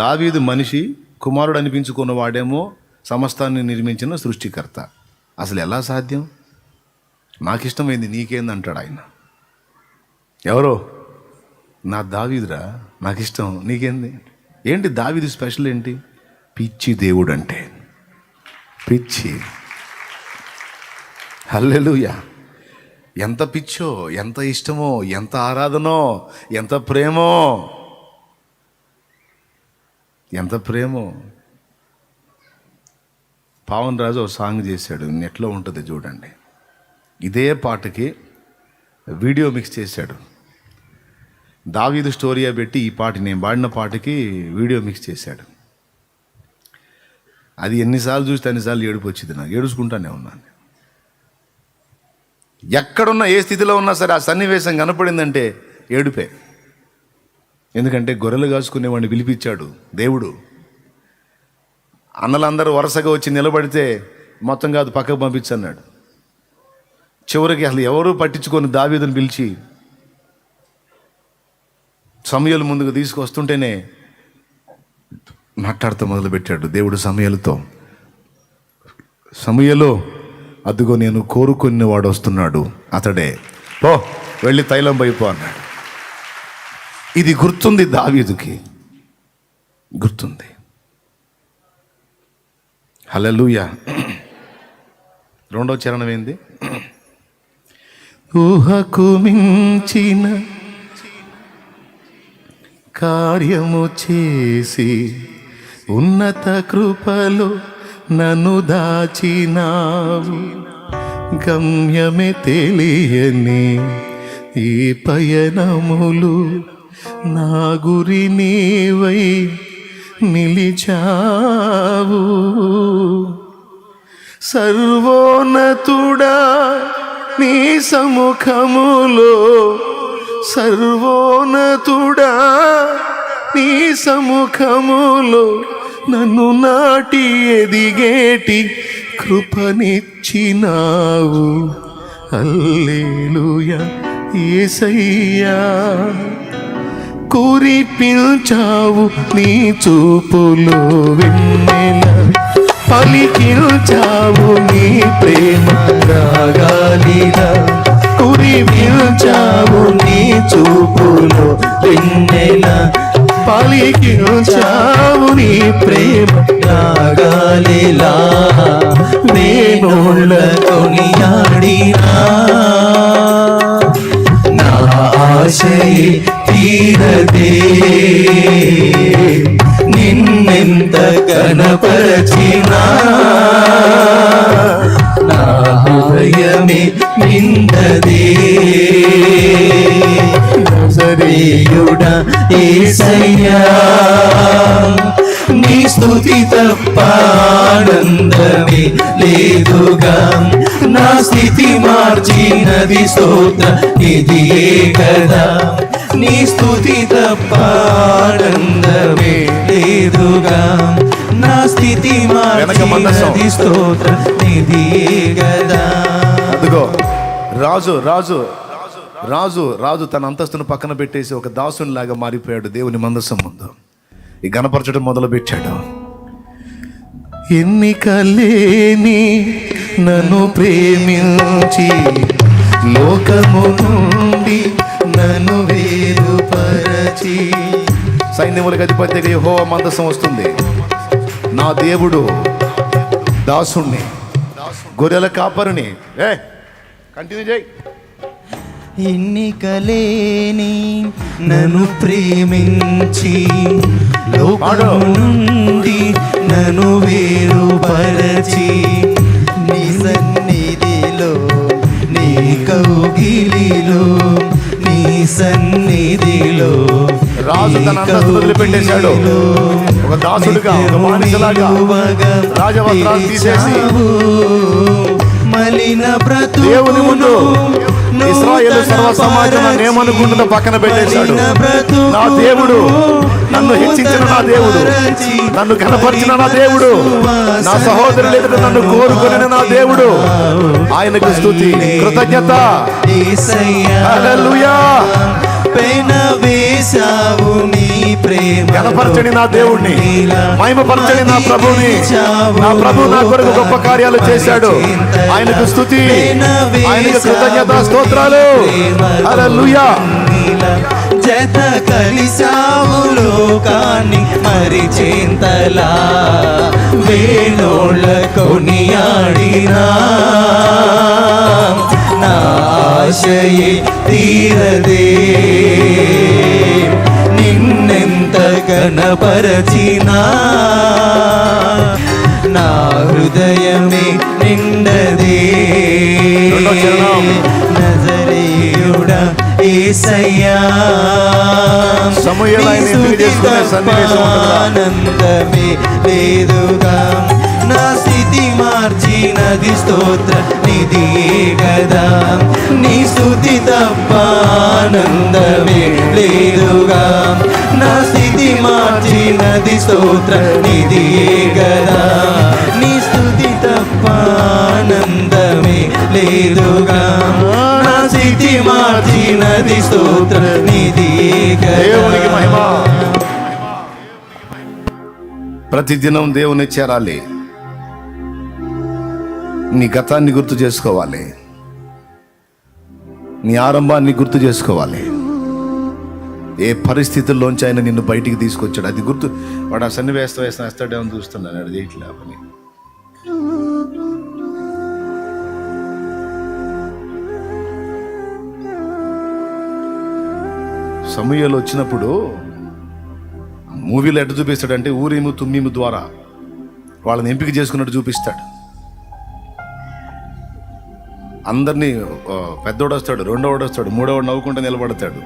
దావీదు మనిషి, కుమారుడు అనిపించుకున్న వాడేమో సమస్తాన్ని నిర్మించిన సృష్టికర్త. అసలు ఎలా సాధ్యం? నాకిష్టమైంది నీకేంది అంటాడు ఆయన. ఎవరో నా దావీదురా, నాకు ఇష్టం, నీకేంది? ఏంటి దావీదు స్పెషల్ ఏంటి? పిచ్చి దేవుడు అంటే పిచ్చి. హల్లెలూయా. ఎంత పిచ్చో, ఎంత ఇష్టమో, ఎంత ఆరాధనో, ఎంత ప్రేమో, ఎంత ప్రేమో. పావన్ రాజు ఒక సాంగ్ చేశాడు, నెట్లో ఉంటుంది చూడండి. ఇదే పాటకి వీడియో మిక్స్ చేశాడు. దావీదు స్టోరీయా పెట్టి ఈ పాట, నేను పాడిన పాటకి వీడియో మిక్స్ చేశాడు. అది ఎన్నిసార్లు చూస్తే అన్నిసార్లు ఏడుపు వచ్చింది నాకు. ఏడుచుకుంటానే ఉన్నాను. ఎక్కడున్నా, ఏ స్థితిలో ఉన్నా సరే ఆ సన్నివేశం కనపడిందంటే ఏడుపే. ఎందుకంటే గొర్రెలు కాసుకునేవాడిని పిలిపించాడు దేవుడు. అన్నలందరూ వరుసగా వచ్చి నిలబడితే మొత్తం కాదు పక్కకు పంపించన్నాడు. చివరికి అసలు ఎవరూ పట్టించుకొని దావీదుని పిలిచి సమూయేలు ముందుకు తీసుకొస్తుంటేనే మాట్లాడుతూ మొదలుపెట్టాడు దేవుడు సమూయేలుతో. సమూయేలు, అదిగో నేను కోరుకునేవాడు వస్తున్నాడు, అతడే, పో వెళ్ళి తైలం వైపు అన్నాడు. ఇది గుర్తుంది దావీదుకి, గుర్తుంది. హల్లెలూయా. రెండవ చరణం ఏంది? ఊహకు మించిన కార్యము చేసి ఉన్నత కృపలో నన్ను దాచినావు. గమ్యమే తెలియని ఈ పయనములు నా గురి నీవై నిలిచావు. సర్వోన్నతుడా నీ సముఖములో, సర్వోన్నతుడా నీ సముఖములో నన్ను నాటి ఎదిగేటి కృపనిచ్చినావు. హల్లెలూయా యేసయ్యా. కురిపించావు నీ చూపులో వెన్నెల, పలికించావు నీ ప్రేమ రాగాలిలా. కురిపించావు నీ చూపులో వెన్నెల, పలికించావు నీ ప్రేమ రాగాలిలా. వేణోళ్ళ కొనియాడినా నా ఆశయే తీరదే. నిన్నెంత కనపరచినా నా హృదయమే నిందదే. నజరేయుడా యేసయ్యా, నీ స్తుతి తప్ప ఆనందమే లేదుగా. నా స్థితి మార్చినది స్తోత్ర నిధియే కదా. నీ స్తుతి తప్ప ఆనందమే లేదుగా. నా స్థితి మార్చినది స్తోత్ర నిధియే కదా. అదిగో రాజు రాజు రాజు రాజు తన అంతస్తును పక్కన పెట్టేసి ఒక దాసునిలాగా మారిపోయాడు దేవుని మందసం ముందు. ఈ గణపరచడం మొదలు పెట్టాడు. ఎన్నికలేని నన్ను ప్రేమించి లోకము నుండి నన్ను వేరుపరచి. సైన్యములకు అధిపతిగా యెహోవా మందసం వస్తుంది. నా దేవుడు దాసుణ్ణి, గొర్రెల కాపరిని. కంటిన్యూ చేయి. ఎన్నికలేని నన్ను ప్రేమించి లోకము నుండి నన్ను వేరుపరచి. నీ సన్నిధిలో నీ కౌగిలిలో, నీ సన్నిధిలో రాజు తన అంతస్తును వదిలిపెట్టేశాడు. ఒక దాసుడుగా, ఒక బానిసలాగా రాజవస్త్రాలు తీసేసి మలిన దేవుని ముందు ఇశ్రాయేలు సర్వ సమాజం ఏమనుకుంటుందో పక్కన పెట్టేశాడు. నా దేవుడు, నన్ను హెచ్చించిన నా దేవుడు, నన్ను కనపరిచిన నా దేవుడు, నా సహోదరులు ఎదుట నన్ను కోరుకుని నా దేవుడు, ఆయనకు స్తుతి కృతజ్ఞత. హల్లెలూయా. వేశావు నీ ప్రేమ. కనపరచని నా దేవుణ్ణి, మహిమపరచని నా ప్రభుని. నా ప్రభు నా కొరకు గొప్ప కార్యాలు చేశాడు. ఆయనకు స్తుతి, ఆయనకు కృతజ్ఞత స్తోత్రాలు. హల్లెలూయా. జత కలిసావు లోకాన్ని మరిచేంతలా. వేణోళ్ళ కొనియాడినా నా ఆశయే తీరదే. నిన్నెంత కనపరచినా నా హృదయమే నిండదే. నజరేయుడా యేసయ్యా, ఆనందమే లేదుగా. నా స్థితి మార్చినది స్తోత్ర నిధియే కదా. నీ స్తుతి తప్ప ఆనందమే లేదుగా. నా స్థితి మార్చినది స్తోత్ర నిధియే కదా. నీ స్తుతి తప్ప ఆనందమే లేదుగా. నా స్థితి మార్చినది స్తోత్ర నిధియే కదా. ప్రతిదినం దేవుని చేరాలి. నీ గతాన్ని గుర్తు చేసుకోవాలి, నీ ఆరంభాన్ని గుర్తు చేసుకోవాలి. ఏ పరిస్థితుల్లోంచి ఆయన నిన్ను బయటికి తీసుకొచ్చాడు అది గుర్తు. వాడు ఆ వేస్తాడేమని చూస్తున్నాను, అది చేయట్లే పని. సమూయేలు వచ్చినప్పుడు మూవీలో ఎట్లా చూపిస్తాడంటే ఊరీము తుమ్మీము ద్వారా వాళ్ళని ఎంపిక చేసుకున్నట్టు చూపిస్తాడు. అందరినీ పెద్దోడు వస్తాడు, రెండోవాడు వస్తాడు, మూడోవాడు నవ్వుకుంటూ నిలబడతాడు.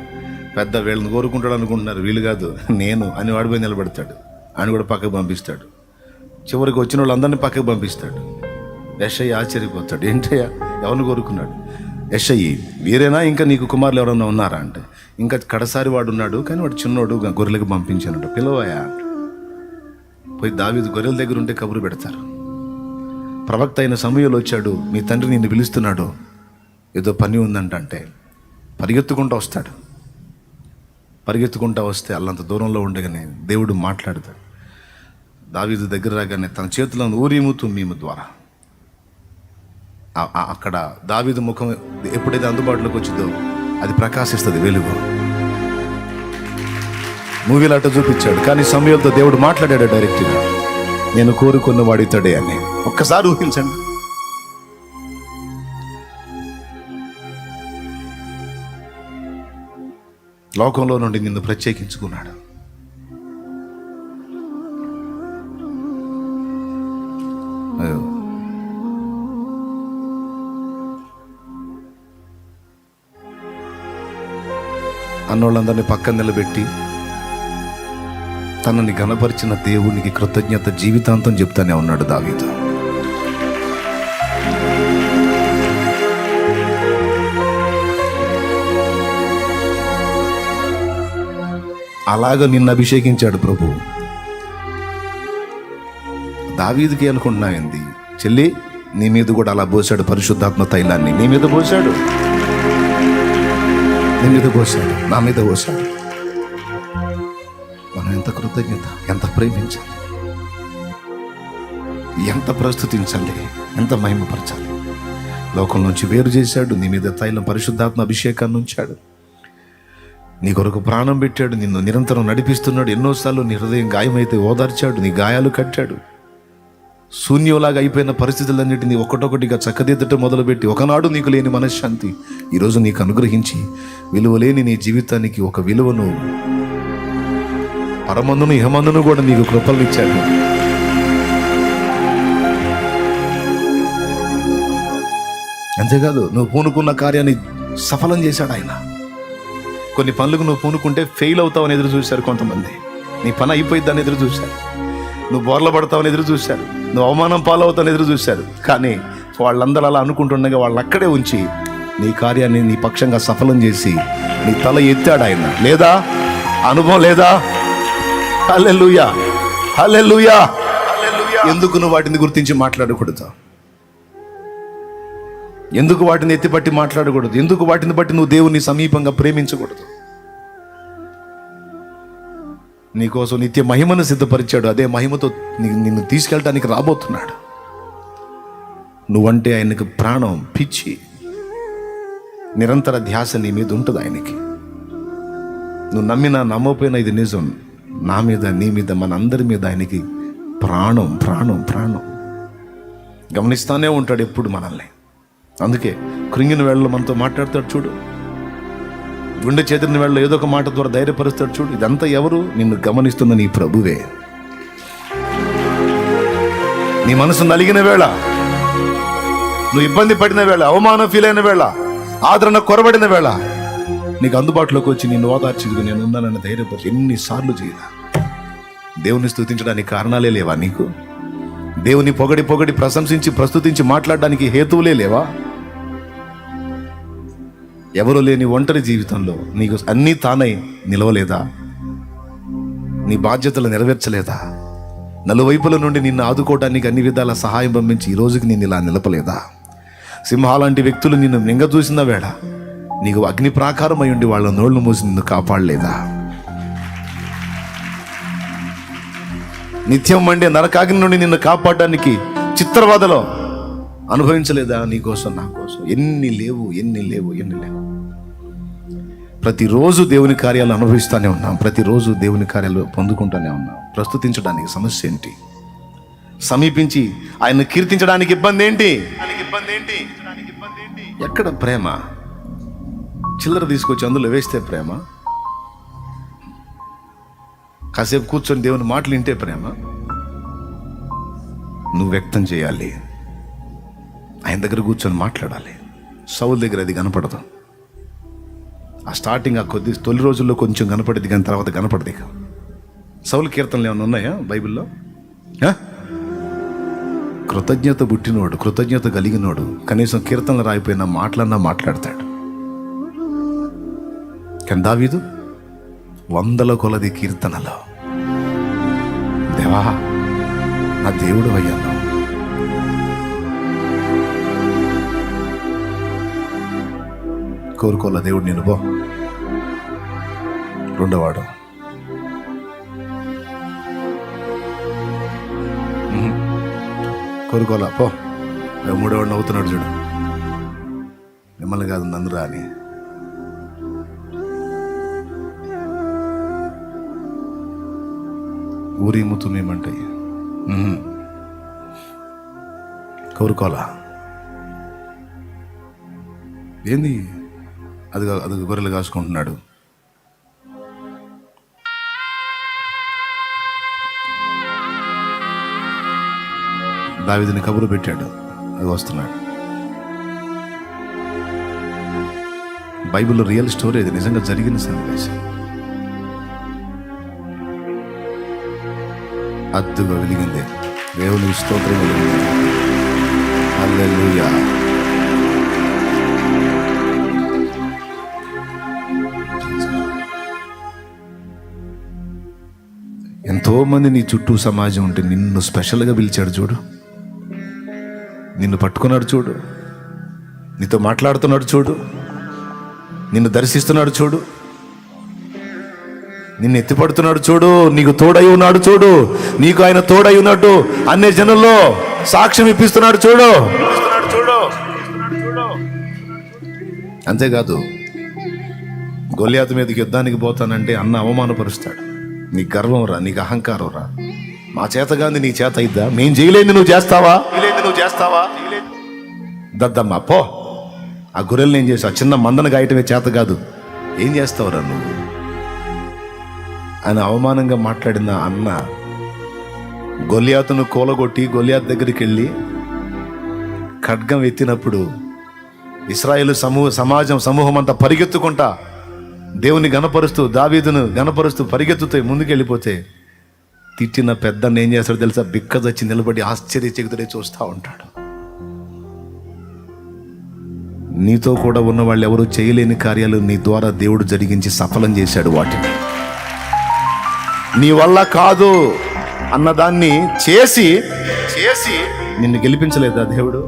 పెద్ద వీళ్ళని కోరుకుంటాడు అనుకుంటున్నారు, వీళ్ళు కాదు నేను అని వాడిపోయి నిలబడతాడు. ఆయన కూడా పక్కకు పంపిస్తాడు. చివరికి వచ్చిన వాళ్ళందరినీ పక్కకు పంపిస్తాడు. యెషయా ఆశ్చర్యపోతాడు, ఏంటయ్యా ఎవరిని కోరుకున్నాడు? యెషయి, వీరేనా ఇంకా నీకు కుమారులు ఎవరన్నా ఉన్నారా అంటే, ఇంకా కడసారి వాడు ఉన్నాడు కానీ వాడు చిన్నోడు, గొర్రెలకు పంపించానట. పిలవయా పోయి దావీదు గొర్రెల దగ్గర ఉంటే కబురు పెడతారు. ప్రవక్త అయిన సమూయేలు వచ్చాడు, మీ తండ్రి నిన్ను పిలుస్తున్నాడు, ఏదో పని ఉందంటే పరిగెత్తుకుంటూ వస్తాడు. పరిగెత్తుకుంటూ వస్తే అల్లంత దూరంలో ఉండగానే దేవుడు మాట్లాడతాడు. దావీదు దగ్గర రాగానే తన చేతులను ఊరీము తుమ్మీము ద్వారా అక్కడ దావీదు ముఖం ఎప్పుడైతే అందుబాటులోకి వచ్చిందో అది ప్రకాశిస్తుంది, వెలుగు. మూవీలో అట్ట చూపించాడు, కానీ సమూయేలుతో దేవుడు మాట్లాడాడు డైరెక్ట్గా, నేను కోరుకున్న వాడితడే అని. ఒక్కసారి ఊహించండి. లోకంలో నుండి నిన్ను ప్రత్యేకించుకున్నాడు. అన్నోళ్ళందరినీ పక్కన నిలబెట్టి తనని ఘనపరిచిన దేవునికి కృతజ్ఞత జీవితాంతం చెప్తానే ఉన్నాడు దావీదు. అలాగ నిన్ను అభిషేకించాడు ప్రభు. దావీదుకి అనుకుంటున్నాయింది, చెల్లి నీ మీద కూడా అలా పోసాడు పరిశుద్ధాత్మ తైలాన్ని. నీ మీద పోసాడు, నీ మీద పోసాడు, నా మీద పోసాడు. మనం ఎంత కృతజ్ఞత, ఎంత ప్రేమించాలి, ఎంత ప్రస్తుతించాలి, ఎంత మహిమపరచాలి. లోకం నుంచి వేరు చేశాడు, నీ మీద తైలం పరిశుద్ధాత్మ అభిషేకాన్ని ఉంచాడు, నీ కొరకు ప్రాణం పెట్టాడు, నిన్ను నిరంతరం నడిపిస్తున్నాడు. ఎన్నోసార్లు నీ హృదయం గాయమైతే ఓదార్చాడు, నీ గాయాలు కట్టాడు. శూన్యంలాగా అయిపోయిన పరిస్థితులన్నిటినీ ఒక్కటొక్కటిగా చక్కదిద్దటం మొదలుపెట్టి ఒకనాడు నీకు లేని మనశ్శాంతి ఈరోజు నీకు అనుగ్రహించి విలువలేని నీ జీవితానికి ఒక విలువను, పరమందును ఇహమందును కూడా నీకు కృపలు ఇచ్చాడు. అంతేకాదు, నువ్వు పూనుకున్న కార్యాన్ని సఫలం చేశాడు ఆయన. కొన్ని పనులకు నువ్వు పూనుకుంటే ఫెయిల్ అవుతావని ఎదురు చూశారు కొంతమంది. నీ పని అయిపోయిద్దని ఎదురు చూశారు. నువ్వు బోర్ల పడతావని ఎదురు చూశారు. నువ్వు అవమానం పాలవుతావని ఎదురు చూశారు. కానీ వాళ్ళందరూ అలా అనుకుంటుండగా వాళ్ళు అక్కడే ఉంచి నీ కార్యాన్ని నీ పక్షంగా సఫలం చేసి నీ తల ఎత్తాడు ఆయన. లేదా అనుభవం లేదా? హల్లెలూయా, హల్లెలూయా. ఎందుకు నువ్వు వాటిని గుర్తించి మాట్లాడకూడదు? ఎందుకు వాటిని ఎత్తిపట్టి మాట్లాడకూడదు? ఎందుకు వాటిని బట్టి నువ్వు దేవుని సమీపంగా ప్రేమించకూడదు? నీకోసం నిత్య మహిమను సిద్ధపరిచాడు. అదే మహిమతో నిన్ను తీసుకెళ్ళటానికి రాబోతున్నాడు. నువ్వంటే ఆయనకు ప్రాణం, పిచ్చి, నిరంతర ధ్యాస నీ మీద ఉంటుంది ఆయనకి. నువ్వు నమ్మినా నమ్మకపోయినా ఇది నిజం. నా మీద, నీ మీద, మనందరి మీద ఆయనకి ప్రాణం, ప్రాణం, ప్రాణం. గమనిస్తానే ఉంటాడు ఎప్పుడు మనల్ని. అందుకే కృంగిన వేళలో మనతో మాట్లాడతాడు చూడు, గుండె చేతిన వేళలో ఏదో ఒక మాట ద్వారా ధైర్యపరుస్తాడు చూడు. ఇదంతా ఎవరు? నిన్ను గమనిస్తున్న నీ ప్రభువే. నీ మనసు నలిగిన వేళ, నువ్వు ఇబ్బంది పడిన వేళ, అవమానం ఫీల్ అయిన వేళ, ఆదరణ కొరబడిన వేళ నీకు అందుబాటులోకి వచ్చి నిన్ను ఓదార్చిదిగా నేను ఉన్నానని ధైర్యపరిచి ఎన్నిసార్లు చేయాల. దేవుని స్తుతించడానికి కారణాలే లేవా నీకు? దేవుని పొగడి పొగడి ప్రశంసించి ప్రస్తుతించి మాట్లాడడానికి హేతువులే లేవా? ఎవరు లేని ఒంటరి జీవితంలో నీకు అన్నీ తానై నిలవలేదా? నీ బాధ్యతలు నెరవేర్చలేదా? నలువైపుల నుండి నిన్ను ఆదుకోవడానికి అన్ని విధాల సహాయం పంపించి ఈ రోజుకి నిన్ను ఇలా నిలపలేదా? సింహాలాంటి వ్యక్తులు నిన్ను మింగ చూసిన వేళ నీకు అగ్ని ప్రాకారమై ఉండి వాళ్ళ నోళ్లు మూసి నిన్ను కాపాడలేదా? నిత్యం మండే నరకాగ్ని నుండి నిన్ను కాపాడడానికి చిత్రవాదలో అనుభవించలేదా? నీకోసం, నా కోసం. ఎన్ని లేవు. ప్రతిరోజు దేవుని కార్యాలు అనుభవిస్తూనే ఉన్నాం, ప్రతిరోజు దేవుని కార్యాలు పొందుకుంటూనే ఉన్నాం. ప్రస్తుతించడానికి సమస్య ఏంటి? సమీపించి ఆయన కీర్తించడానికి ఇబ్బంది ఏంటి? ఎక్కడ ప్రేమ? చిల్లర తీసుకొచ్చి అందులో వేస్తే ప్రేమ? కాసేపు కూర్చొని దేవుని మాటలు వింటే ప్రేమ? నువ్వు వ్యక్తం చేయాలి, ఆయన దగ్గర కూర్చొని మాట్లాడాలి. సౌలు దగ్గర అది కనపడదు. ఆ స్టార్టింగ్ ఆ తొలి రోజుల్లో కొంచెం కనపడేది, కానీ తర్వాత కనపడదు. ఇక సౌలు కీర్తనలు ఏమైనా ఉన్నాయా బైబిల్లో? కృతజ్ఞత పుట్టినోడు, కృతజ్ఞత కలిగినోడు కనీసం కీర్తనలు రాయిపోయినా మాటలన్నా మాట్లాడతాడు. కానీ దావీదు 100 కొలది కీర్తనలో, దేవా నా దేవుడు అయ్యాను, కోరుకోలే దేవుడు నేను పో. రెండోవాడు కోరుకోలా పో. మూడోవాడు నవ్వుతున్నాడు చూడు, మిమ్మల్ని కాదు నన్ను రా అని. ఊరిము తుమ్మేమంటాయి, కోరుకోలా. ఏంది అది గొర్రెలు కాసుకుంటున్నాడు. దావీదుని కబురు పెట్టాడు, అది వస్తున్నాడు. బైబిల్లో రియల్ స్టోరీ, ఇది నిజంగా జరిగిన సన్నివేశం. అద్దుగా వెలిగింది, దేవుని స్తోత్రం వెలిగింది. హల్లెలూయా. ఎంతో మంది నీ చుట్టూ సమాజం ఉంటే నిన్ను స్పెషల్గా పిలిచాడు చూడు, నిన్ను పట్టుకున్నాడు చూడు, నీతో మాట్లాడుతున్నాడు చూడు, నిన్ను దర్శిస్తున్నాడు చూడు, నిన్ను ఎత్తిపడుతున్నాడు చూడు, నీకు తోడై ఉన్నాడు చూడు, నీకు ఆయన తోడై ఉన్నట్టు అన్ని జనుల్లో సాక్ష్యం ఇప్పిస్తున్నాడు చూడు. అంతేకాదు, గొలియాతు మీదకి యుద్ధానికి పోతానంటే అన్న అవమానపరుస్తాడు. నీకు గర్వం రా, నీకు అహంకారం రా, మా చేతగాంది నీ చేత అయిద్దా, మేం చేయలేంది నువ్వు చేస్తావా? దద్దమ్మా పో. ఆ గొర్రెల్ని ఏం చేసావు? చిన్న మందను గాయటమే చేత కాదు, ఏం చేస్తావురా నువ్వు అని అవమానంగా మాట్లాడిన అన్న గొలియాతును కూలగొట్టి గొలియాతు దగ్గరికి వెళ్ళి ఖడ్గం ఎత్తినప్పుడు ఇశ్రాయేలు సమూహం అంతా పరిగెత్తుకుంటా దేవుని గణపరుస్తూ, దావీదును గణపరుస్తూ పరిగెత్తుతూ ముందుకెళ్ళిపోతే తిట్టిన పెద్దన్న ఏం చేస్తాడు తెలుసా? బిక్కదొచ్చి నిలబడి ఆశ్చర్యచకితుడై చూస్తూ ఉంటాడు. నీతో కూడా ఉన్న వాళ్ళు ఎవరు చేయలేని కార్యాలు నీ ద్వారా దేవుడు జరిగించి సఫలం చేశాడు. వాటిని నీ వల్ల కాదు అన్నదాన్ని చేసి నిన్ను గెలిపించలేదా దేవుడు?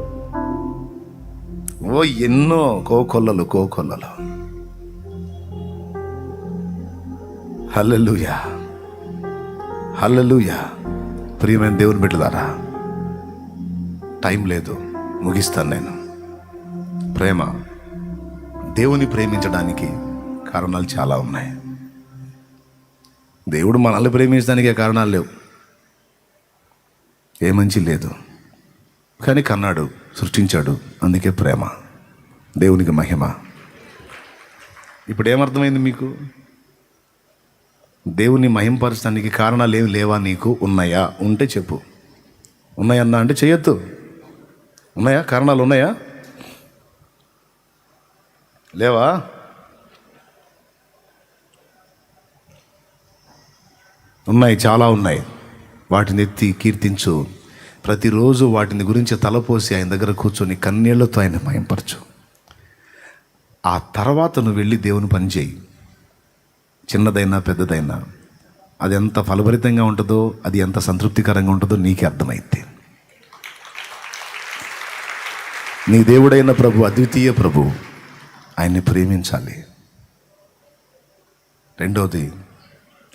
ఓ ఎన్నో కోకొల్లలు. హల్లెలూయా, హల్లెలూయా. ప్రియమైన దేవుని బిడ్డలారా, టైం లేదు, ముగిస్తాను నేను. ప్రేమ, దేవుని ప్రేమించడానికి కారణాలు చాలా ఉన్నాయి. దేవుడు మనల్ని ప్రేమించడానికే కారణాలు లేవు, ఏ మంచి లేదు, కానీ కన్నాడు, సృష్టించాడు, అందుకే ప్రేమ. దేవునికి మహిమ. ఇప్పుడు ఏమర్థమైంది మీకు? దేవుని మహింపరచడానికి కారణాలు ఏమి లేవా? నీకు ఉన్నాయా? ఉంటే చెప్పు. ఉన్నాయన్నా అంటే చెయ్యొద్దు. ఉన్నాయా? కారణాలు ఉన్నాయా? లేవా? ఉన్నాయి, చాలా ఉన్నాయి. వాటిని ఎత్తి కీర్తించు. ప్రతిరోజు వాటిని గురించి తలపోసి ఆయన దగ్గర కూర్చొని కన్నీళ్లతో ఆయన మహింపరచు. ఆ తర్వాత నువ్వు వెళ్ళి దేవుని పని చేయి. చిన్నదైనా పెద్దదైనా అది ఎంత ఫలభరితంగా ఉంటుందో, అది ఎంత సంతృప్తికరంగా ఉంటుందో నీకే అర్థమైంది. నీ దేవుడైన ప్రభు, అద్వితీయ ప్రభు, ఆయన్ని ప్రేమించాలి. రెండవది,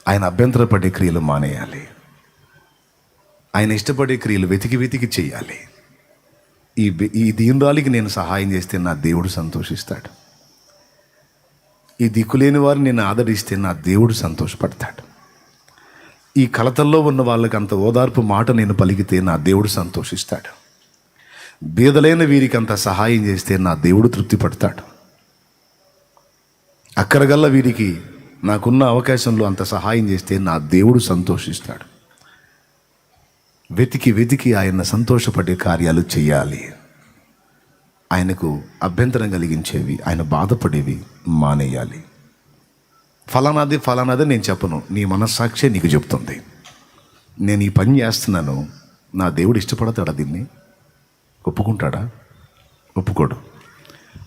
ఆయన అభ్యంతరపడే క్రియలు మానేయాలి. ఆయన ఇష్టపడే క్రియలు వెతికి వెతికి చేయాలి. ఈ దీనురాలికి నేను సహాయం చేస్తే నా దేవుడు సంతోషిస్తాడు. ఈ దిక్కులేని వారిని నేను ఆదరిస్తే నా దేవుడు సంతోషపడతాడు. ఈ కలతల్లో ఉన్న వాళ్ళకి అంత ఓదార్పు మాట నేను పలికితే నా దేవుడు సంతోషిస్తాడు. బీదలైన వీరికి అంత సహాయం చేస్తే నా దేవుడు తృప్తి పడతాడు. అక్కరగల్ల వీరికి నాకున్న అవకాశంలో అంత సహాయం చేస్తే నా దేవుడు సంతోషిస్తాడు. వెతికి వెతికి ఆయన సంతోషపడే కార్యాలు చేయాలి. ఆయనకు అభ్యంతరం కలిగించేవి, ఆయన బాధపడేవి మానేయాలి. ఫలానాదే నేను చెప్పను, నీ మనస్సాక్షే నీకు చెప్తుంది. నేను ఈ పని చేస్తున్నాను, నా దేవుడు ఇష్టపడతాడా? దీన్ని ఒప్పుకుంటాడా? ఒప్పుకోడు.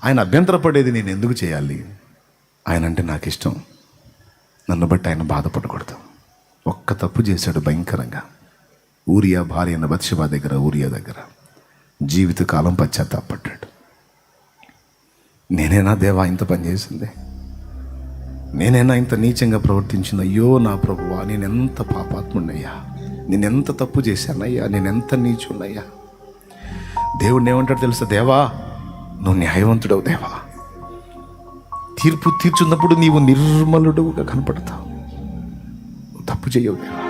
ఆయన అభ్యంతరపడేది నేను ఎందుకు చేయాలి? ఆయన అంటే నాకు ఇష్టం. నన్ను బట్టి ఆయన బాధపడకూడదు. ఒక్క తప్పు చేశాడు భయంకరంగా. ఊరియా భార్య అయిన బత్షెబా దగ్గర, ఊరియా దగ్గర జీవితకాలం పశ్చాత్తాపడ్డాడు. నేనేనా దేవా ఇంత పని చేసింది? నేనైనా ఇంత నీచంగా ప్రవర్తించింది? అయ్యో నా ప్రభువా, నేనెంత పాపాత్ముడయ్యా, నేనెంత తప్పు చేశానయ్యా, నేనెంత నీచున్నయ్యా. దేవుడిని ఏమంటాడు తెలుసా? దేవా నువ్వు న్యాయవంతుడవు దేవా, తీర్పు తీర్చున్నప్పుడు నీవు నిర్మలుడుగా కనపడతావు, నువ్వు తప్పు చేయవు దేవా.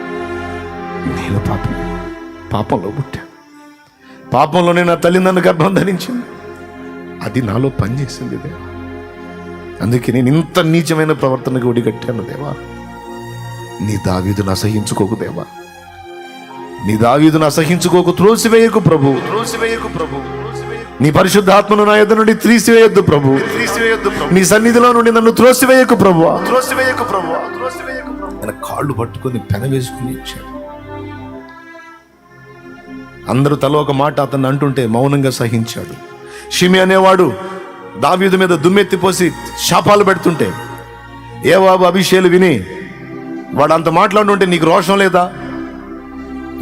నేను పాపంలో పుట్టా, పాపంలోనే నా తల్లి నన్ను గర్భం ధరించింది, అది నాలో పనిచేసింది దేవా. అందుకే నేను ఇంత నీచమైన ప్రవర్తనకు ఒడిగట్టాను దేవా. నీ దావీదును అసహించుకోకు దేవా, నీ దావీదును అసహించుకోకు. త్రోసివేయకు ప్రభు, త్రోసివేయకు ప్రభు. నీ పరిశుద్ధాత్మను నా యొద్ద నుండి త్రీసివేయొద్దు ప్రభు, త్రీసివేయొద్దు ప్రభు. నీ సన్నిధిలో నుండి నన్ను త్రోసివేయకు ప్రభు, త్రోసివేయకు ప్రభు, త్రోసివేయకు ప్రభు. ఆయన కాళ్ళు పట్టుకొని పెన వేసుకుని ఇచ్చాడు. అందరూ తల ఒక మాట అతన్ని అంటుంటే మౌనంగా సహించాడు. షిమి అనేవాడు దావీదు మీద దుమ్మెత్తిపోసి శాపాలు పెడుతుంటే యోవాబు అభిషేలు విని వాడు అంత మాట్లాడుతుంటే నీకు రోషం లేదా?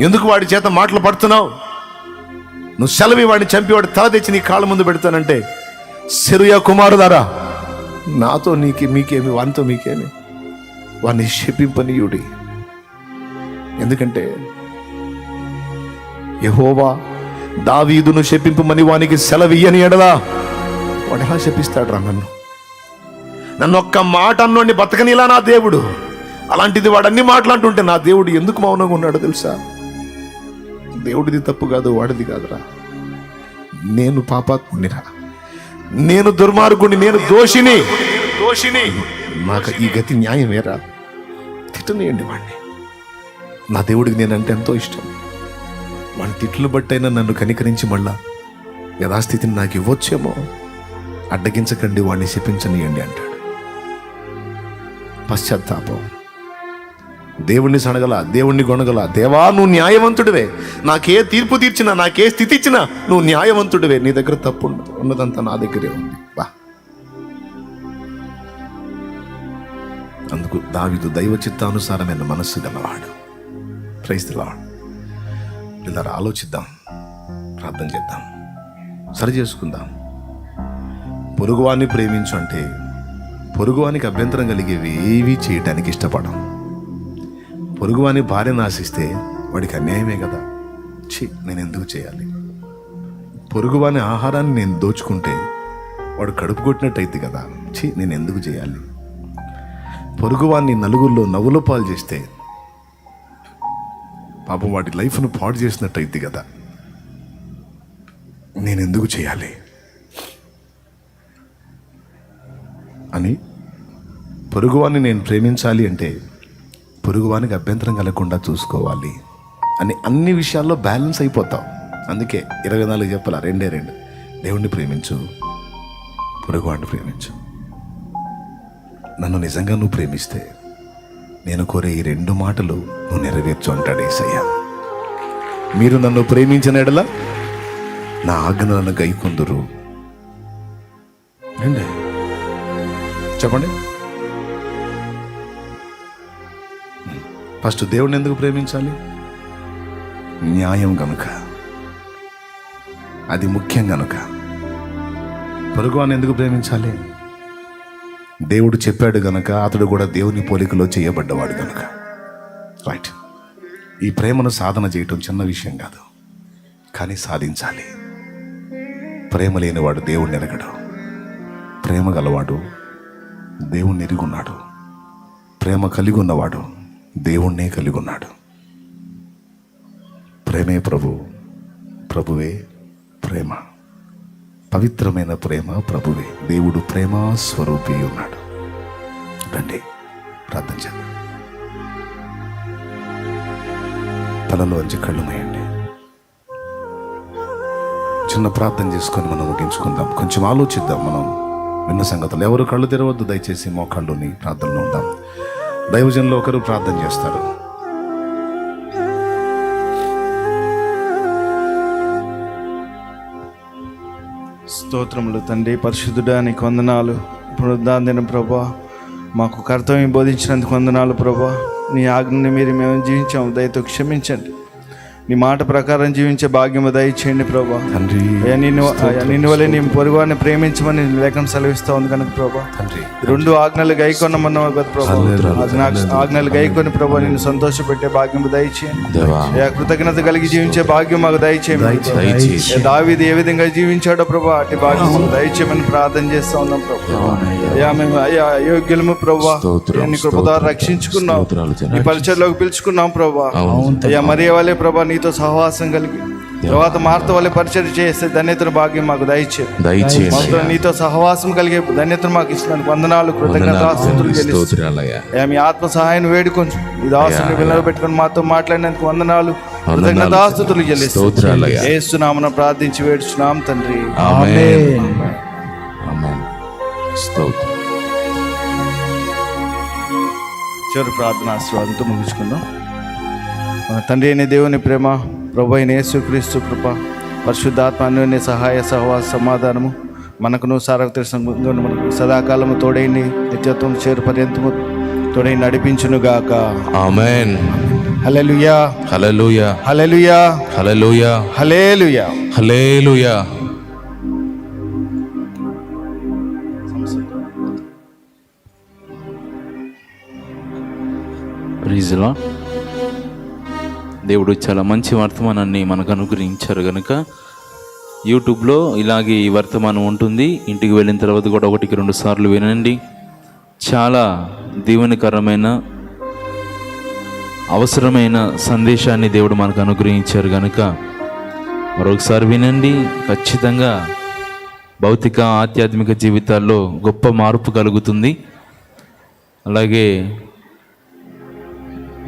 ఎందుకు వాడి చేత మాటలు పడుతున్నావు? నువ్వు సెలవి వాడిని చంపి వాడి తల తెచ్చి నీ కాళ్ళ ముందు పెడతానంటే, సెరుయా కుమారుదారా, నాతో మీకేమి, వానితో మీకేమి, వాడిని శపింపనీయుడి. ఎందుకంటే యెహోవా దావీదును శపింపమని వానికి సెలవియ్యని ఎడలా వాడు ఎలా శపిస్తాడు రా? నన్ను ఒక్క మాట అన్నోడిని బతకనిలా నా దేవుడు. అలాంటిది వాడు అన్ని మాట్లాడుతుంటే నా దేవుడు ఎందుకు మౌనంగా ఉన్నాడో తెలుసా? దేవుడిది తప్పు కాదు, వాడిది కాదురా. నేను పాపాత్మునిరా, నేను దుర్మార్గుని, నేను దోషిని. నాకు ఈ గతి న్యాయమేరా? తిట్టనియండి వాడిని. నా దేవుడికి నేనంటే ఎంతో ఇష్టం. వాడి తిట్లు బట్టైనా నన్ను కనికరించి మళ్ళా యథాస్థితిని నాకు ఇవ్వచ్చేమో. అడ్డగించకండి, వాడిని శపించనియండి అంటాడు. పశ్చాత్తాపం. దేవుణ్ణి సనగల, దేవుణ్ణి కొనగల. దేవా నువ్వు న్యాయవంతుడివే, నాకే తీర్పు తీర్చినా, నాకే స్థితి ఇచ్చినా నువ్వు న్యాయవంతుడివే. నీ దగ్గర తప్పు ఉన్నదంతా నా దగ్గరే ఉంది. బా. అందుకు దావీదు దైవ చిత్తానుసారమైన మనస్సు గలవాడు. Praise the Lord. ఇలా ఆలోచిద్దాం, ప్రార్థన చేద్దాం, సరి చేసుకుందాం. పొరుగువాన్ని ప్రేమించు అంటే పొరుగువానికి అభ్యంతరం కలిగేవి ఏవి చేయటానికి ఇష్టపడం. పొరుగువాని భార్యను ఆశిస్తే వాడికి అన్యాయమే కదా. నేను ఎందుకు చేయాలి? పొరుగువాని ఆహారాన్ని నేను దోచుకుంటే వాడు కడుపు కొట్టినట్టయితే కదా. నేను ఎందుకు చేయాలి? పొరుగువాన్ని నలుగురిలో నవ్వుల పాలు చేస్తే పాపం వాటి లైఫ్ను పాడు చేసినట్టయితే కదా. నేను ఎందుకు చేయాలి అని పొరుగువాన్ని నేను ప్రేమించాలి అంటే పొరుగువానికి అభ్యంతరం కలగకుండా చూసుకోవాలి అని అన్ని విషయాల్లో బ్యాలెన్స్ అయిపోతాం. అందుకే 24 చెప్పాల, 2 దేవుణ్ణి ప్రేమించు, పొరుగువాడిని ప్రేమించు. నన్ను నిజంగా నువ్వు ప్రేమిస్తే నేను కోరే ఈ 2 మాటలు నువ్వు నెరవేర్చు అంటాడు యేసయ్య. మీరు నన్ను ప్రేమించిన ఎడల నా ఆజ్ఞలను గైకొందురు. అండి చెప్పండి. ఫస్ట్ దేవుడిని ఎందుకు ప్రేమించాలి? న్యాయం కనుక, అది ముఖ్యం కనుక. పొరుగువాన్ని ఎందుకు ప్రేమించాలి? దేవుడు చెప్పాడు గనక, అతడు కూడా దేవుని పోలికలో చేయబడ్డవాడు గనక. రైట్. ఈ ప్రేమను సాధన చేయటం చిన్న విషయం కాదు, కానీ సాధించాలి. ప్రేమ లేనివాడు దేవుణ్ణి ఎరగడు. ప్రేమ గలవాడు దేవుణ్ణి ఎరుగున్నాడు. ప్రేమ కలిగి ఉన్నవాడు దేవుణ్ణే కలిగి ఉన్నాడు. ప్రేమే ప్రభు, ప్రభువే ప్రేమ. పవిత్రమైన ప్రేమ ప్రభువే. దేవుడు ప్రేమ స్వరూపి ఉన్నాడు. రండి ప్రార్థన చేద్దాం. తలలోంచి కళ్ళు మూయండి. చిన్న ప్రార్థన చేసుకొని మనం ముగించుకుందాం. కొంచెం ఆలోచిద్దాం. మనం విన్న సంగతులు ఎవరు కళ్ళు తెరవద్దు, దయచేసి మోకాళ్ళుని ప్రార్థనలో ఉందాం. దైవజనులు ఒకరు ప్రార్థన చేస్తారు. స్తోత్రములు తండ్రి, పరిశుద్ధుడా నీకు వందనాలు. పునరుద్ధాన ప్రభా, మాకు కర్తవ్యం బోధించినందుకు వందనాలు ప్రభా. నీ ఆజ్ఞని మీరు మేము జీవించాము, దయతో క్షమించండి. నీ మాట ప్రకారం జీవించే భాగ్యము దయచేయండి ప్రభా. తండ్రి నిన్ను వల్ల నీ పొరుగువారిని ప్రేమించమని లేఖనం సెలవిస్తా ఉంది కనుక ప్రభా, తండ్రి 2 ఆజ్ఞలు గైకొన్నమన్నావు కదా ప్రభా. ఆజ్ఞలు గైకొని ప్రభా నిన్ను సంతోషపెట్టే భాగ్యము దయచేయండి. కృతజ్ఞత కలిగి జీవించే భాగ్యం మాకు దయచేయండి. దావీదు ఏ విధంగా జీవించాడో ప్రభా, అటు భాగ్యం మాకు దయచేయమని ప్రార్థన చేస్తా ఉన్నాం ప్రభా. అయ్యా మేము అయ్యా అయోగ్యులము ప్రభా, నీ కృప ద్వారా రక్షించుకున్నాం, నీ పరిచయలోకి పిలుచుకున్నాం ప్రభా. అయ్యా మరియ వాళ్ళే ప్రభా నీతో సహవాసం కలిగి తర్వాత మార్త వల్ల పరిచయం చేసే ధన్యతను భాగ్యం మాకు దయచేయండి. నీతో సహవాసం కలిగే ధన్యతను మాకు ఇస్తున్నాను. వందనాలు, కృతజ్ఞతాస్తుతులు చెల్లిస్తున్నాను. మీ ఆత్మ సహాయం వేడుకొని ఈ దాసుని నిలబెట్టుకొని మాతో మాట్లాడినందుకు వందనాలు, కృతజ్ఞతాస్తుతులు చెల్లిస్తున్నాను. యేసునామమున ప్రార్థించి వేడుచున్నాం తండ్రి, ఆమేన్. చివరి ప్రార్థన ఆశీర్వాదంతో ముగించుకుందాం. మన తండ్రి అయిన దేవుని ప్రేమ, ప్రభు అయిన యేసుక్రీస్తు కృప, పరిశుద్ధాత్మ అన్యోన్య సహాయ సహవాస సమాధానము మనకును సార్వత్రిక సంఘమును మనకు సదాకాలము తోడైంది, నిత్యత్వం చేరు పర్యంతము తోడై నడిపించునుగాక. ఆమేన్. హల్లెలూయా, హల్లెలూయా, హల్లెలూయా, హల్లెలూయా, హల్లెలూయా, హల్లెలూయా. Praise Lord. దేవుడు చాలా మంచి వర్తమానాన్ని మనకు అనుగ్రహించారు కనుక యూట్యూబ్లో ఇలాగే ఈ వర్తమానం ఉంటుంది. ఇంటికి వెళ్ళిన తర్వాత కూడా 1-2 సార్లు వినండి. చాలా దీవెనకరమైన అవసరమైన సందేశాన్ని దేవుడు మనకు అనుగ్రహించారు కనుక మరొకసారి వినండి. ఖచ్చితంగా భౌతిక ఆధ్యాత్మిక జీవితాల్లో గొప్ప మార్పు కలుగుతుంది. అలాగే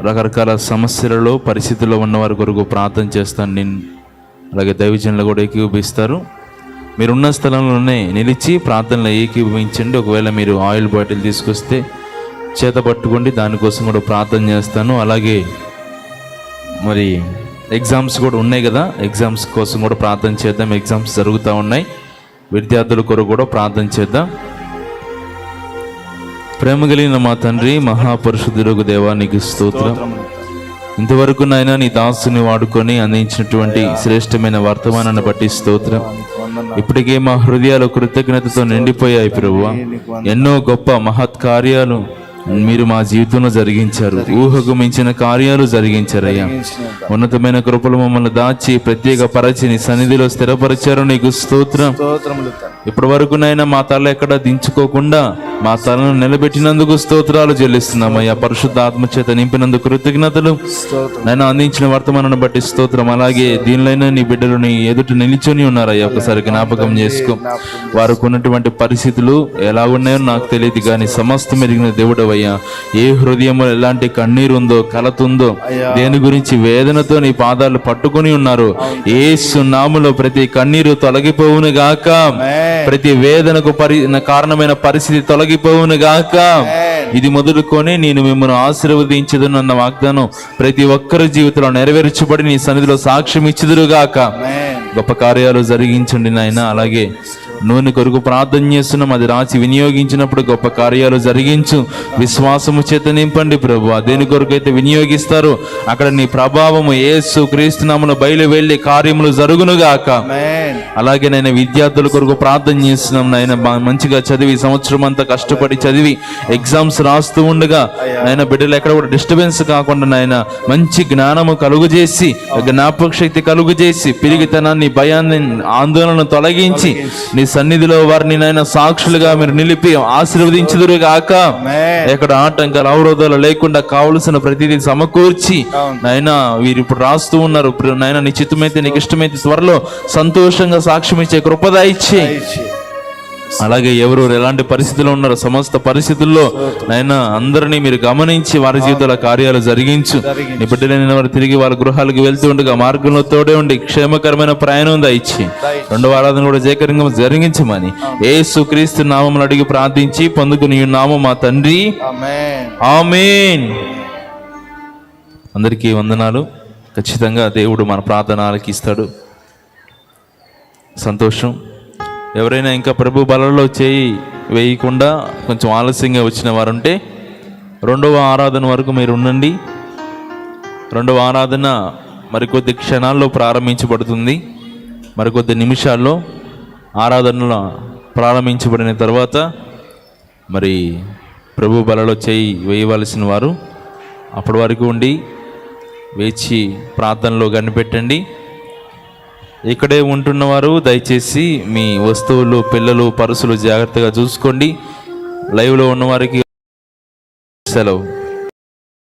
రకరకాల సమస్యలలో పరిస్థితుల్లో ఉన్నవారి కొరకు ప్రార్థన చేస్తాను నేను. అలాగే దైవజనులు కూడా ఏకీభవిస్తారు. మీరున్న స్థలంలోనే నిలిచి ప్రార్థనలో ఏకీభవించండి. ఒకవేళ మీరు ఆయిల్ బాటిల్ తీసుకొస్తే చేత పట్టుకోండి, దానికోసం కూడా ప్రార్థన చేస్తాను. అలాగే మరి ఎగ్జామ్స్ కూడా ఉన్నాయి కదా, ఎగ్జామ్స్ కోసం కూడా ప్రార్థన చేద్దాం. ఎగ్జామ్స్ జరుగుతూ ఉన్నాయి, విద్యార్థుల కొరకు కూడా ప్రార్థన చేద్దాం. ప్రేమ కలిగిన మా తండ్రి, మహాపరిశుద్ధులకు దేవా నీకు స్తోత్రం. ఇంతవరకు నాయన నీ దాసుని వాడుకొని అందించినటువంటి శ్రేష్టమైన వర్తమానాన్ని బట్టి స్తోత్రం. ఇప్పటికే మా హృదయాలు కృతజ్ఞతతో నిండిపోయాయి ప్రభువా. ఎన్నో గొప్ప మహత్ కార్యాలు మీరు మా జీవితంలో జరిగించారు. ఊహకు మించిన కార్యాలు జరిగించారయ్యా. ఉన్నతమైన కృపలు మమ్మల్ని దాచి ప్రత్యేక పరచి నీ సన్నిధిలో స్థిరపరిచారు. నీకు స్తోత్రం. ఇప్పటి వరకు నైనా మా తల ఎక్కడ దించుకోకుండా మా తలను నిలబెట్టినందుకు స్తోత్రాలు చెల్లిస్తున్నామయ్యా. పరిశుద్ధ ఆత్మచేత నింపినందుకు కృతజ్ఞతలు. నైనా అందించిన వర్తమానాన్ని బట్టి స్తోత్రం. అలాగే దీనిలైనా నీ బిడ్డలు నీ ఎదుట నిలిచొని ఉన్నారయ్యా. ఒకసారి జ్ఞాపకం చేసుకో. వారికి ఉన్నటువంటి పరిస్థితులు ఎలా ఉన్నాయో నాకు తెలియదు, కానీ సమస్తం ఎరిగిన దేవుడు అయ్యా. ఏ హృదయంలో ఎలాంటి కన్నీరు ఉందో, కలత ఉందో, దేని గురించి వేదనతో నీ పాదాలు పట్టుకొని ఉన్నారు, యేసు నామములో ప్రతి కన్నీరు తొలగిపోవును గాక. ప్రతి వేదనకు కారణమైన పరిస్థితి తొలగిపోవును గాక. ఇది మొదలుకొని నేను మిమ్మల్ని ఆశీర్వదించదును అన్న వాగ్దానం ప్రతి ఒక్కరి జీవితంలో నెరవేర్చబడి నీ సన్నిధిలో సాక్ష్యం ఇచ్చుదురుగాక. గొప్ప కార్యాలు జరిగించండి నాయన. అలాగే నూనె కొరకు ప్రార్థన చేస్తున్నాం. అది రాసి వినియోగించినప్పుడు గొప్ప కార్యాలు జరిగించు. విశ్వాసము చేత నింపండి ప్రభు. దేని కొరకైతే వినియోగిస్తారో అక్కడ నీ ప్రభావము యేసు క్రీస్తు నామమున బయలు వెళ్ళి కార్యములు జరుగునుగాక. అలాగే నేను విద్యార్థుల కొరకు ప్రార్థన చేస్తున్నాం నాయన. మంచిగా చదివి సంవత్సరం అంతా కష్టపడి చదివి ఎగ్జామ్స్ రాస్తూ ఉండగా నాయన బిడ్డలు ఎక్కడ కూడా డిస్టర్బెన్స్ కాకుండా నాయన మంచి జ్ఞానము కలుగు చేసి, జ్ఞాపక శక్తి కలుగు చేసి, పిరిగితనాన్ని, భయాన్ని, ఆందోళనను తొలగించి నీ సన్నిధిలో వారిని నాయన సాక్షులుగా మీరు నిలిపి ఆశీర్వదించుదురు గాక. ఎక్కడ ఆటంకాలు, అవరోధాలు లేకుండా కావలసిన ప్రతిదీ సమకూర్చి నాయన వీరు ఇప్పుడు రాస్తూ ఉన్నారు నాయన. నీ చిత్తమైతే, నీకు ఇష్టమైతే త్వరలో సంతోషంగా సాక్ష్యం ఇచ్చే కృపద ఇచ్చి, అలాగే ఎవరు ఎలాంటి పరిస్థితుల్లో ఉన్నారో సమస్త పరిస్థితుల్లో నాయనా అందరినీ మీరు గమనించి వారి జీవితాల కార్యాలు జరిగించు. నీ బిడ్డలైన వారు తిరిగి వాళ్ళ గృహాలకు వెళ్తూ ఉండగా మార్గంలో తోడే ఉండి క్షేమకరమైన ప్రయాణం దయచి రెండవ ఆరాధన కూడా జయకరంగా జరిగించమని యేసు క్రీస్తు నామమును అడిగి ప్రార్థించి పొందుకుని నామం మా తండ్రి, ఆమేన్. అందరికీ వందనాలు. ఖచ్చితంగా దేవుడు మన ప్రార్థన ఆలకిస్తాడు. సంతోషం. ఎవరైనా ఇంకా ప్రభు బలలో చేయి వేయకుండా కొంచెం ఆలస్యంగా వచ్చిన వారు ఉంటే రెండవ ఆరాధన వరకు మీరు ఉండండి. రెండవ ఆరాధన మరికొద్ది క్షణాల్లో ప్రారంభించబడుతుంది. మరికొద్ది నిమిషాల్లో ఆరాధనలో ప్రారంభించబడిన తర్వాత మరి ప్రభు బలలో చేయి వేయవలసిన వారు అప్పటి వరకు ఉండి వేచి ప్రార్థనలో కనిపెట్టండి. ఇక్కడే ఉంటున్నవారు దయచేసి మీ వస్తువులు, పిల్లలు, పర్సులు జాగ్రత్తగా చూసుకోండి. లైవ్లో ఉన్నవారికి సెలవు.